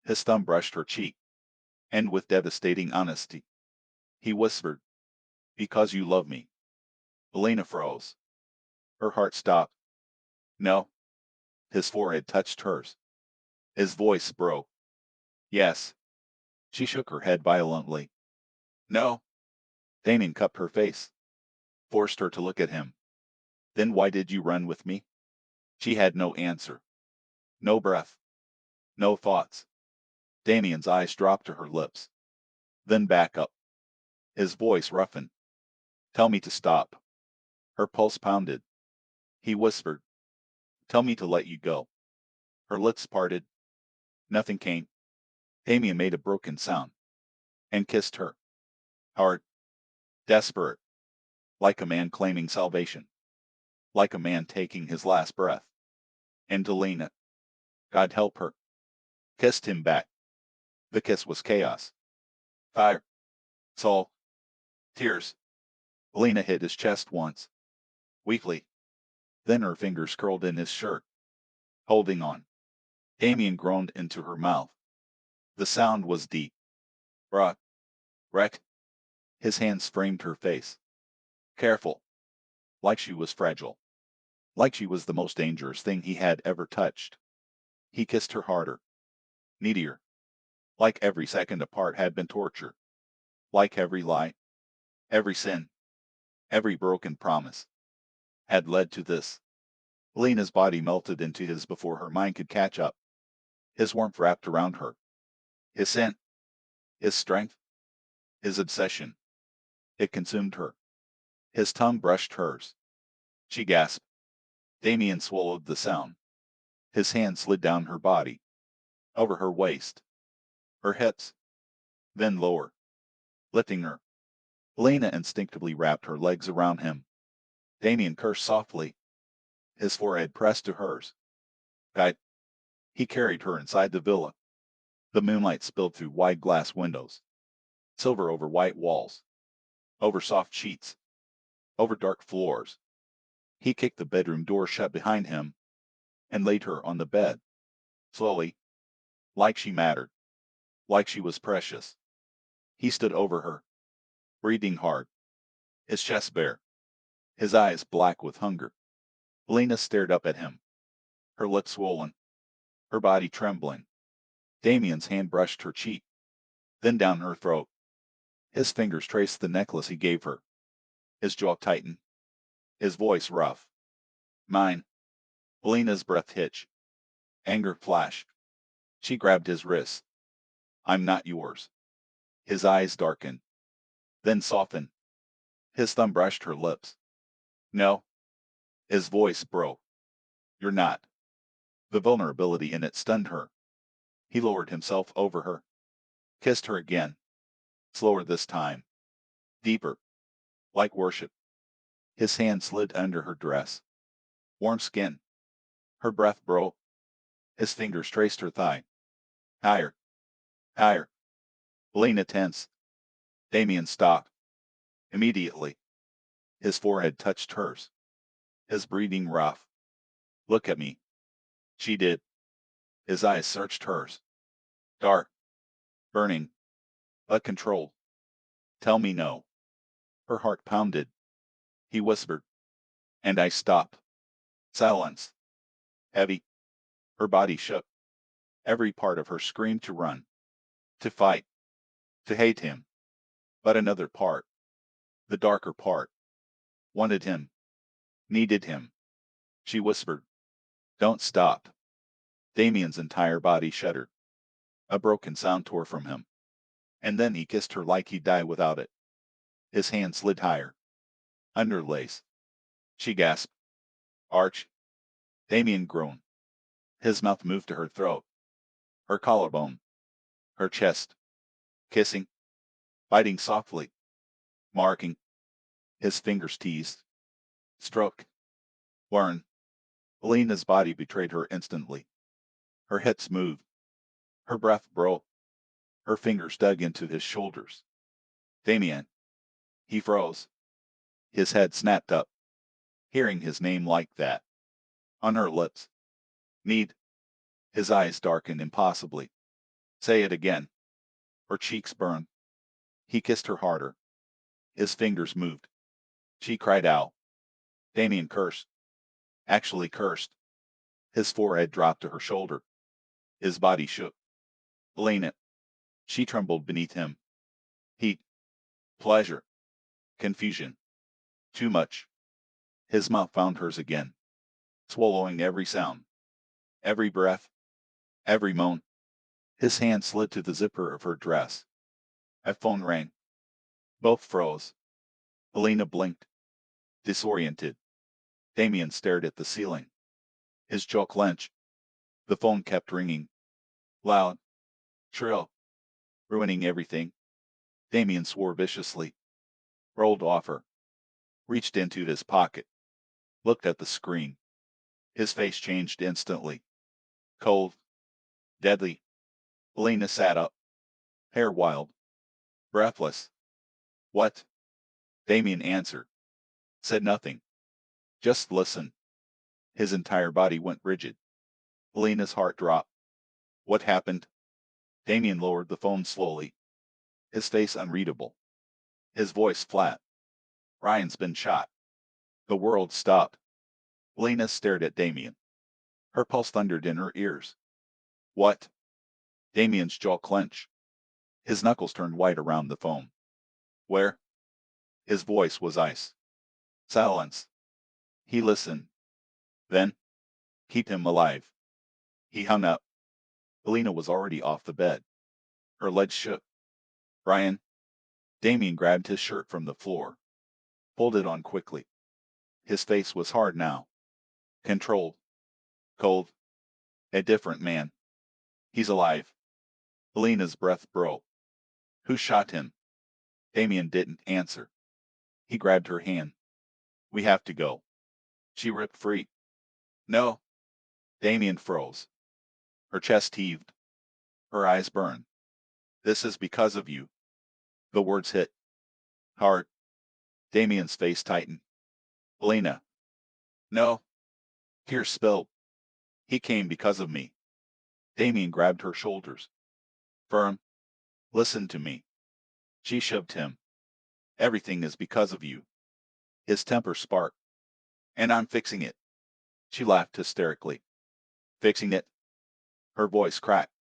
His thumb brushed her cheek, and with devastating honesty, he whispered, Because you love me. Elena froze. Her heart stopped. No. His forehead touched hers. His voice broke. Yes. She shook her head violently. No. Damien cupped her face. forced her to look at him. Then why did you run with me? She had no answer. No breath. No thoughts. Damien's eyes dropped to her lips. Then back up. His voice roughened. Tell me to stop. Her pulse pounded. He whispered. Tell me to let you go. Her lips parted. Nothing came. Damien made a broken sound and kissed her. Hard. Desperate. Like a man claiming salvation. Like a man taking his last breath. And Delena, God help her, kissed him back. The kiss was chaos. Fire. Soul. Tears. Delena hit his chest once. Weakly. Then her fingers curled in his shirt. Holding on. Damien groaned into her mouth. The sound was deep. Rock. Wreck. His hands framed her face. Careful. Like she was fragile. Like she was the most dangerous thing he had ever touched. He kissed her harder. Needier. Like every second apart had been torture. Like every lie. Every sin. Every broken promise. Had led to this. Lena's body melted into his before her mind could catch up. His warmth wrapped around her. His scent. His strength. His obsession. It consumed her. His tongue brushed hers. She gasped. Damien swallowed the sound. His hand slid down her body. Over her waist. Her hips. Then lower. Lifting her. Lena instinctively wrapped her legs around him. Damien cursed softly. His forehead pressed to hers. Guide. He carried her inside the villa. The moonlight spilled through wide glass windows. Silver over white walls. Over soft sheets. Over dark floors. He kicked the bedroom door shut behind him and laid her on the bed. Slowly. Like she mattered. Like she was precious. He stood over her. Breathing hard. His chest bare. His eyes black with hunger. Lena stared up at him. Her lips swollen. Her body trembling. Damien's hand brushed her cheek. Then down her throat. His fingers traced the necklace he gave her. His jaw tightened. His voice rough. Mine. Lena's breath hitched. Anger flashed. She grabbed his wrist. I'm not yours. His eyes darkened. Then softened. His thumb brushed her lips. No. His voice broke. You're not. The vulnerability in it stunned her. He lowered himself over her. Kissed her again. Slower this time. Deeper. Like worship. His hand slid under her dress. Warm skin. Her breath broke. His fingers traced her thigh. Higher. Higher. Lena tense. Damien stopped. Immediately. His forehead touched hers. His breathing rough. Look at me. She did. His eyes searched hers. Dark. Burning. But controlled. Tell me no. Her heart pounded. He whispered. And I stopped. Silence. Heavy. Her body shook. Every part of her screamed to run. To fight. To hate him. But another part. The darker part. Wanted him. Needed him. She whispered. Don't stop. Damien's entire body shuddered. A broken sound tore from him. And then he kissed her like he'd die without it. His hand slid higher. Underlace. She gasped. Arch. Damien groaned. His mouth moved to her throat. Her collarbone. Her chest. Kissing. Biting softly. Marking. His fingers teased. Stroke. Learn. Lena's body betrayed her instantly. Her hips moved. Her breath broke. Her fingers dug into his shoulders. Damien. He froze. His head snapped up. Hearing his name like that. On her lips. Need. His eyes darkened impossibly. Say it again. Her cheeks burned. He kissed her harder. His fingers moved. She cried out. Damien cursed. Actually cursed. His forehead dropped to her shoulder. His body shook. Lena. She trembled beneath him. Heat. Pleasure. Confusion. Too much. His mouth found hers again, swallowing every sound, every breath, every moan. His hand slid to the zipper of her dress. A phone rang. Both froze. Elena blinked, disoriented. Damien stared at the ceiling, his jaw clenched. The phone kept ringing. Loud, shrill, ruining everything. Damien swore viciously, rolled off her, reached into his pocket, looked at the screen. His face changed instantly. Cold, deadly. Elena sat up, hair wild, breathless. What? Damien answered, said nothing. Just listened. His entire body went rigid. Elena's heart dropped. What happened? Damien lowered the phone slowly, his face unreadable, his voice flat. Ryan's been shot. The world stopped. Elena stared at Damien. Her pulse thundered in her ears. What? Damien's jaw clenched. His knuckles turned white around the phone. Where? His voice was ice. Silence. He listened. Then, keep him alive. He hung up. Elena was already off the bed. Her legs shook. Ryan. Damien grabbed his shirt from the floor, pulled it on quickly. His face was hard now. Controlled. Cold. A different man. He's alive. Elena's breath broke. Who shot him? Damien didn't answer. He grabbed her hand. We have to go. She ripped free. No. Damien froze. Her chest heaved. Her eyes burned. This is because of you. The words hit hard. Damien's face tightened. Elena. No. Tears spilled. He came because of me. Damien grabbed her shoulders. Firm. Listen to me. She shoved him. Everything is because of you. His temper sparked. And I'm fixing it. She laughed hysterically. Fixing it? Her voice cracked.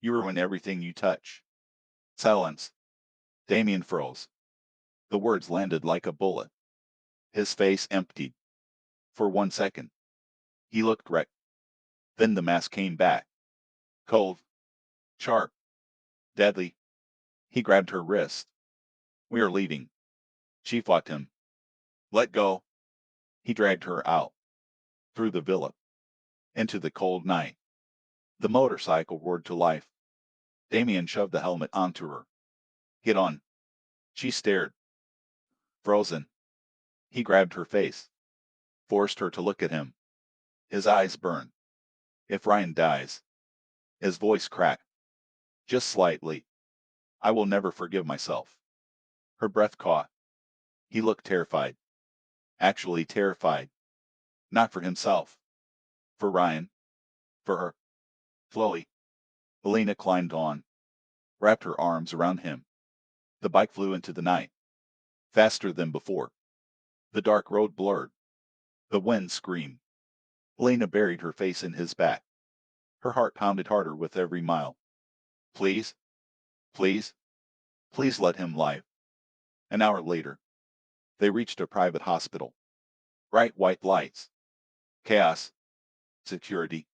You ruin everything you touch. Silence. Damien froze. The words landed like a bullet. His face emptied. For 1 second. He looked wrecked. Then the mask came back. Cold. Sharp. Deadly. He grabbed her wrist. We are leaving. She fought him. Let go. He dragged her out. Through the villa. Into the cold night. The motorcycle roared to life. Damien shoved the helmet onto her. Get on. She stared. Frozen. He grabbed her face. Forced her to look at him. His eyes burned. If Ryan dies. His voice cracked. Just slightly. I will never forgive myself. Her breath caught. He looked terrified. Actually terrified. Not for himself. For Ryan. For her. Slowly. Elena climbed on. Wrapped her arms around him. The bike flew into the night. Faster than before. The dark road blurred. The wind screamed. Elena buried her face in his back. Her heart pounded harder with every mile. Please. Please. Please let him live. An hour later. They reached a private hospital. Bright white lights. Chaos. Security.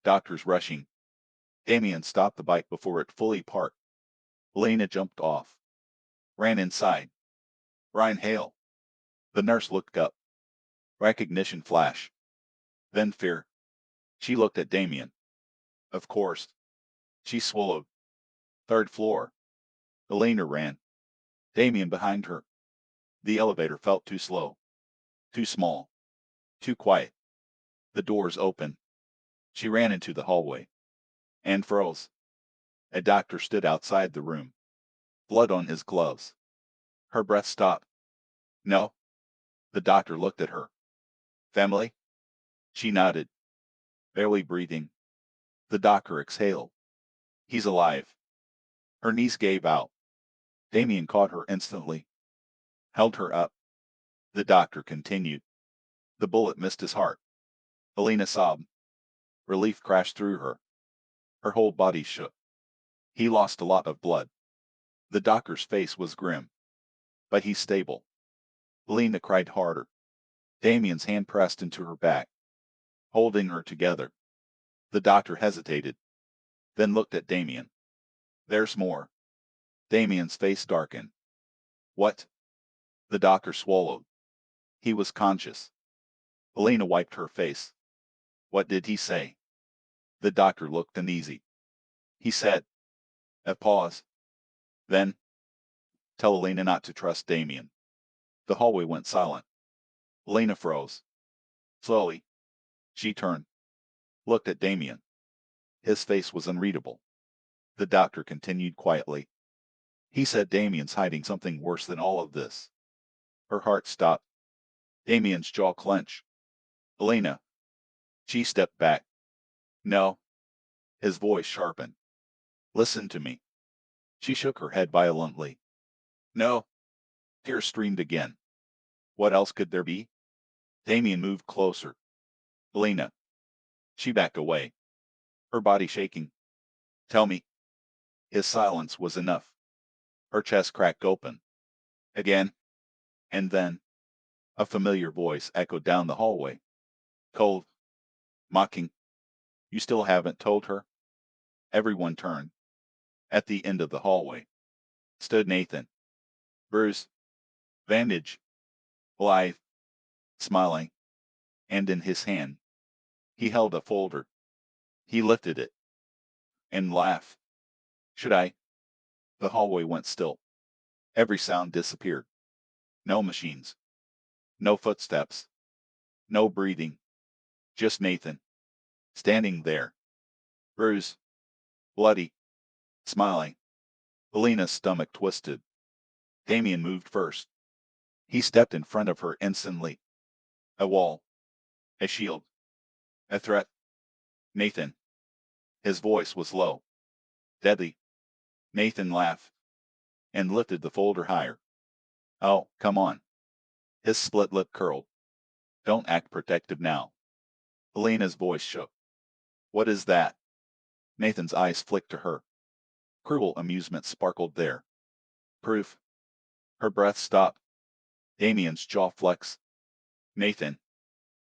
Doctors rushing. Damien stopped the bike before it fully parked. Elena jumped off. Ran inside. Ryan Hale. The nurse looked up. Recognition flash. Then fear. She looked at Damien. Of course. She swallowed. Third floor. Elena ran. Damien behind her. The elevator felt too slow. Too small. Too quiet. The doors opened. She ran into the hallway. And froze. A doctor stood outside the room. Blood on his gloves. Her breath stopped. No. The doctor looked at her. Family? She nodded. Barely breathing. The doctor exhaled. He's alive. Her knees gave out. Damien caught her instantly. Held her up. The doctor continued. The bullet missed his heart. Elena sobbed. Relief crashed through her. Her whole body shook. He lost a lot of blood. The doctor's face was grim. But he's stable. Elena cried harder. Damien's hand pressed into her back, holding her together. The doctor hesitated, then looked at Damien. There's more. Damien's face darkened. What? The doctor swallowed. He was conscious. Elena wiped her face. What did he say? The doctor looked uneasy. He said, a pause. Then, tell Elena not to trust Damien. The hallway went silent. Elena froze. Slowly, she turned, looked at Damien. His face was unreadable. The doctor continued quietly. He said Damien's hiding something worse than all of this. Her heart stopped. Damien's jaw clenched. Elena. She stepped back. No. His voice sharpened. Listen to me. She shook her head violently. No. Tears streamed again. What else could there be? Damien moved closer. Elena. She backed away, her body shaking. Tell me. His silence was enough. Her chest cracked open. Again. And then, a familiar voice echoed down the hallway. Cold. Mocking. You still haven't told her? Everyone turned. At the end of the hallway stood Nathan. Bruised. Bandaged. Alive. Smiling. And in his hand, he held a folder. He lifted it. And laughed. Should I? The hallway went still. Every sound disappeared. No machines. No footsteps. No breathing. Just Nathan. Standing there. Bruised. Bloody. Smiling. Elena's stomach twisted. Damien moved first. He stepped in front of her instantly. A wall. A shield. A threat. Nathan. His voice was low. Deadly. Nathan laughed. And lifted the folder higher. Oh, come on. His split lip curled. Don't act protective now. Elena's voice shook. What is that? Nathan's eyes flicked to her. Cruel amusement sparkled there. Proof. Her breath stopped. Damien's jaw flexed. Nathan.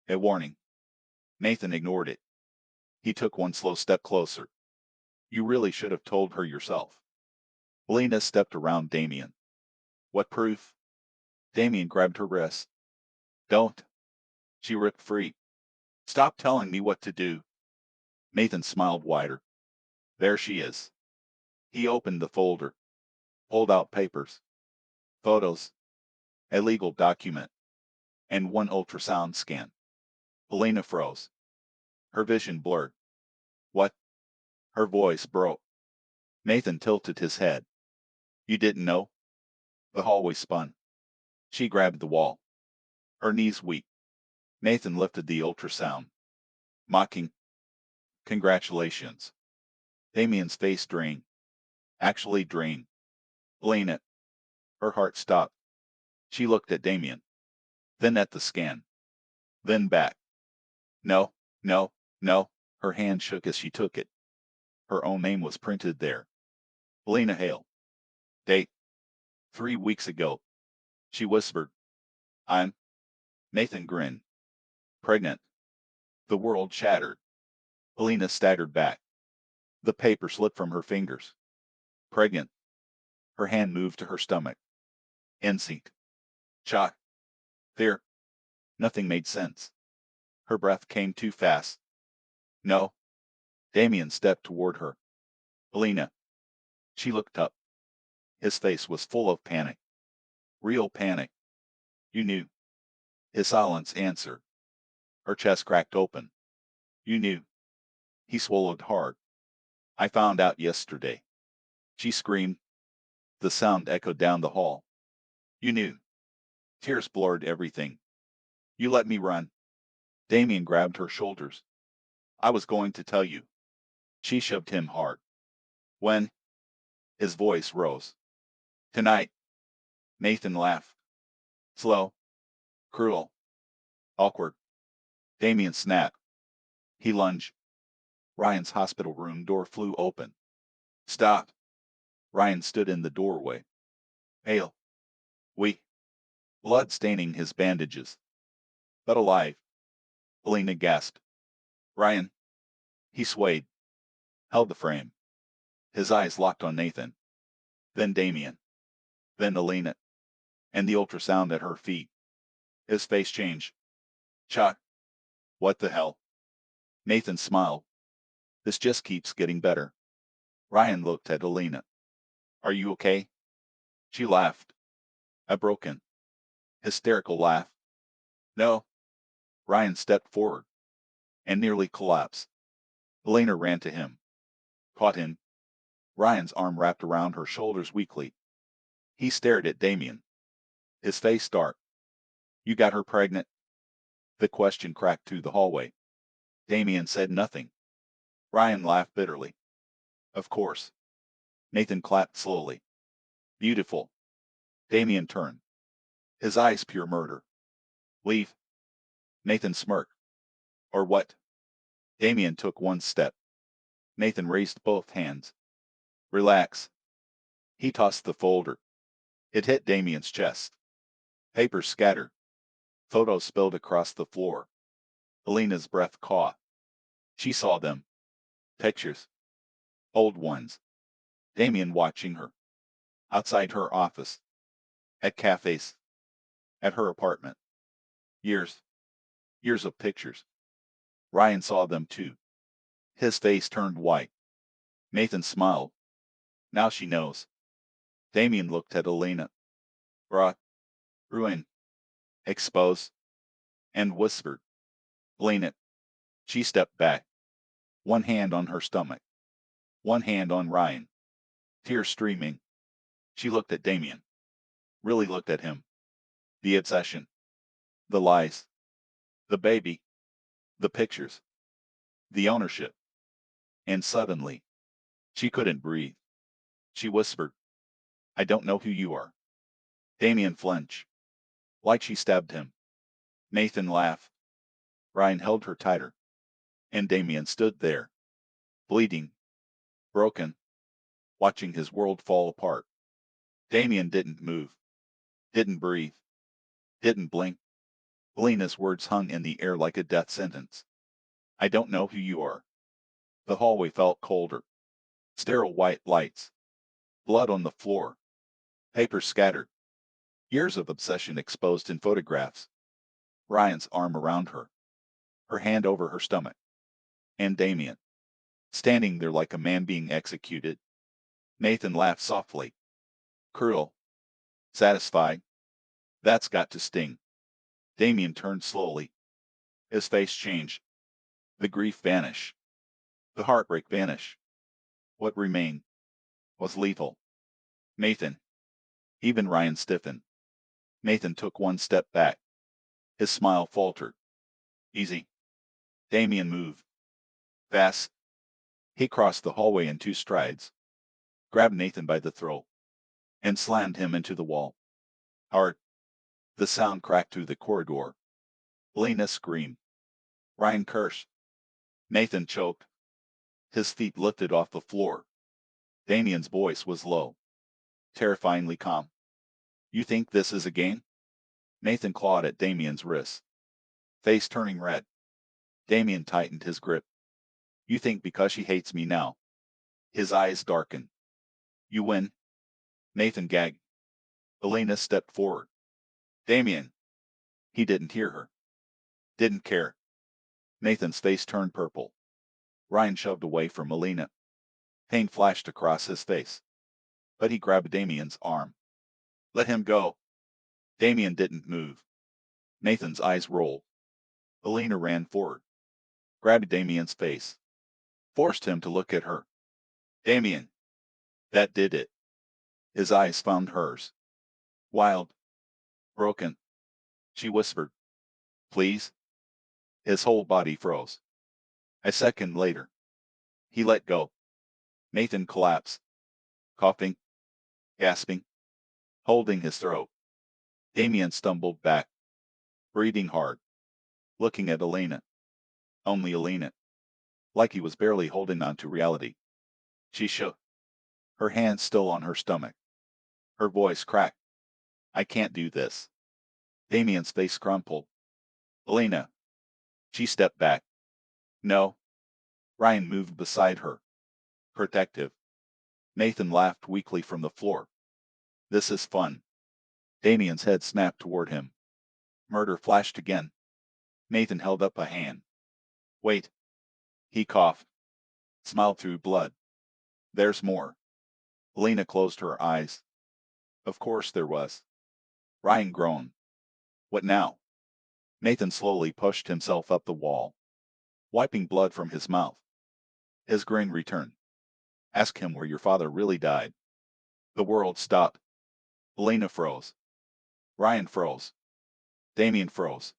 A warning. Nathan ignored it. He took one slow step closer. You really should have told her yourself. Elena stepped around Damien. What proof? Damien grabbed her wrist. Don't. She ripped free. Stop telling me what to do. Nathan smiled wider. There she is. He opened the folder, pulled out papers, photos, a legal document, and one ultrasound scan. Elena froze. Her vision blurred. What? Her voice broke. Nathan tilted his head. You didn't know? The hallway spun. She grabbed the wall. Her knees weak. Nathan lifted the ultrasound. Mocking. Congratulations. Damien's face drained. Actually drained. Elena. Her heart stopped. She looked at Damien. Then at the scan. Then back. No, no, no. Her hand shook as she took it. Her own name was printed there. Elena Hale. Date. 3 weeks ago. She whispered. I'm. Nathan grinned. Pregnant. The world shattered. Elena staggered back. The paper slipped from her fingers. Pregnant. Her hand moved to her stomach. Instinct. Shock. Fear. Nothing made sense. Her breath came too fast. No. Damien stepped toward her. Elena. She looked up. His face was full of panic. Real panic. You knew. His silence answered. Her chest cracked open. You knew. He swallowed hard. I found out yesterday. She screamed. The sound echoed down the hall. You knew. Tears blurred everything. You let me run. Damien grabbed her shoulders. I was going to tell you. She shoved him hard. When? His voice rose. Tonight. Nathan laughed. Slow. Cruel. Awkward. Damien snapped. He lunged. Ryan's hospital room door flew open. Stop. Ryan stood in the doorway. Hale. We. blood staining his bandages. But alive, Elena gasped. Ryan. He swayed, held the frame. His eyes locked on Nathan. Then Damien. Then Elena. And the ultrasound at her feet. His face changed. Chuck. What the hell? Nathan smiled. This just keeps getting better. Ryan looked at Elena. Are you okay? She laughed. A broken, hysterical laugh. No. Ryan stepped forward and nearly collapsed. Elena ran to him. Caught him. Ryan's arm wrapped around her shoulders weakly. He stared at Damien. His face dark. You got her pregnant? The question cracked through the hallway. Damien said nothing. Ryan laughed bitterly. Of course. Nathan clapped slowly. Beautiful. Damien turned. His eyes pure murder. Leave. Nathan smirked. Or what? Damien took one step. Nathan raised both hands. Relax. He tossed the folder. It hit Damien's chest. Papers scattered. Photos spilled across the floor. Elena's breath caught. She saw them. Pictures. Old ones. Damien watching her. Outside her office. At cafes. At her apartment. Years. Years of pictures. Ryan saw them too. His face turned white. Nathan smiled. Now she knows. Damien looked at Elena. Brought. Ruin. Expose. And whispered. Elena. She stepped back. One hand on her stomach. One hand on Ryan. Tears streaming. She looked at Damien. Really looked at him. The obsession. The lies. The baby. The pictures. The ownership. And suddenly, she couldn't breathe. She whispered, I don't know who you are. Damien flinched. Like she stabbed him. Nathan laughed. Ryan held her tighter. And Damien stood there. Bleeding. Broken. Watching his world fall apart. Damien didn't move. Didn't breathe. Didn't blink. Elena's words hung in the air like a death sentence. I don't know who you are. The hallway felt colder. Sterile white lights. Blood on the floor. Papers scattered. Years of obsession exposed in photographs. Ryan's arm around her. Her hand over her stomach. And Damien. Standing there like a man being executed. Nathan laughed softly. Cruel. Satisfied. That's got to sting. Damien turned slowly. His face changed. The grief vanished. The heartbreak vanished. What remained was lethal. Nathan. Even Ryan stiffened. Nathan took one step back. His smile faltered. Easy. Damien moved. Fast. He crossed the hallway in 2 strides. Grabbed Nathan by the throat. And slammed him into the wall. Hard. The sound cracked through the corridor. Lena screamed. Ryan cursed. Nathan choked. His feet lifted off the floor. Damien's voice was low. Terrifyingly calm. You think this is a game? Nathan clawed at Damien's wrist. Face turning red. Damien tightened his grip. You think because she hates me now. His eyes darkened. You win. Nathan gagged. Elena stepped forward. Damien. He didn't hear her. Didn't care. Nathan's face turned purple. Ryan shoved away from Elena. Pain flashed across his face. But he grabbed Damien's arm. Let him go. Damien didn't move. Nathan's eyes rolled. Elena ran forward. Grabbed Damien's face. Forced him to look at her. Damien. That did it. His eyes found hers. Wild. Broken. She whispered. Please. His whole body froze. A second later. He let go. Nathan collapsed. Coughing. Gasping. Holding his throat. Damien stumbled back. Breathing hard. Looking at Elena. Only Elena. Like he was barely holding on to reality. She shook. Her hand still on her stomach. Her voice cracked. I can't do this. Damien's face crumpled. Elena. She stepped back. No. Ryan moved beside her. Protective. Nathan laughed weakly from the floor. This is fun. Damien's head snapped toward him. Murder flashed again. Nathan held up a hand. Wait. He coughed. Smiled through blood. There's more. Elena closed her eyes. Of course there was. Ryan groaned. What now? Nathan slowly pushed himself up the wall, wiping blood from his mouth. His grin returned. Ask him where your father really died. The world stopped. Elena froze. Ryan froze. Damien froze.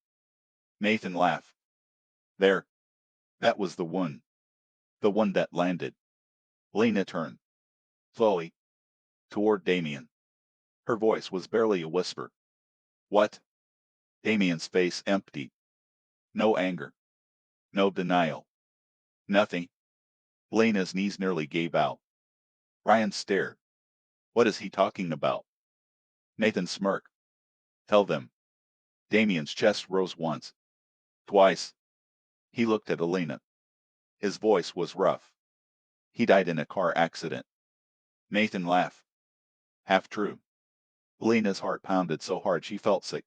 Nathan laughed. There. That was the one. The one that landed. Elena turned. Slowly. Toward Damien. Her voice was barely a whisper. What? Damien's face emptied. No anger. No denial. Nothing. Elena's knees nearly gave out. Ryan stared. What is he talking about? Nathan smirked. Tell them. Damien's chest rose once. Twice. He looked at Elena. His voice was rough. He died in a car accident. Nathan laughed. Half true. Elena's heart pounded so hard she felt sick.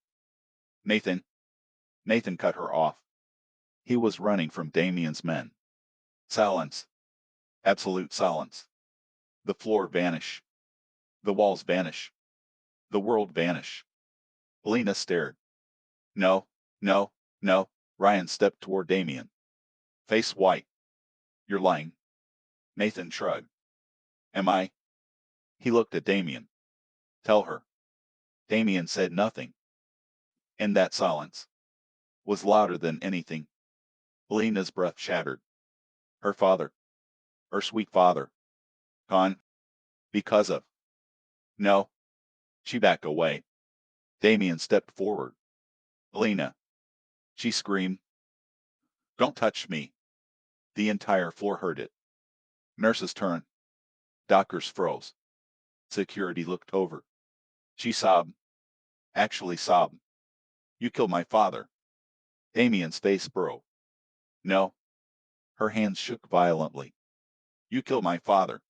Nathan. Nathan cut her off. He was running from Damien's men. Silence. Absolute silence. The floor vanish. The walls vanish. The world vanish. Elena stared. No, no, no. Ryan stepped toward Damien. Face white. You're lying. Nathan shrugged. Am I? He looked at Damien. Tell her. Damien said nothing. And that silence was louder than anything. Elena's breath shattered. Her father. Her sweet father. Gone. Because of. No. She backed away. Damien stepped forward. Elena. She screamed. Don't touch me. The entire floor heard it. Nurses turned. Doctors froze. Security looked over. She sobbed. Actually sobbed. You killed my father. Damien's face broke. No. Her hands shook violently. You killed my father.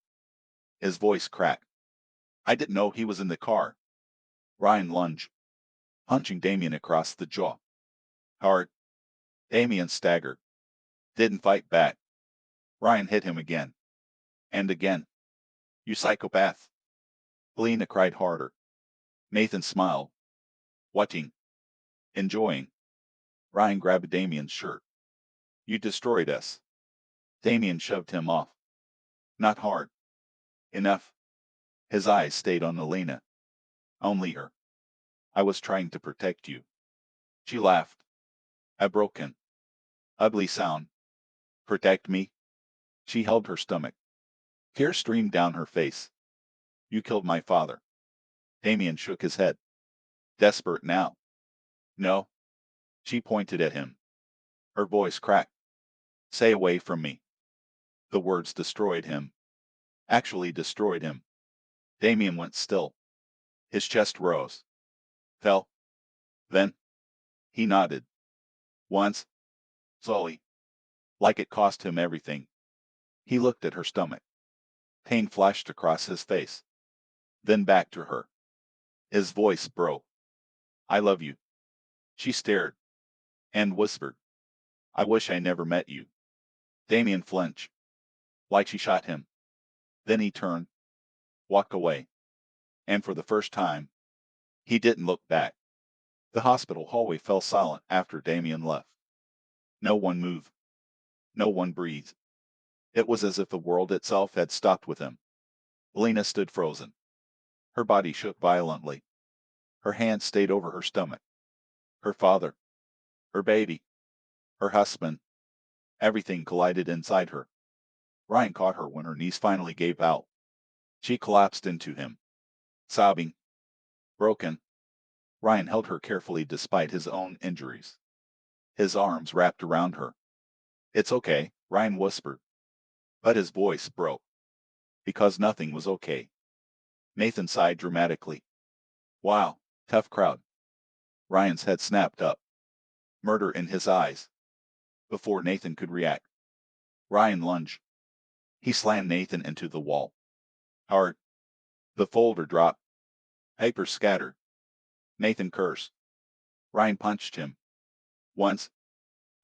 His voice cracked. I didn't know he was in the car. Ryan lunged, punching Damien across the jaw. Hard. Damien staggered. Didn't fight back. Ryan hit him again. And again. You psychopath. Helena cried harder. Nathan smiled. Watching. Enjoying. Ryan grabbed Damien's shirt. You destroyed us. Damien shoved him off. Not hard. Enough. His eyes stayed on Elena. Only her. I was trying to protect you. She laughed. A broken, ugly sound. Protect me? She held her stomach. Tears streamed down her face. You killed my father. Damien shook his head. Desperate now. No. She pointed at him. Her voice cracked. Stay away from me. The words destroyed him. Actually destroyed him. Damien went still. His chest rose. Fell. Then. He nodded. Once. Slowly. Like it cost him everything. He looked at her stomach. Pain flashed across his face. Then back to her. His voice broke. I love you. She stared. And whispered. I wish I never met you. Damien flinched. Like she shot him. Then he turned. Walked away. And for the first time, he didn't look back. The hospital hallway fell silent after Damien left. No one moved. No one breathed. It was as if the world itself had stopped with him. Elena stood frozen. Her body shook violently. Her hand stayed over her stomach. Her father. Her baby. Her husband. Everything collided inside her. Ryan caught her when her knees finally gave out. She collapsed into him. Sobbing. Broken. Ryan held her carefully despite his own injuries. His arms wrapped around her. It's okay, Ryan whispered. But his voice broke. Because nothing was okay. Nathan sighed dramatically. Wow, tough crowd. Ryan's head snapped up, murder in his eyes. Before Nathan could react, Ryan lunged. He slammed Nathan into the wall. Hard. The folder dropped. Papers scattered. Nathan cursed. Ryan punched him. Once.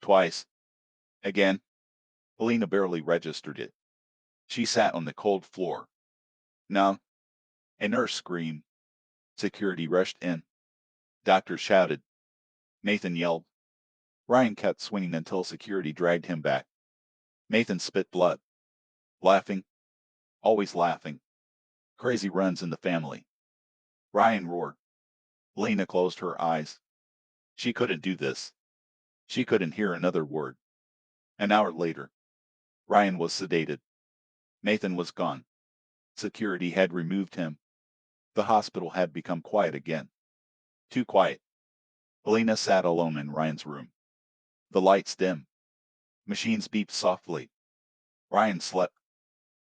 Twice. Again. Helena barely registered it. She sat on the cold floor. Numb. A nurse screamed. Security rushed in. Doctors shouted. Nathan yelled. Ryan kept swinging until security dragged him back. Nathan spit blood. Laughing. Always laughing. Crazy runs in the family. Ryan roared. Helena closed her eyes. She couldn't do this. She couldn't hear another word. An hour later, Ryan was sedated. Nathan was gone. Security had removed him. The hospital had become quiet again. Too quiet. Helena sat alone in Ryan's room. The lights dim. Machines beeped softly. Ryan slept.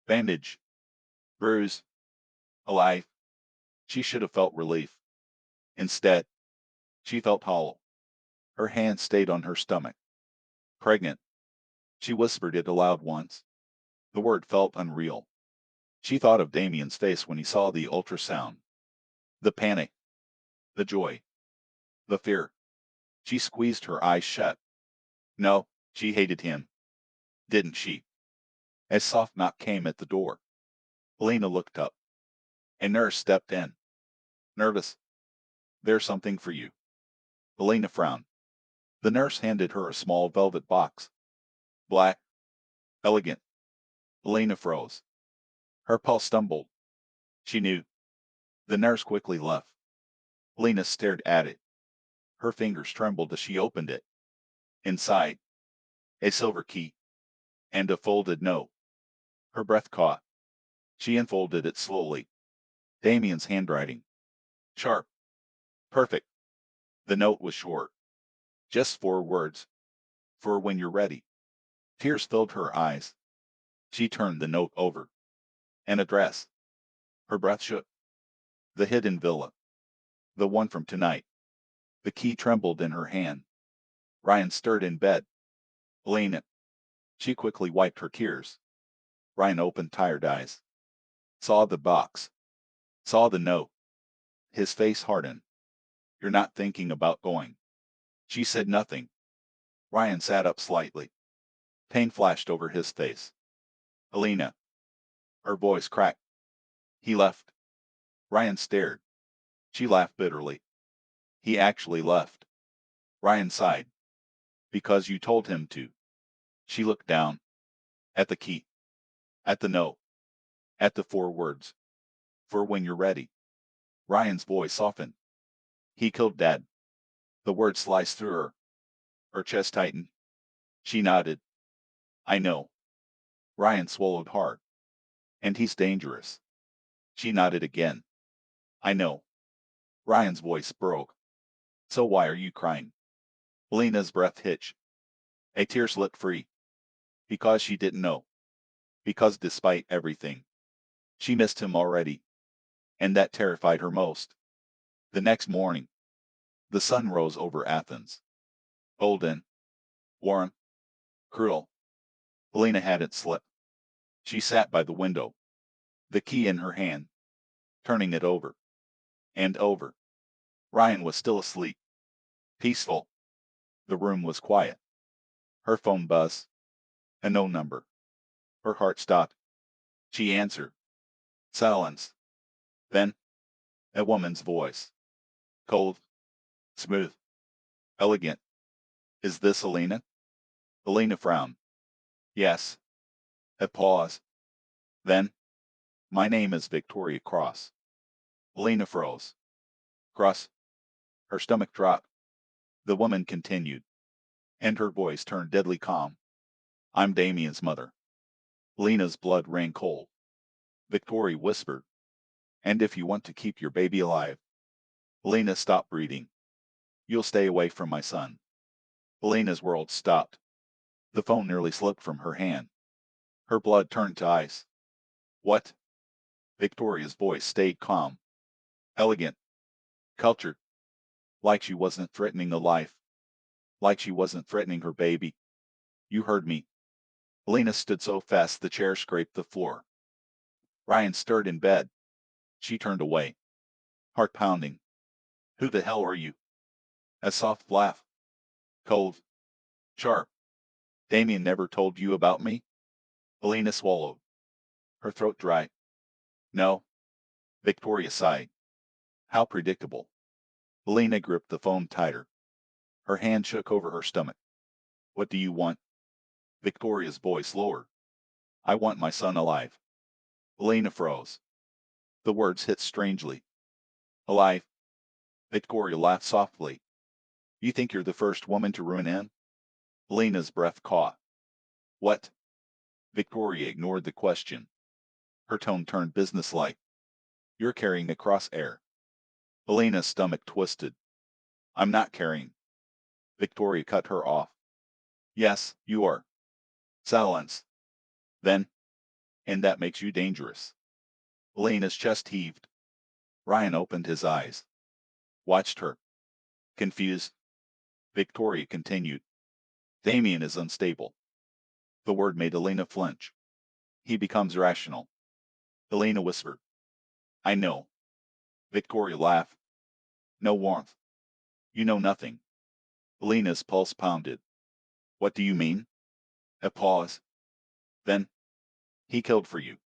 Bandage. Bruise. Alive. She should have felt relief. Instead, she felt hollow. Her hand stayed on her stomach. Pregnant. She whispered it aloud once. The word felt unreal. She thought of Damien's face when he saw the ultrasound. The panic. The joy. The fear. She squeezed her eyes shut. No, she hated him. Didn't she? A soft knock came at the door. Helena looked up. A nurse stepped in. Nervous. There's something for you. Helena frowned. The nurse handed her a small velvet box. Black. Elegant. Helena froze. Her pulse stumbled. She knew. The nurse quickly left. Helena stared at it. Her fingers trembled as she opened it. Inside, a silver key. And a folded note. Her breath caught. She unfolded it slowly. Damien's handwriting. Sharp. Perfect. The note was short. Just 4 words. For when you're ready. Tears filled her eyes. She turned the note over. An address. Her breath shook. The hidden villa. The one from tonight. The key trembled in her hand. Ryan stirred in bed. Helena. She quickly wiped her tears. Ryan opened tired eyes. Saw the box. Saw the note. His face hardened. You're not thinking about going. She said nothing. Ryan sat up slightly. Pain flashed over his face. Helena. Her voice cracked. He left. Ryan stared. She laughed bitterly. He actually left. Ryan sighed. Because you told him to. She looked down. At the key. At the note. At the 4 words. For when you're ready. Ryan's voice softened. He killed Dad. The word sliced through her. Her chest tightened. She nodded. I know. Ryan swallowed hard. And he's dangerous. She nodded again. I know. Ryan's voice broke. So why are you crying? Helena's breath hitched. A tear slipped free. Because she didn't know. Because despite everything, she missed him already. And that terrified her most. The next morning, the sun rose over Athens. Golden, warm, cruel. Helena hadn't slept. She sat by the window, the key in her hand, turning it over and over. Ryan was still asleep, peaceful. The room was quiet. Her phone buzzed. A no number. Her heart stopped. She answered. Silence. Then, a woman's voice. Cold, smooth, elegant. Is this Helena? Helena frowned. Yes. A pause. Then, my name is Victoria Cross. Helena froze. Cross. Her stomach dropped. The woman continued, and her voice turned deadly calm. I'm Damien's mother. Helena's blood ran cold. Victoria whispered, and if you want to keep your baby alive. Helena stopped breathing. You'll stay away from my son. Helena's world stopped. The phone nearly slipped from her hand. Her blood turned to ice. What? Victoria's voice stayed calm. Elegant. Cultured. Like she wasn't threatening a life. Like she wasn't threatening her baby. You heard me. Elena stood so fast the chair scraped the floor. Ryan stirred in bed. She turned away, heart pounding. Who the hell are you? A soft laugh. Cold. Sharp. Damien never told you about me? Elena swallowed, her throat dry. No. Victoria sighed. How predictable. Elena gripped the phone tighter. Her hand shook over her stomach. What do you want? Victoria's voice lowered. I want my son alive. Elena froze. The words hit strangely. Alive? Victoria laughed softly. You think you're the first woman to ruin him? Elena's breath caught. What? Victoria ignored the question. Her tone turned businesslike. You're carrying a crosshair. Elena's stomach twisted. I'm not carrying. Victoria cut her off. Yes, you are. Silence. Then, and that makes you dangerous. Elena's chest heaved. Ryan opened his eyes. Watched her. Confused. Victoria continued. Damien is unstable. The word made Elena flinch. He becomes rational. Elena whispered. I know. Victoria laughed. No warmth. You know nothing. Elena's pulse pounded. What do you mean? A pause. Then, he killed for you.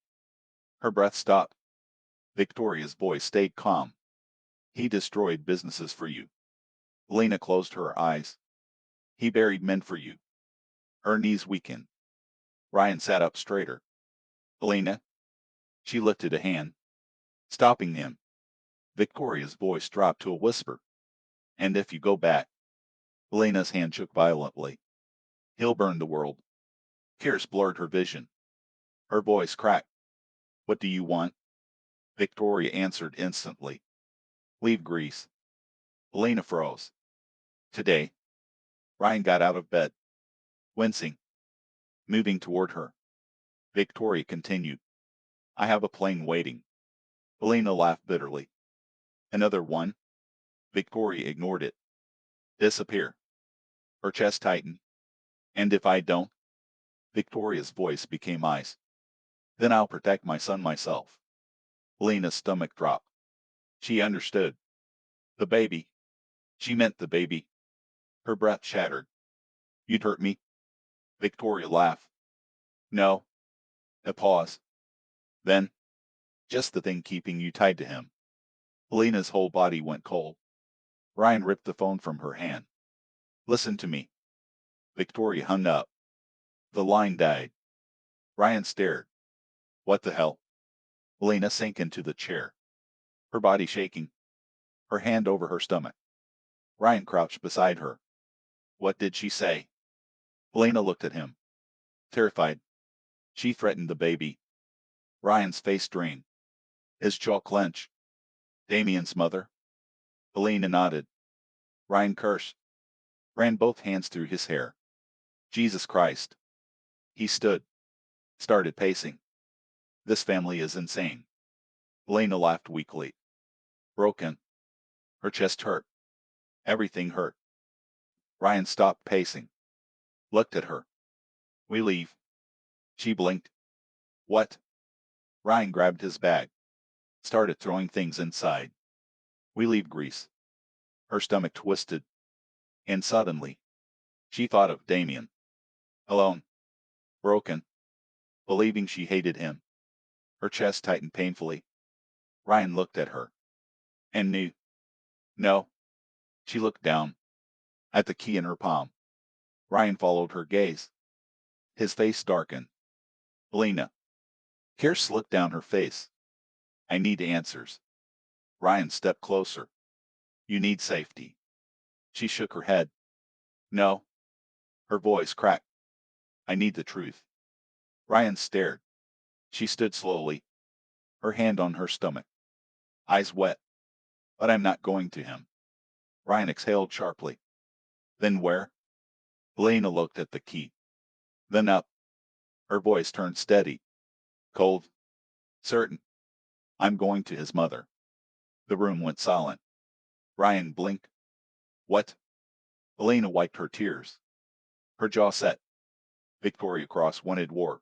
Her breath stopped. Victoria's voice stayed calm. He destroyed businesses for you. Elena closed her eyes. He buried men for you. Her knees weakened. Ryan sat up straighter. Elena? She lifted a hand, stopping him. Victoria's voice dropped to a whisper. And if you go back. Elena's hand shook violently. He'll burn the world. Tears blurred her vision. Her voice cracked. What do you want? Victoria answered instantly. Leave Greece. Elena froze. Today. Ryan got out of bed, wincing, moving toward her. Victoria continued. I have a plane waiting. Elena laughed bitterly. Another one? Victoria ignored it. Disappear. Her chest tightened. And if I don't? Victoria's voice became ice. Then I'll protect my son myself. Elena's stomach dropped. She understood. The baby. She meant the baby. Her breath shattered. You'd hurt me? Victoria laughed. No. A pause. Then, just the thing keeping you tied to him. Elena's whole body went cold. Ryan ripped the phone from her hand. Listen to me. Victoria hung up. The line died. Ryan stared. What the hell? Elena sank into the chair, her body shaking, her hand over her stomach. Ryan crouched beside her. What did she say? Elena looked at him, terrified. She threatened the baby. Ryan's face drained, his jaw clenched. Damien's mother? Elena nodded. Ryan cursed, ran both hands through his hair. Jesus Christ. He stood, started pacing. This family is insane. Elena laughed weakly. Broken. Her chest hurt. Everything hurt. Ryan stopped pacing, looked at her. We leave. She blinked. What? Ryan grabbed his bag, started throwing things inside. We leave Greece. Her stomach twisted, and suddenly, she thought of Damien. Alone. Broken. Believing she hated him. Her chest tightened painfully. Ryan looked at her. And knew. No. She looked down, at the key in her palm. Ryan followed her gaze. His face darkened. Elena. Tears slipped down her face. I need answers. Ryan stepped closer. You need safety. She shook her head. No. Her voice cracked. I need the truth. Ryan stared. She stood slowly, her hand on her stomach, eyes wet. But I'm not going to him. Ryan exhaled sharply. Then where? Elena looked at the key. Then up. Her voice turned steady, cold, certain. I'm going to his mother. The room went silent. Ryan blinked. What? Elena wiped her tears. Her jaw set. Victoria Cross wanted war.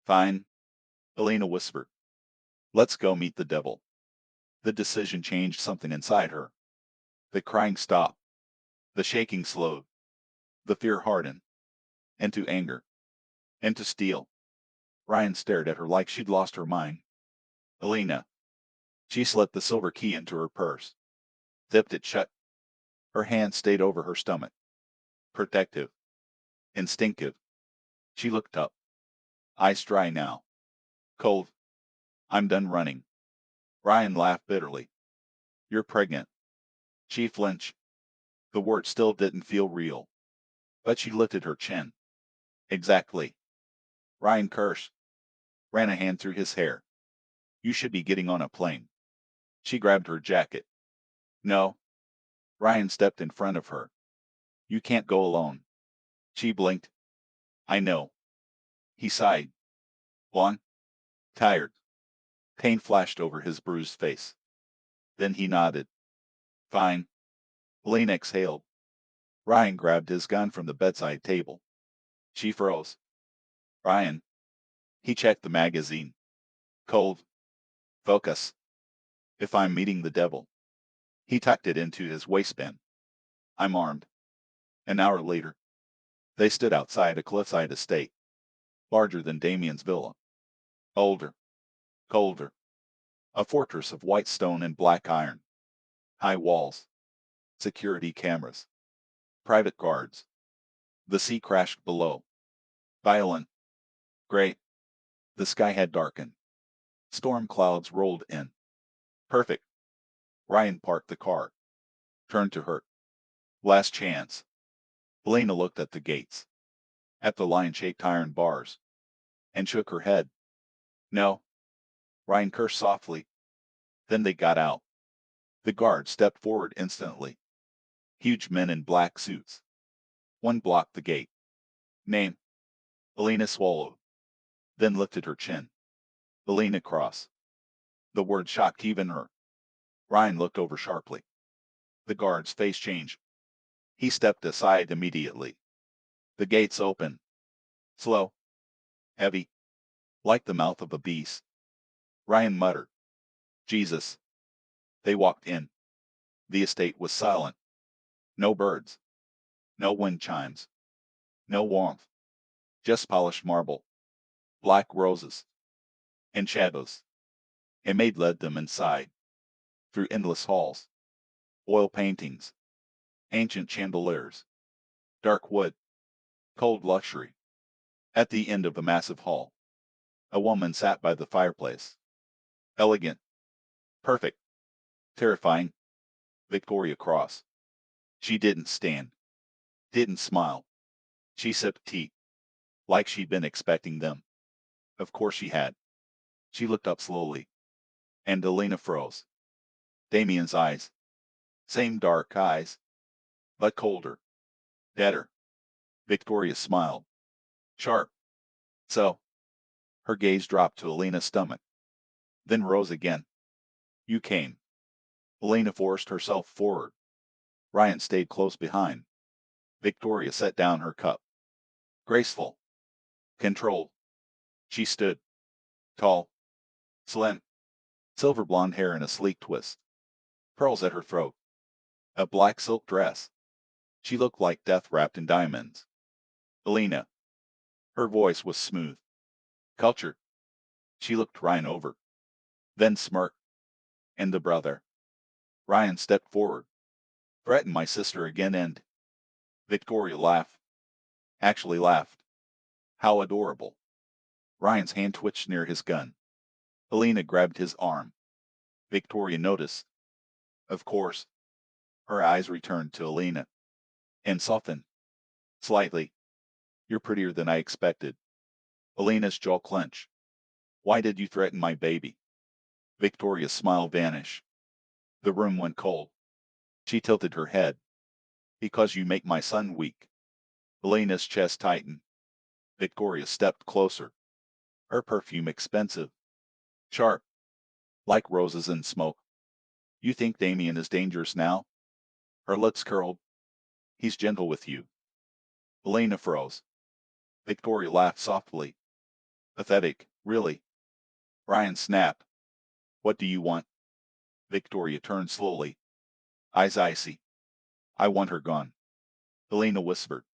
Fine, Elena whispered. Let's go meet the devil. The decision changed something inside her. The crying stopped. The shaking slowed. The fear hardened. Into anger. Into steel. Ryan stared at her like she'd lost her mind. Elena. She slipped the silver key into her purse. Zipped it shut. Her hand stayed over her stomach. Protective. Instinctive. She looked up. Eyes dry now. Cold. I'm done running. Ryan laughed bitterly. You're pregnant. She flinched. The word still didn't feel real. But she lifted her chin. Exactly. Ryan cursed. Ran a hand through his hair. You should be getting on a plane. She grabbed her jacket. No. Ryan stepped in front of her. You can't go alone. She blinked. I know. He sighed. Long. Tired. Pain flashed over his bruised face. Then he nodded. Fine. Lane exhaled. Ryan grabbed his gun from the bedside table. She froze. Ryan. He checked the magazine. Cold. Focus. If I'm meeting the devil. He tucked it into his waistband. I'm armed. An hour later, they stood outside a cliffside estate, larger than Damien's villa. Older. Colder. A fortress of white stone and black iron. High walls. Security cameras. Private guards. The sea crashed below. Violent. Gray. The sky had darkened. Storm clouds rolled in. Perfect. Ryan parked the car. Turned to her. Last chance. Elena looked at the gates. At the lion-shaped iron bars. And shook her head. No. Ryan cursed softly. Then they got out. The guard stepped forward instantly. Huge men in black suits. One blocked the gate. Name. Elena swallowed. Then lifted her chin. Elena Cross. The word shocked even her. Ryan looked over sharply. The guard's face changed. He stepped aside immediately. The gates opened. Slow. Heavy. Like the mouth of a beast. Ryan muttered. Jesus. They walked in. The estate was silent. No birds. No wind chimes. No warmth. Just polished marble. Black roses. And shadows. A maid led them inside. Through endless halls. Oil paintings. Ancient chandeliers. Dark wood. Cold luxury. At the end of the massive hall, a woman sat by the fireplace. Elegant. Perfect. Terrifying. Victoria Cross. She didn't stand. Didn't smile. She sipped tea. Like she'd been expecting them. Of course she had. She looked up slowly. And Elena froze. Damien's eyes. Same dark eyes. But colder. Deader. Victoria smiled. Sharp. So. Her gaze dropped to Elena's stomach. Then rose again. You came. Elena forced herself forward. Ryan stayed close behind. Victoria set down her cup. Graceful. Controlled. She stood. Tall. Slim. Silver blonde hair in a sleek twist. Pearls at her throat. A black silk dress. She looked like death wrapped in diamonds. Elena. Her voice was smooth. Cultured. She looked Ryan over. Then smirked. And the brother. Ryan stepped forward. Threatened my sister again and... Victoria laughed. Actually laughed. How adorable. Ryan's hand twitched near his gun. Elena grabbed his arm. Victoria noticed. Of course. Her eyes returned to Elena. And softened. Slightly. You're prettier than I expected. Elena's jaw clenched. Why did you threaten my baby? Victoria's smile vanished. The room went cold. She tilted her head. Because you make my son weak. Elena's chest tightened. Victoria stepped closer. Her perfume expensive. Sharp. Like roses in smoke. You think Damien is dangerous now? Her lips curled. He's gentle with you. Elena froze. Victoria laughed softly. Pathetic, really. Ryan snapped. What do you want? Victoria turned slowly. Eyes icy. I want her gone. Elena whispered.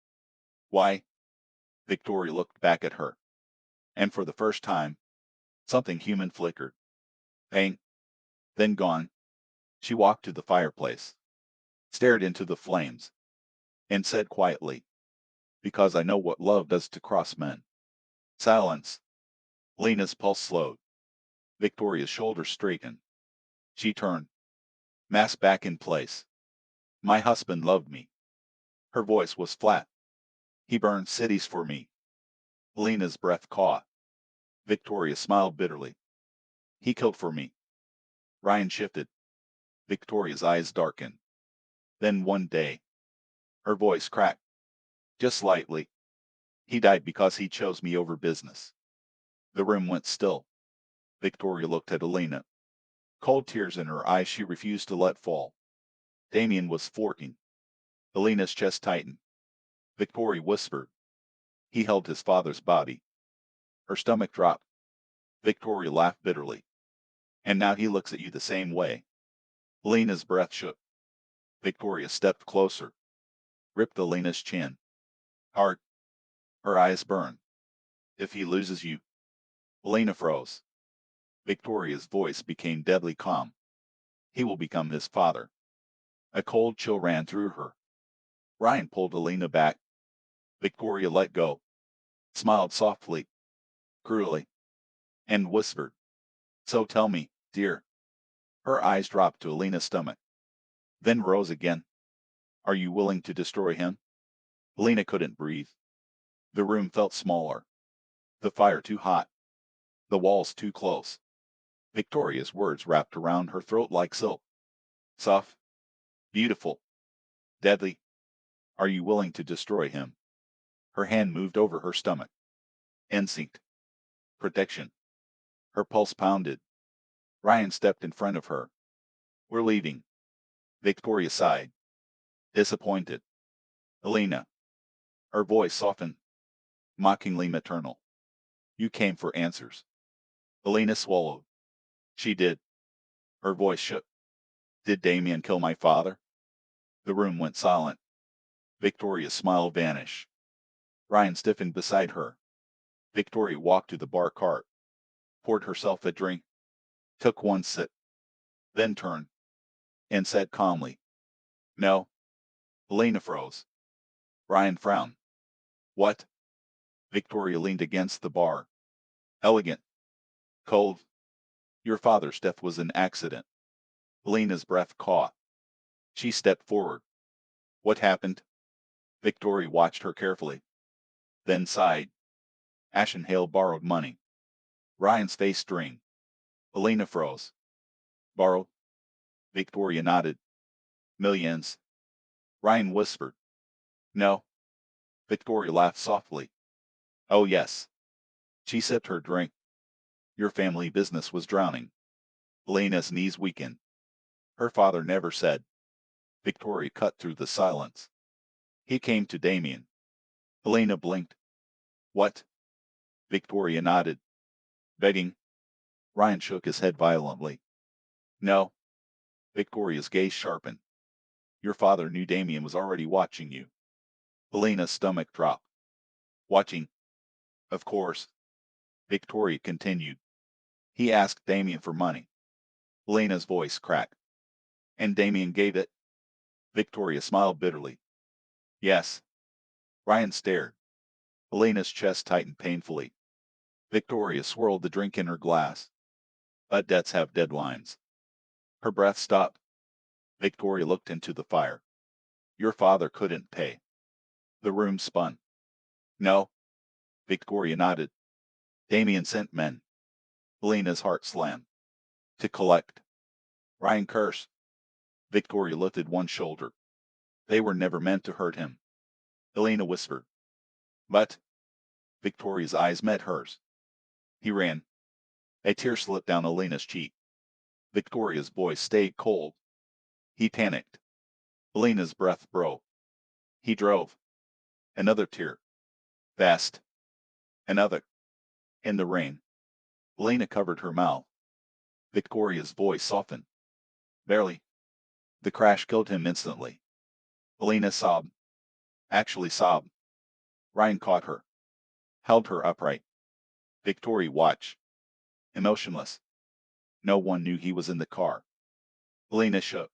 Why? Victoria looked back at her. And for the first time, something human flickered. Pain. Then gone. She walked to the fireplace, stared into the flames, and said quietly, because I know what love does to cross men. Silence. Lena's pulse slowed. Victoria's shoulders straightened. She turned, mask back in place. My husband loved me. Her voice was flat. He burned cities for me. Lena's breath caught. Victoria smiled bitterly. He killed for me. Ryan shifted. Victoria's eyes darkened. Then one day, her voice cracked, just slightly. He died because he chose me over business. The room went still. Victoria looked at Elena. Cold tears in her eyes she refused to let fall. Damien was 14. Elena's chest tightened. Victoria whispered. He held his father's body. Her stomach dropped. Victoria laughed bitterly. And now he looks at you the same way. Elena's breath shook. Victoria stepped closer, gripped Elena's chin. Hard. Her eyes burned. If he loses you. Elena froze. Victoria's voice became deadly calm. He will become his father. A cold chill ran through her. Ryan pulled Elena back. Victoria let go, smiled softly, cruelly, and whispered, So tell me, dear. Her eyes dropped to Elena's stomach, then rose again. Are you willing to destroy him? Elena couldn't breathe. The room felt smaller. The fire too hot. The walls too close. Victoria's words wrapped around her throat like silk. Soft, beautiful, deadly. Are you willing to destroy him? Her hand moved over her stomach. Instinct. Protection. Her pulse pounded. Ryan stepped in front of her. We're leaving. Victoria sighed. Disappointed. Elena. Her voice softened. Mockingly maternal. You came for answers. Elena swallowed. She did. Her voice shook. Did Damien kill my father? The room went silent. Victoria's smile vanished. Ryan stiffened beside her. Victoria walked to the bar cart, poured herself a drink, took one sip, then turned, and said calmly, No. Elena froze. Ryan frowned. What? Victoria leaned against the bar. Elegant. Cold. Your father's death was an accident. Elena's breath caught. She stepped forward. What happened? Victoria watched her carefully, then sighed. Ashenhale borrowed money. Ryan's face strained. Elena froze. Borrowed? Victoria nodded. Millions. Ryan whispered. No. Victoria laughed softly. Oh yes. She sipped her drink. Your family business was drowning. Elena's knees weakened. Her father never said. Victoria cut through the silence. He came to Damien. Elena blinked. What? Victoria nodded. Begging. Ryan shook his head violently. No. Victoria's gaze sharpened. Your father knew Damien was already watching you. Elena's stomach dropped. Watching. Of course. Victoria continued. He asked Damien for money. Elena's voice cracked. And Damien gave it. Victoria smiled bitterly. Yes. Ryan stared. Elena's chest tightened painfully. Victoria swirled the drink in her glass. But debts have deadlines. Her breath stopped. Victoria looked into the fire. Your father couldn't pay. The room spun. No. Victoria nodded. Damien sent men. Elena's heart slammed. To collect. Ryan cursed. Victoria lifted one shoulder. They were never meant to hurt him. Elena whispered. But. Victoria's eyes met hers. He ran. A tear slipped down Elena's cheek. Victoria's voice stayed cold. He panicked. Elena's breath broke. He drove. Another tear. Fast. Another. In the rain. Elena covered her mouth. Victoria's voice softened. Barely. The crash killed him instantly. Elena sobbed. Actually sobbed. Ryan caught her. Held her upright. Victoria watched. Emotionless. No one knew he was in the car. Elena shook.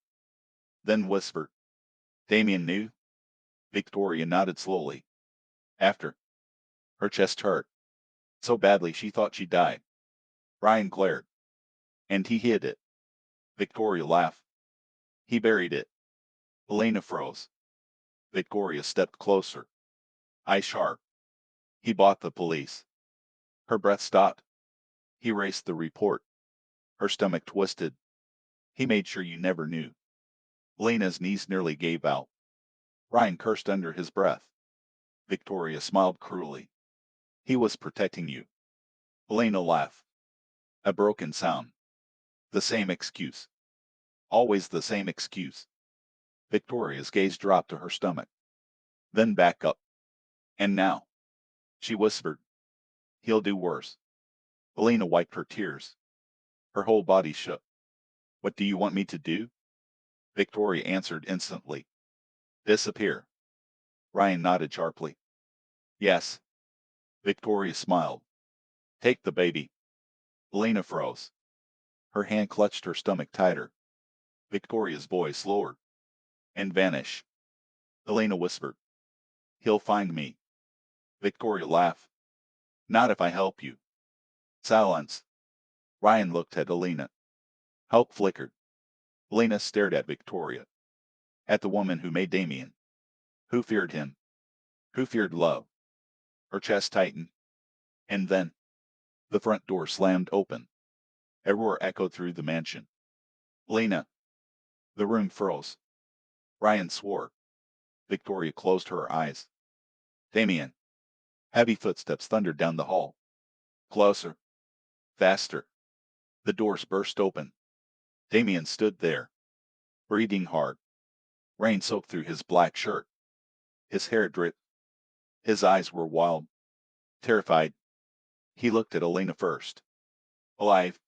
Then whispered. Damien knew? Victoria nodded slowly. After. Her chest hurt. So badly she thought she'd die. Ryan glared. And he hid it. Victoria laughed. He buried it. Elena froze. Victoria stepped closer. Eyes sharp. He bought the police. Her breath stopped. He erased the report. Her stomach twisted. He made sure you never knew. Elena's knees nearly gave out. Ryan cursed under his breath. Victoria smiled cruelly. He was protecting you. Elena laughed. A broken sound. The same excuse. Always the same excuse. Victoria's gaze dropped to her stomach. Then back up. And now, she whispered, he'll do worse. Elena wiped her tears. Her whole body shook. What do you want me to do? Victoria answered instantly. Disappear. Ryan nodded sharply. Yes. Victoria smiled. Take the baby. Elena froze. Her hand clutched her stomach tighter. Victoria's voice lowered. And vanish. Elena whispered. He'll find me. Victoria laughed. Not if I help you. Silence. Ryan looked at Elena. Hope flickered. Elena stared at Victoria. At the woman who made Damien. Who feared him. Who feared love. Her chest tightened. And then, the front door slammed open. A roar echoed through the mansion. Elena. The room froze. Ryan swore. Victoria closed her eyes. Damien. Heavy footsteps thundered down the hall. Closer. Faster. The doors burst open. Damien stood there, breathing hard. Rain soaked through his black shirt. His hair dripped. His eyes were wild. Terrified. He looked at Elena first. Alive.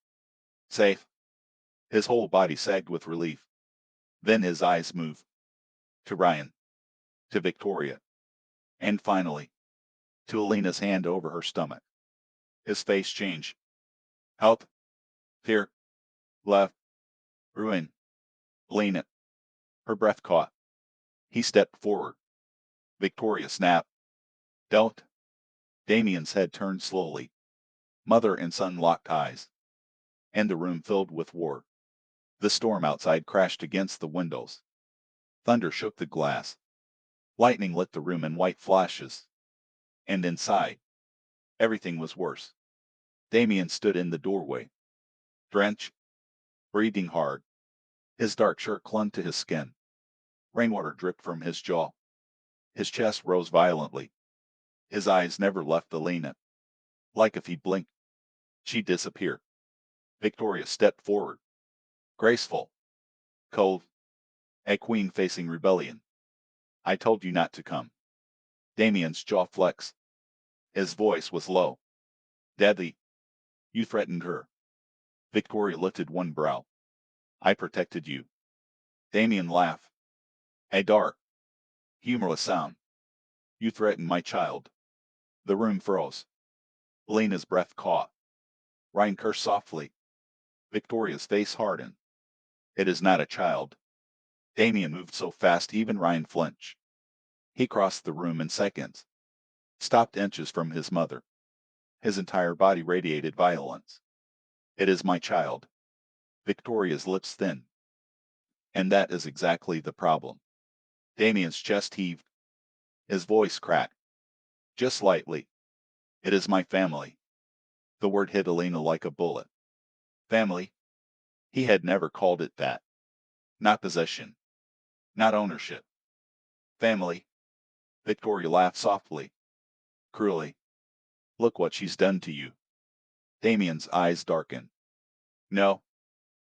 Safe. His whole body sagged with relief. Then his eyes moved. To Ryan. To Victoria. And finally, to Elena's hand over her stomach. His face changed. Help. Fear. Love. Ruin. Elena. Her breath caught. He stepped forward. Victoria snapped. Don't. Damien's head turned slowly. Mother and son locked eyes. And the room filled with war. The storm outside crashed against the windows. Thunder shook the glass. Lightning lit the room in white flashes. And inside, everything was worse. Damien stood in the doorway. Drenched. Breathing hard. His dark shirt clung to his skin. Rainwater dripped from his jaw. His chest rose violently. His eyes never left Elena. Like if he blinked, she'd disappear. Victoria stepped forward. Graceful. Cold. A queen facing rebellion. I told you not to come. Damien's jaw flexed. His voice was low. Deadly. You threatened her. Victoria lifted one brow. I protected you. Damien laughed. A dark, humorless sound. You threatened my child. The room froze. Elena's breath caught. Ryan cursed softly. Victoria's face hardened. It is not a child. Damien moved so fast even Ryan flinched. He crossed the room in seconds. Stopped inches from his mother. His entire body radiated violence. It is my child. Victoria's lips thinned. And that is exactly the problem. Damien's chest heaved. His voice cracked. Just lightly. It is my family. The word hit Elena like a bullet. Family. He had never called it that. Not possession. Not ownership. Family. Victoria laughed softly. Cruelly. Look what she's done to you. Damien's eyes darkened. No.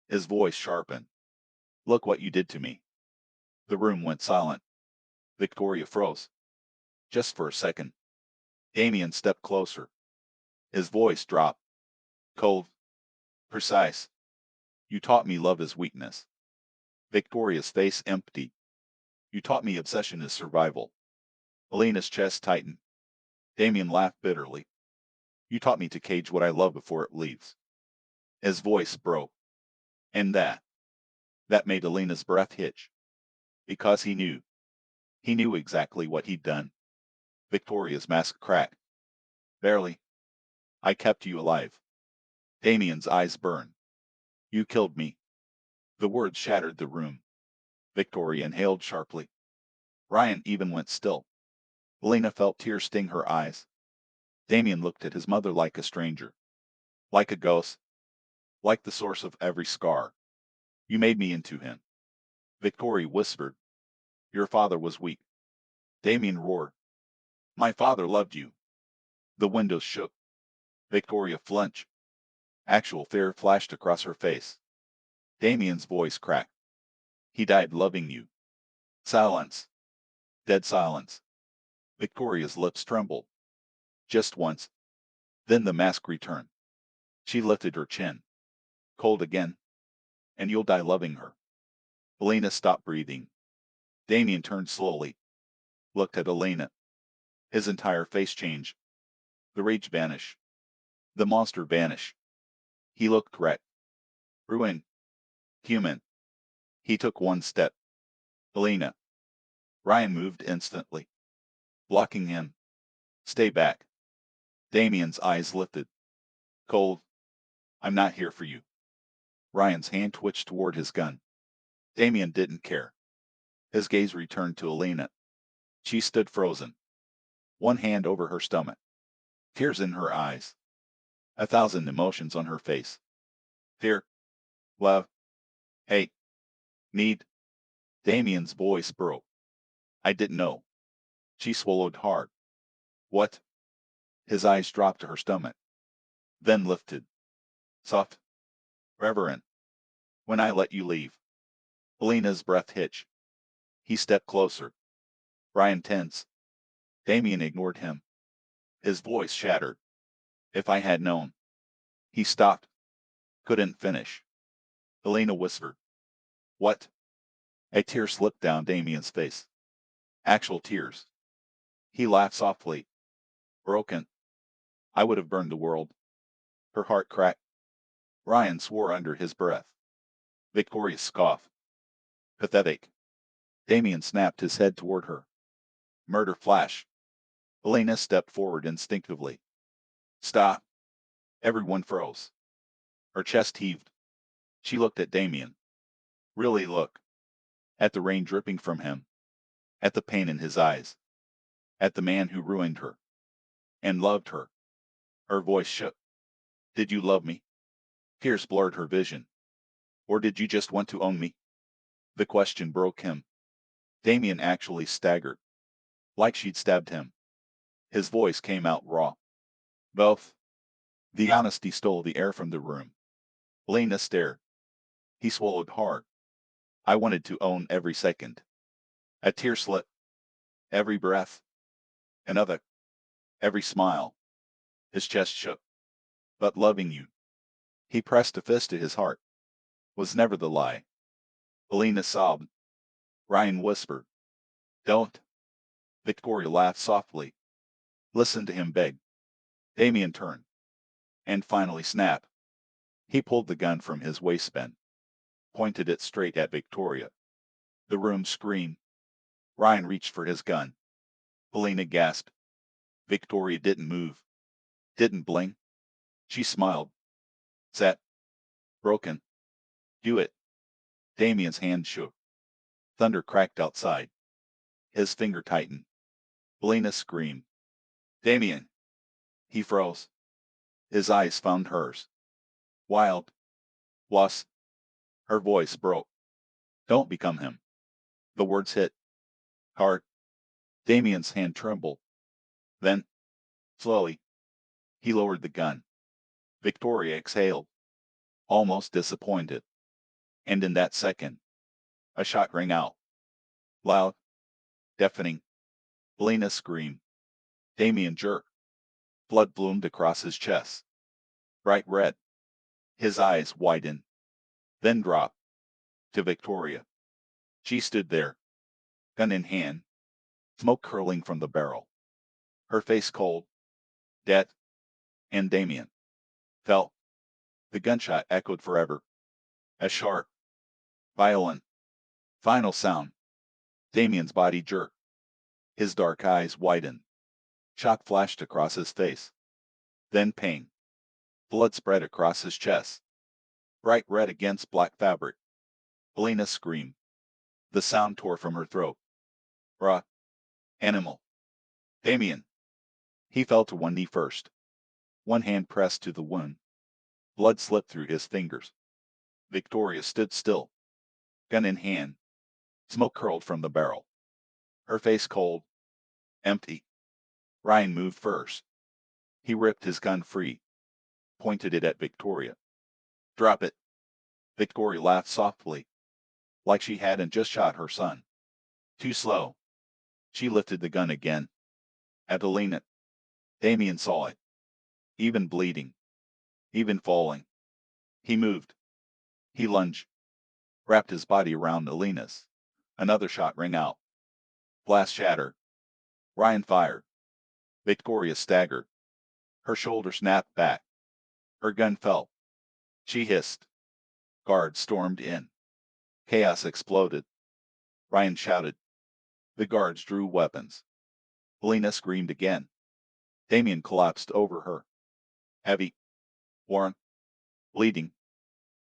His voice sharpened. Look what you did to me. The room went silent. Victoria froze. Just for a second. Damien stepped closer. His voice dropped. Cold. Precise. You taught me love is weakness. Victoria's face emptied. You taught me obsession is survival. Elena's chest tightened. Damien laughed bitterly. You taught me to cage what I love before it leaves. His voice broke. And that made Elena's breath hitch. Because he knew. He knew exactly what he'd done. Victoria's mask cracked. Barely. I kept you alive. Damien's eyes burned. You killed me. The words shattered the room. Victoria inhaled sharply. Ryan even went still. Elena felt tears sting her eyes. Damien looked at his mother like a stranger. Like a ghost. Like the source of every scar. You made me into him. Victoria whispered. Your father was weak. Damien roared. My father loved you. The windows shook. Victoria flinched. Actual fear flashed across her face. Damien's voice cracked. He died loving you. Silence. Dead silence. Victoria's lips trembled. Just once. Then the mask returned. She lifted her chin. Cold again. And you'll die loving her. Elena stopped breathing. Damien turned slowly. Looked at Elena. His entire face changed. The rage vanished. The monster vanished. He looked wrecked. Ruined. Human. He took one step. Elena. Ryan moved instantly. Blocking him. Stay back. Damien's eyes lifted. Cold. I'm not here for you. Ryan's hand twitched toward his gun. Damien didn't care. His gaze returned to Elena. She stood frozen. One hand over her stomach. Tears in her eyes. 1,000 emotions on her face. Fear. Love. Hate. Need. Damien's voice broke. I didn't know. She swallowed hard. What? His eyes dropped to her stomach. Then lifted. Soft. Reverent. When I let you leave. Elena's breath hitched. He stepped closer. Ryan tense. Damien ignored him. His voice shattered. If I had known. He stopped. Couldn't finish. Elena whispered. What? A tear slipped down Damien's face. Actual tears. He laughed softly. Broken. I would have burned the world. Her heart cracked. Ryan swore under his breath. Victoria scoffed. Pathetic. Damien snapped his head toward her. Murder flash. Elena stepped forward instinctively. Stop. Everyone froze. Her chest heaved. She looked at Damien. Really look. At the rain dripping from him. At the pain in his eyes. At the man who ruined her. And loved her. Her voice shook. Did you love me? Tears blurred her vision. Or did you just want to own me? The question broke him. Damien actually staggered. Like she'd stabbed him. His voice came out raw. Both. The honesty stole the air from the room. Elena stared. He swallowed hard. I wanted to own every second. A tear slipped. Every breath. Another. Every smile. His chest shook. But loving you. He pressed a fist to his heart. Was never the lie. Elena sobbed. Ryan whispered. Don't. Victoria laughed softly. Listen to him beg. Damien turned. And finally snap. He pulled the gun from his waistband. Pointed it straight at Victoria. The room screamed. Ryan reached for his gun. Elena gasped. Victoria didn't move. Didn't blink. She smiled. Set. Broken. Do it. Damien's hand shook. Thunder cracked outside. His finger tightened. Elena screamed. Damien! He froze. His eyes found hers. Wild. Lost. Her voice broke. Don't become him. The words hit. Hard. Damien's hand trembled. Then, slowly, he lowered the gun. Victoria exhaled. Almost disappointed. And in that second, a shot rang out. Loud. Deafening. Alina screamed. Damien jerked. Blood bloomed across his chest. Bright red. His eyes widened, then dropped. To Victoria. She stood there, gun in hand, smoke curling from the barrel. Her face cold, dead, and Damien felt. The gunshot echoed forever. A sharp, violent, final sound. Damien's body jerked. His dark eyes widened. Shock flashed across his face. Then pain. Blood spread across his chest. Bright red against black fabric. Alina screamed. The sound tore from her throat. Raw. Animal. Damien. He fell to one knee first. One hand pressed to the wound. Blood slipped through his fingers. Victoria stood still, gun in hand. Smoke curled from the barrel. Her face cold, empty. Ryan moved first. He ripped his gun free, pointed it at Victoria. Drop it. Victoria laughed softly, like she hadn't just shot her son. Too slow. She lifted the gun again. At Alina. Damien saw it. Even bleeding. Even falling. He moved. He lunged. Wrapped his body around Alina's. Another shot rang out. Glass shattered. Ryan fired. Victoria staggered. Her shoulder snapped back. Her gun fell. She hissed. Guards stormed in. Chaos exploded. Ryan shouted. The guards drew weapons. Alina screamed again. Damien collapsed over her. Heavy. Worn. Bleeding.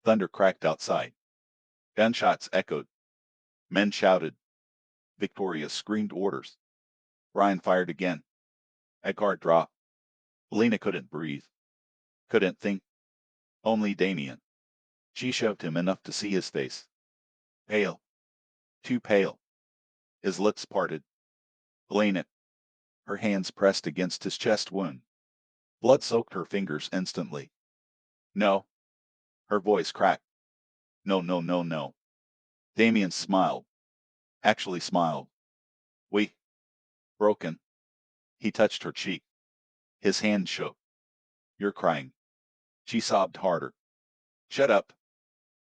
Thunder cracked outside. Gunshots echoed. Men shouted. Victoria screamed orders. Ryan fired again. A guard dropped. Alina couldn't breathe. Couldn't think. Only Damien. She shoved him enough to see his face. Pale. Too pale. His lips parted. Alina. Her hands pressed against his chest wound. Blood soaked her fingers instantly. No. Her voice cracked. No, no, no, no. Damien smiled. Actually smiled. We. Broken. He touched her cheek. His hand shook. You're crying. She sobbed harder. Shut up.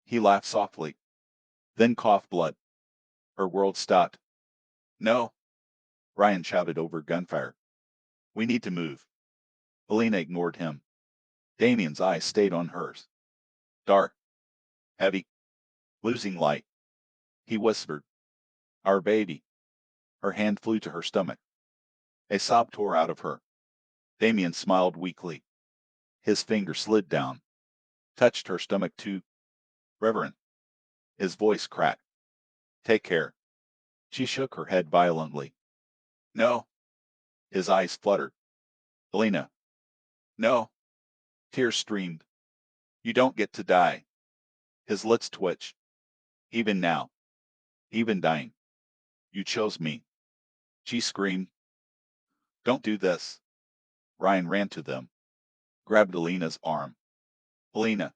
He laughed softly. Then coughed blood. Her world stopped. No. Ryan shouted over gunfire. We need to move. Alina ignored him. Damien's eyes stayed on hers. Dark. Heavy. Losing light. He whispered. Our baby. Her hand flew to her stomach. A sob tore out of her. Damien smiled weakly. His finger slid down. Touched her stomach too. Reverend. His voice cracked. Take care. She shook her head violently. No. His eyes fluttered. Alina. No. Tears streamed. You don't get to die. His lips twitched. Even now. Even dying. You chose me. She screamed. Don't do this. Ryan ran to them. Grabbed Alina's arm. Alina.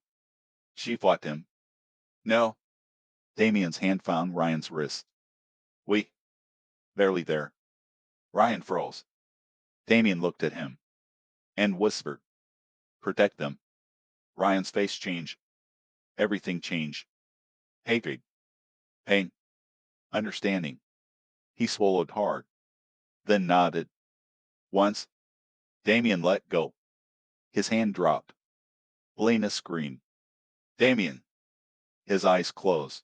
She fought him. No. Damien's hand found Ryan's wrist. We. Barely there. Ryan froze. Damien looked at him. And whispered. Protect them. Ryan's face changed. Everything changed. Hatred. Pain. Understanding. He swallowed hard. Then nodded. Once. Damien let go. His hand dropped. Alina screamed. Damien. His eyes closed.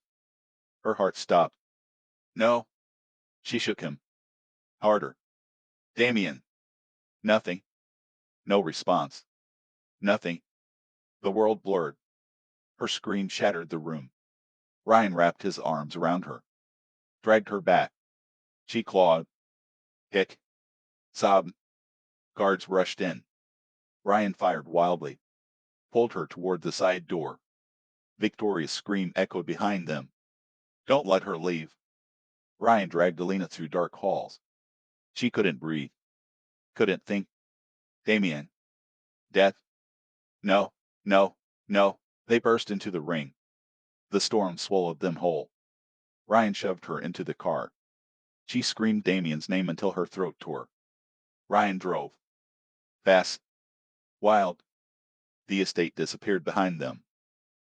Her heart stopped. No. She shook him. Harder. Damien. Nothing. No response. Nothing. The world blurred. Her scream shattered the room. Ryan wrapped his arms around her. Dragged her back. She clawed. Kicked. Sobbed. Guards rushed in. Ryan fired wildly. Pulled her toward the side door. Victoria's scream echoed behind them. Don't let her leave. Ryan dragged Alina through dark halls. She couldn't breathe. Couldn't think. Damien. Death. No, no, no. They burst into the ring. The storm swallowed them whole. Ryan shoved her into the car. She screamed Damien's name until her throat tore. Ryan drove. Fast. Wild. The estate disappeared behind them.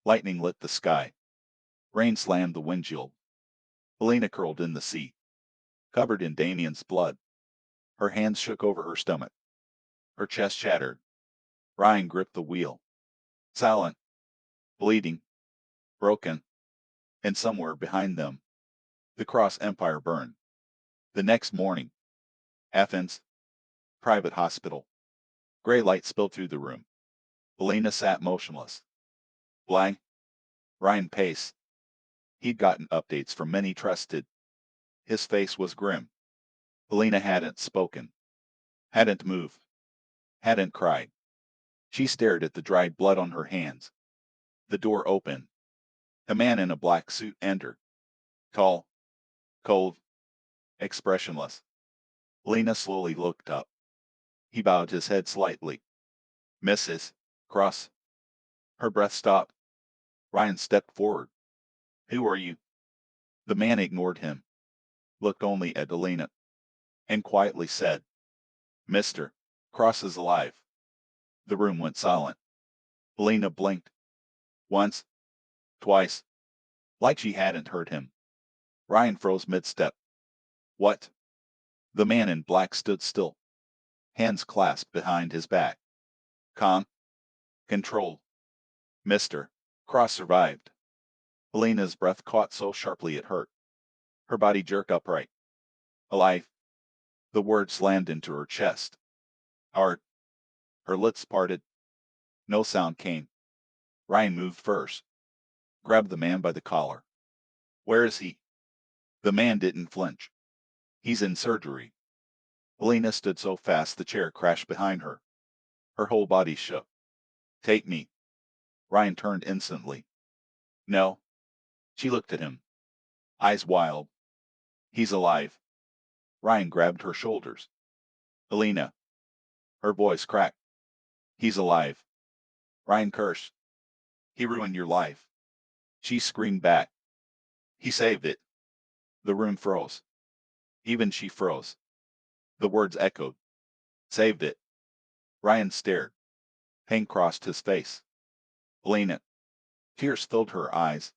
Lightning lit the sky. Rain slammed the windshield. Helena curled in the seat, covered in Damien's blood. Her hands shook over her stomach. Her chest shattered. Ryan gripped the wheel. Silent. Bleeding. Broken. And somewhere behind them, the Cross Empire burned. The next morning, Athens, private hospital. Gray light spilled through the room. Helena sat motionless. Blank. Ryan paced. He'd gotten updates from men he trusted. His face was grim. Helena hadn't spoken. Hadn't moved. Hadn't cried. She stared at the dried blood on her hands. The door opened. A man in a black suit entered. Tall. Cold. Expressionless. Helena slowly looked up. He bowed his head slightly. Mrs. Cross. Her breath stopped. Ryan stepped forward. Who are you? The man ignored him, looked only at Helena, and quietly said, Mr. Cross is alive. The room went silent. Helena blinked. Once. Twice. Like she hadn't heard him. Ryan froze mid-step. What? The man in black stood still, hands clasped behind his back. Calm. Controlled. Mr. Cross survived. Helena's breath caught so sharply it hurt. Her body jerked upright. Alive. The word slammed into her chest. Hard. Her lips parted. No sound came. Ryan moved first. Grabbed the man by the collar. Where is he? The man didn't flinch. He's in surgery. Helena stood so fast the chair crashed behind her. Her whole body shook. Take me. Ryan turned instantly. No. She looked at him. Eyes wild. He's alive. Ryan grabbed her shoulders. Helena. Her voice cracked. He's alive. Ryan cursed. He ruined your life. She screamed back. He saved it. The room froze. Even she froze. The words echoed. Saved it. Ryan stared. Pain crossed his face. Helena. Tears filled her eyes.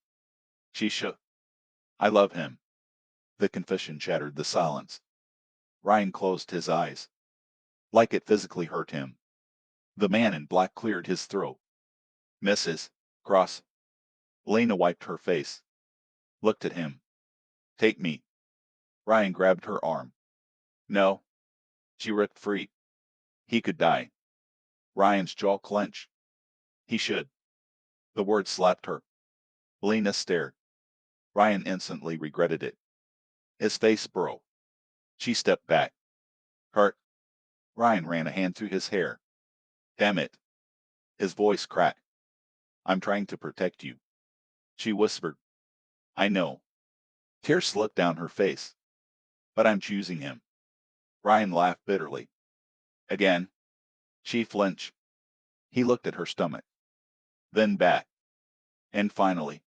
She shook. I love him. The confession shattered the silence. Ryan closed his eyes. Like it physically hurt him. The man in black cleared his throat. Mrs. Cross. Helena wiped her face. Looked at him. Take me. Ryan grabbed her arm. No. She ripped free. He could die. Ryan's jaw clenched. He should. The word slapped her. Helena stared. Ryan instantly regretted it. His face broke. She stepped back. Hurt. Ryan ran a hand through his hair. Damn it. His voice cracked. I'm trying to protect you. She whispered. I know. Tears slipped down her face. But I'm choosing him. Ryan laughed bitterly. Again. She flinched. He looked at her stomach. Then back. And finally.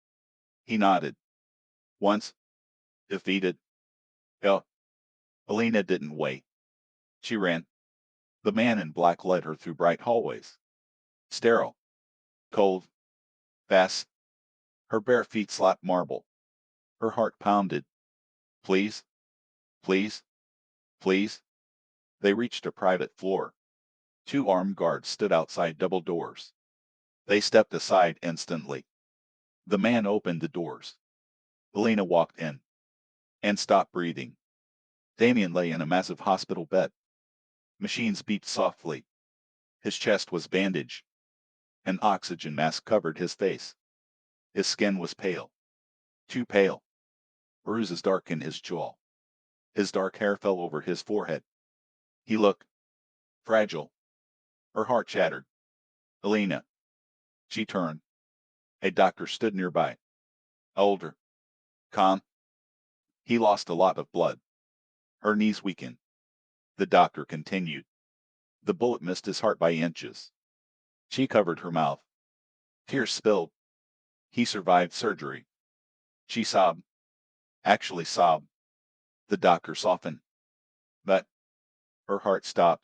He nodded. Once. Defeated. Yeah. Helena didn't wait. She ran. The man in black led her through bright hallways. Sterile. Cold. Fast. Her bare feet slapped marble. Her heart pounded. Please. Please. Please. They reached a private floor. Two armed guards stood outside double doors. They stepped aside instantly. The man opened the doors. Helena walked in. And stopped breathing. Damien lay in a massive hospital bed. Machines beeped softly. His chest was bandaged. An oxygen mask covered his face. His skin was pale. Too pale. Bruises darkened his jaw. His dark hair fell over his forehead. He looked fragile. Her heart shattered. Helena. She turned. A doctor stood nearby. Older. Calm. He lost a lot of blood. Her knees weakened. The doctor continued. The bullet missed his heart by inches. She covered her mouth. Tears spilled. He survived surgery. She sobbed. Actually sobbed. The doctor softened. But, her heart stopped.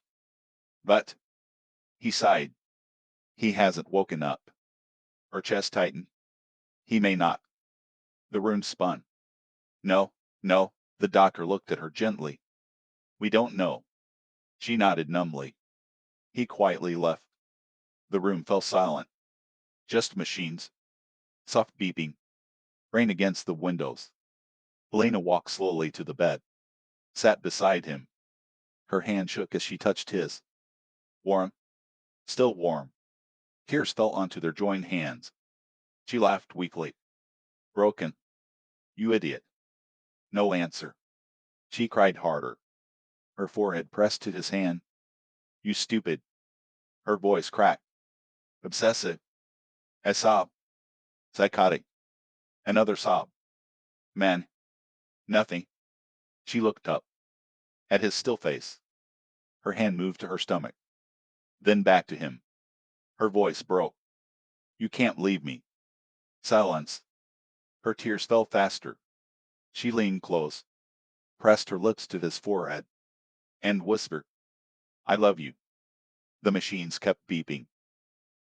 But, he sighed. He hasn't woken up. Her chest tightened. He may not. The room spun. No, no, the doctor looked at her gently. We don't know. She nodded numbly. He quietly left. The room fell silent. Just machines. Soft beeping. Rain against the windows. Elena walked slowly to the bed. Sat beside him. Her hand shook as she touched his. Warm. Still warm. Tears fell onto their joined hands. She laughed weakly. Broken. You idiot. No answer. She cried harder. Her forehead pressed to his hand. You stupid. Her voice cracked. Obsessive. A sob. Psychotic. Another sob. Man. Nothing. She looked up. At his still face. Her hand moved to her stomach. Then back to him. Her voice broke. You can't leave me. Silence. Her tears fell faster. She leaned close. Pressed her lips to his forehead. And whispered. I love you. The machines kept beeping.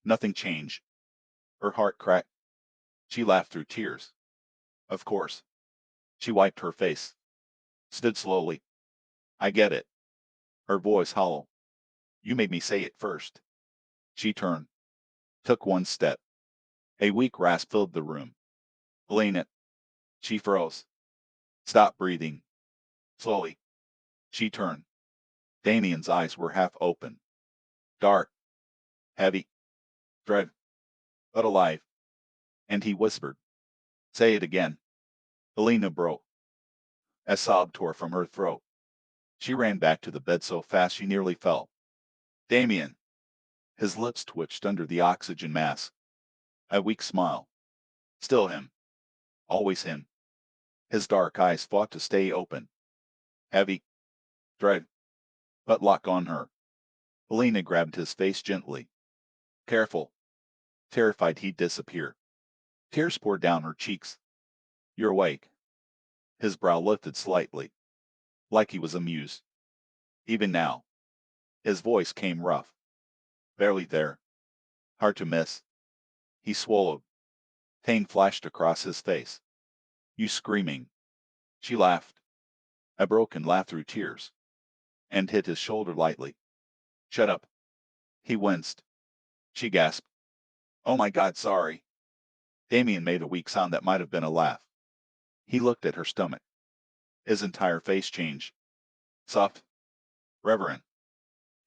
Nothing changed. Her heart cracked. She laughed through tears. Of course. She wiped her face. Stood slowly. I get it. Her voice hollow. You made me say it first. She turned. Took one step. A weak rasp filled the room. Elena. She froze. Stopped breathing. Slowly. She turned. Damien's eyes were half open. Dark. Heavy. Dread. But alive. And he whispered. Say it again. Elena broke. A sob tore from her throat. She ran back to the bed so fast she nearly fell. Damien. His lips twitched under the oxygen mask. A weak smile. Still him. Always him. His dark eyes fought to stay open. Heavy. Dread. But lock on her. Helena grabbed his face gently. Careful. Terrified he'd disappear. Tears poured down her cheeks. You're awake. His brow lifted slightly. Like he was amused. Even now. His voice came rough. Barely there. Hard to miss. He swallowed. Pain flashed across his face. You screaming. She laughed. A broken laugh through tears. And hit his shoulder lightly. Shut up. He winced. She gasped. Oh my God, sorry. Damien made a weak sound that might have been a laugh. He looked at her stomach. His entire face changed. Soft. Reverent.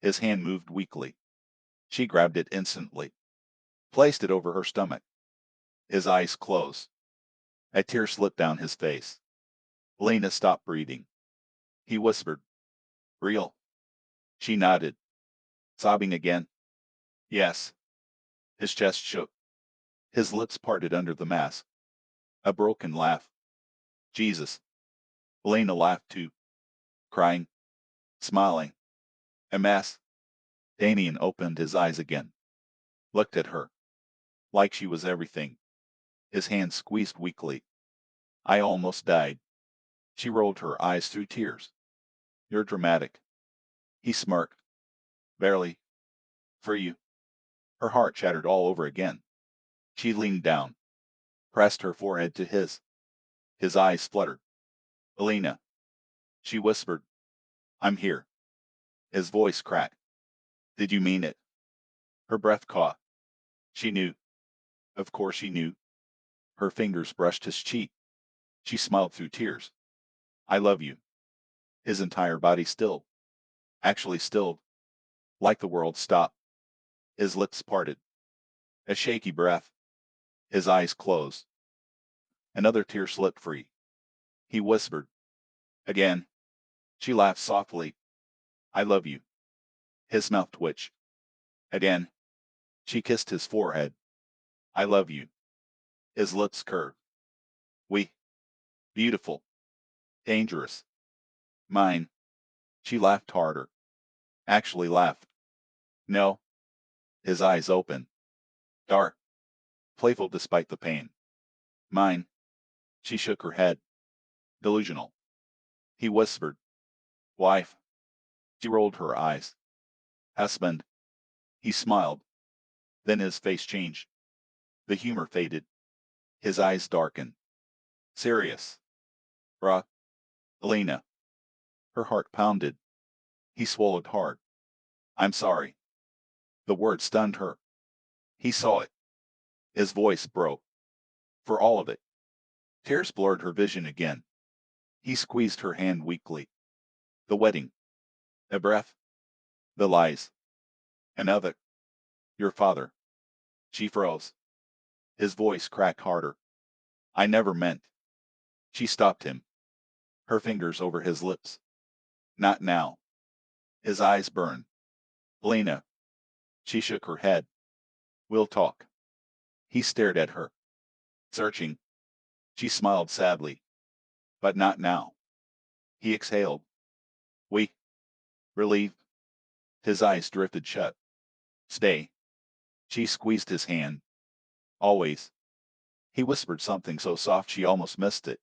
His hand moved weakly. She grabbed it instantly. Placed it over her stomach. His eyes closed. A tear slipped down his face. Lena stopped breathing. He whispered. Real. She nodded. Sobbing again. Yes. His chest shook. His lips parted under the mask. A broken laugh. Jesus. Elena laughed too. Crying. Smiling. A mess. Damien opened his eyes again. Looked at her. Like she was everything. His hand squeezed weakly. I almost died. She rolled her eyes through tears. You're dramatic. He smirked. Barely. For you. Her heart shattered all over again. She leaned down. Pressed her forehead to his. His eyes fluttered. Elena. She whispered. I'm here. His voice cracked. Did you mean it? Her breath caught. She knew. Of course she knew. Her fingers brushed his cheek. She smiled through tears. I love you. His entire body stilled. Actually stilled. Like the world stopped. His lips parted. A shaky breath. His eyes closed. Another tear slipped free. He whispered. Again. She laughed softly. I love you. His mouth twitched. Again. She kissed his forehead. I love you. His lips curved. We. Beautiful. Dangerous. Mine. She laughed harder. Actually laughed. No. His eyes opened. Dark. Playful despite the pain. Mine. She shook her head. Delusional. He whispered. Wife. She rolled her eyes. Husband. He smiled. Then his face changed. The humor faded. His eyes darkened. Serious. Bruh. Elena. Her heart pounded. He swallowed hard. I'm sorry. The word stunned her. He saw it. His voice broke. For all of it. Tears blurred her vision again. He squeezed her hand weakly. The wedding. A breath. The lies. Another. Your father. She froze. His voice cracked harder. I never meant. She stopped him. Her fingers over his lips. Not now. His eyes burned. Lena. She shook her head. We'll talk. He stared at her. Searching. She smiled sadly. But not now. He exhaled. We. Relieved. His eyes drifted shut. Stay. She squeezed his hand. Always. He whispered something so soft she almost missed it.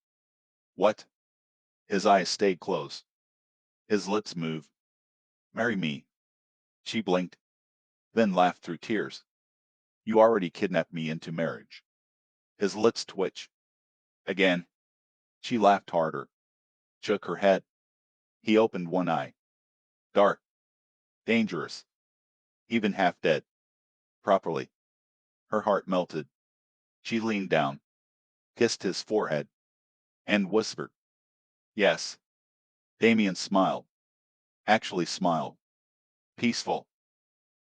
What? His eyes stayed closed. His lips moved. Marry me. She blinked, then laughed through tears. You already kidnapped me into marriage. His lips twitched. Again. She laughed harder. Shook her head. He opened one eye. Dark. Dangerous. Even half dead. Properly. Her heart melted. She leaned down. Kissed his forehead. And whispered. Yes. Damien smiled. Actually smiled. Peaceful.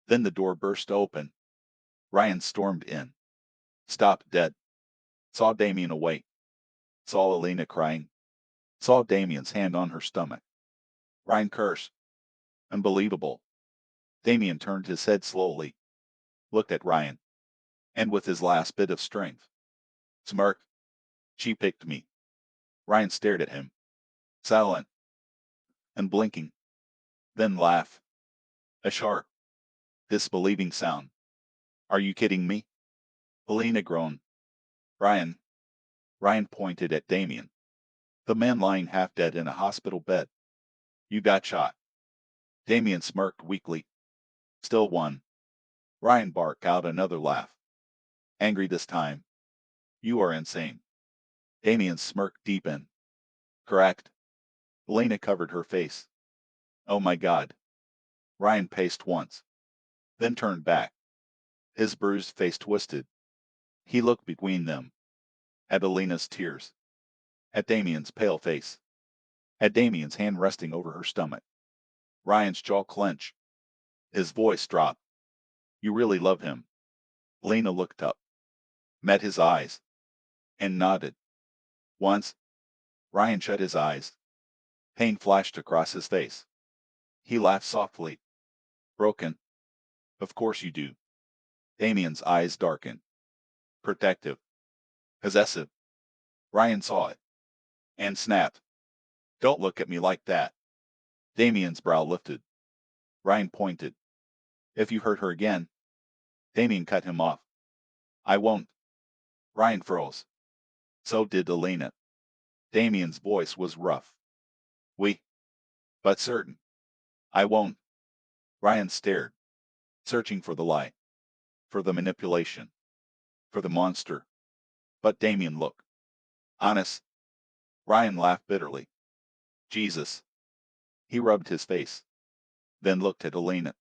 Then the door burst open. Ryan stormed in. Stopped dead. Saw Damien awake. Saw Elena crying. Saw Damien's hand on her stomach. Ryan cursed. Unbelievable. Damien turned his head slowly. Looked at Ryan. And with his last bit of strength. Smirked. She picked me. Ryan stared at him. Silent. And blinking. Then laughed. A sharp, disbelieving sound. Are you kidding me? Elena groaned. Ryan. Ryan pointed at Damien. The man lying half dead in a hospital bed. You got shot. Damien smirked weakly. Still won. Ryan barked out another laugh. Angry this time. You are insane. Damien's smirk deepened. Correct. Elena covered her face. Oh my God. Ryan paced once. Then turned back. His bruised face twisted. He looked between them. At Elena's tears. At Damien's pale face. At Damien's hand resting over her stomach. Ryan's jaw clenched. His voice dropped. You really love him. Elena looked up. Met his eyes. And nodded. Once. Ryan shut his eyes. Pain flashed across his face. He laughed softly. Broken. Of course you do. Damien's eyes darkened. Protective. Possessive. Ryan saw it. And snapped. Don't look at me like that. Damien's brow lifted. Ryan pointed. If you hurt her again. Damien cut him off. I won't. Ryan froze. So did Elena. Damien's voice was rough. We. But certain. I won't. Ryan stared. Searching for the lie. For the manipulation. For the monster. But Damien looked. Honest. Ryan laughed bitterly. Jesus. He rubbed his face. Then looked at Elena.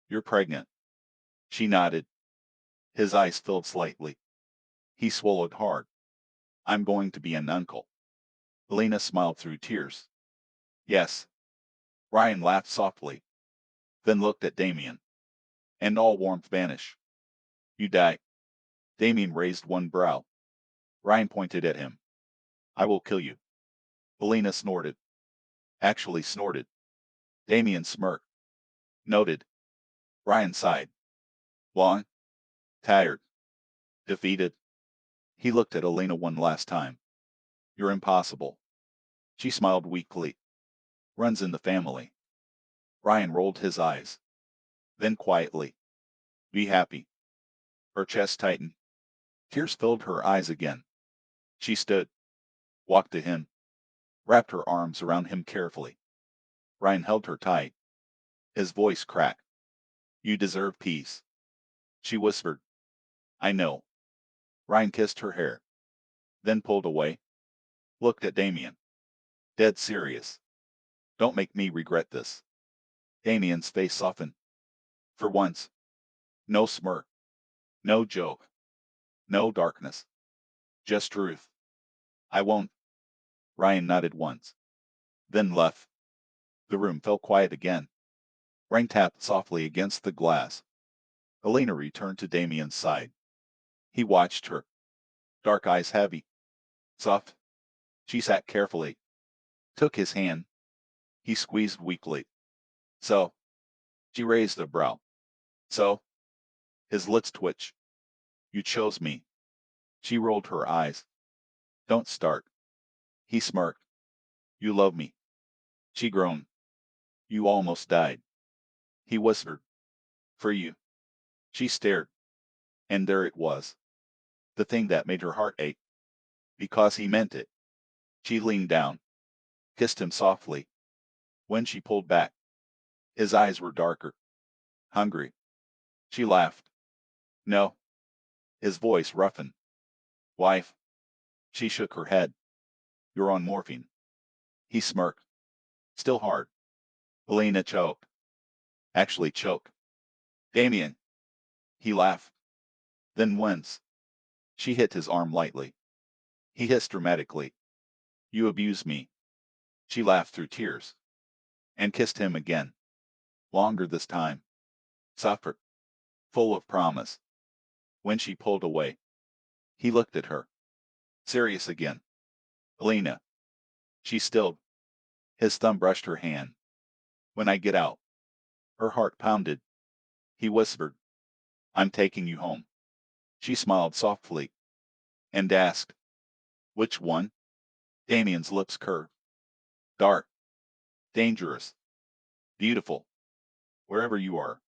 You're pregnant. She nodded. His eyes filled slightly. He swallowed hard. I'm going to be an uncle. Elena smiled through tears. Yes. Ryan laughed softly. Then looked at Damien. And all warmth vanished. You die. Damien raised one brow. Ryan pointed at him. I will kill you. Elena snorted. Actually snorted. Damien smirked. Noted. Ryan sighed. Long. Tired. Defeated. He looked at Elena one last time. You're impossible. She smiled weakly. Runs in the family. Ryan rolled his eyes. Then quietly. Be happy. Her chest tightened. Tears filled her eyes again. She stood. Walked to him. wrapped her arms around him carefully. Ryan held her tight. His voice cracked. You deserve peace. She whispered. I know. Ryan kissed her hair, then pulled away, looked at Damien. Dead serious. Don't make me regret this. Damien's face softened. For once. No smirk. No joke. No darkness. Just truth. I won't. Ryan nodded once, then left. The room fell quiet again. Ryan tapped softly against the glass. Elena returned to Damien's side. He watched her, dark eyes heavy, soft. She sat carefully, took his hand. He squeezed weakly. So, she raised a brow. So, his lips twitched. You chose me. She rolled her eyes. Don't start. He smirked. You love me. She groaned. You almost died. He whispered. For you. She stared. And there it was. The thing that made her heart ache. Because he meant it. She leaned down, kissed him softly. When she pulled back, his eyes were darker, hungry. She laughed. No. His voice roughened. Wife. She shook her head. You're on morphine. He smirked. Still hard. Elena choked. Actually choked. Damien. He laughed. Then winced. She hit his arm lightly. He hissed dramatically. You abuse me. She laughed through tears. And kissed him again. Longer this time. Suffered. Full of promise. When she pulled away, he looked at her. Serious again. Elena. She stilled. His thumb brushed her hand. When I get out. Her heart pounded. He whispered. I'm taking you home. She smiled softly. And asked. Which one? Damien's lips curved. Dark. Dangerous. Beautiful. Wherever you are.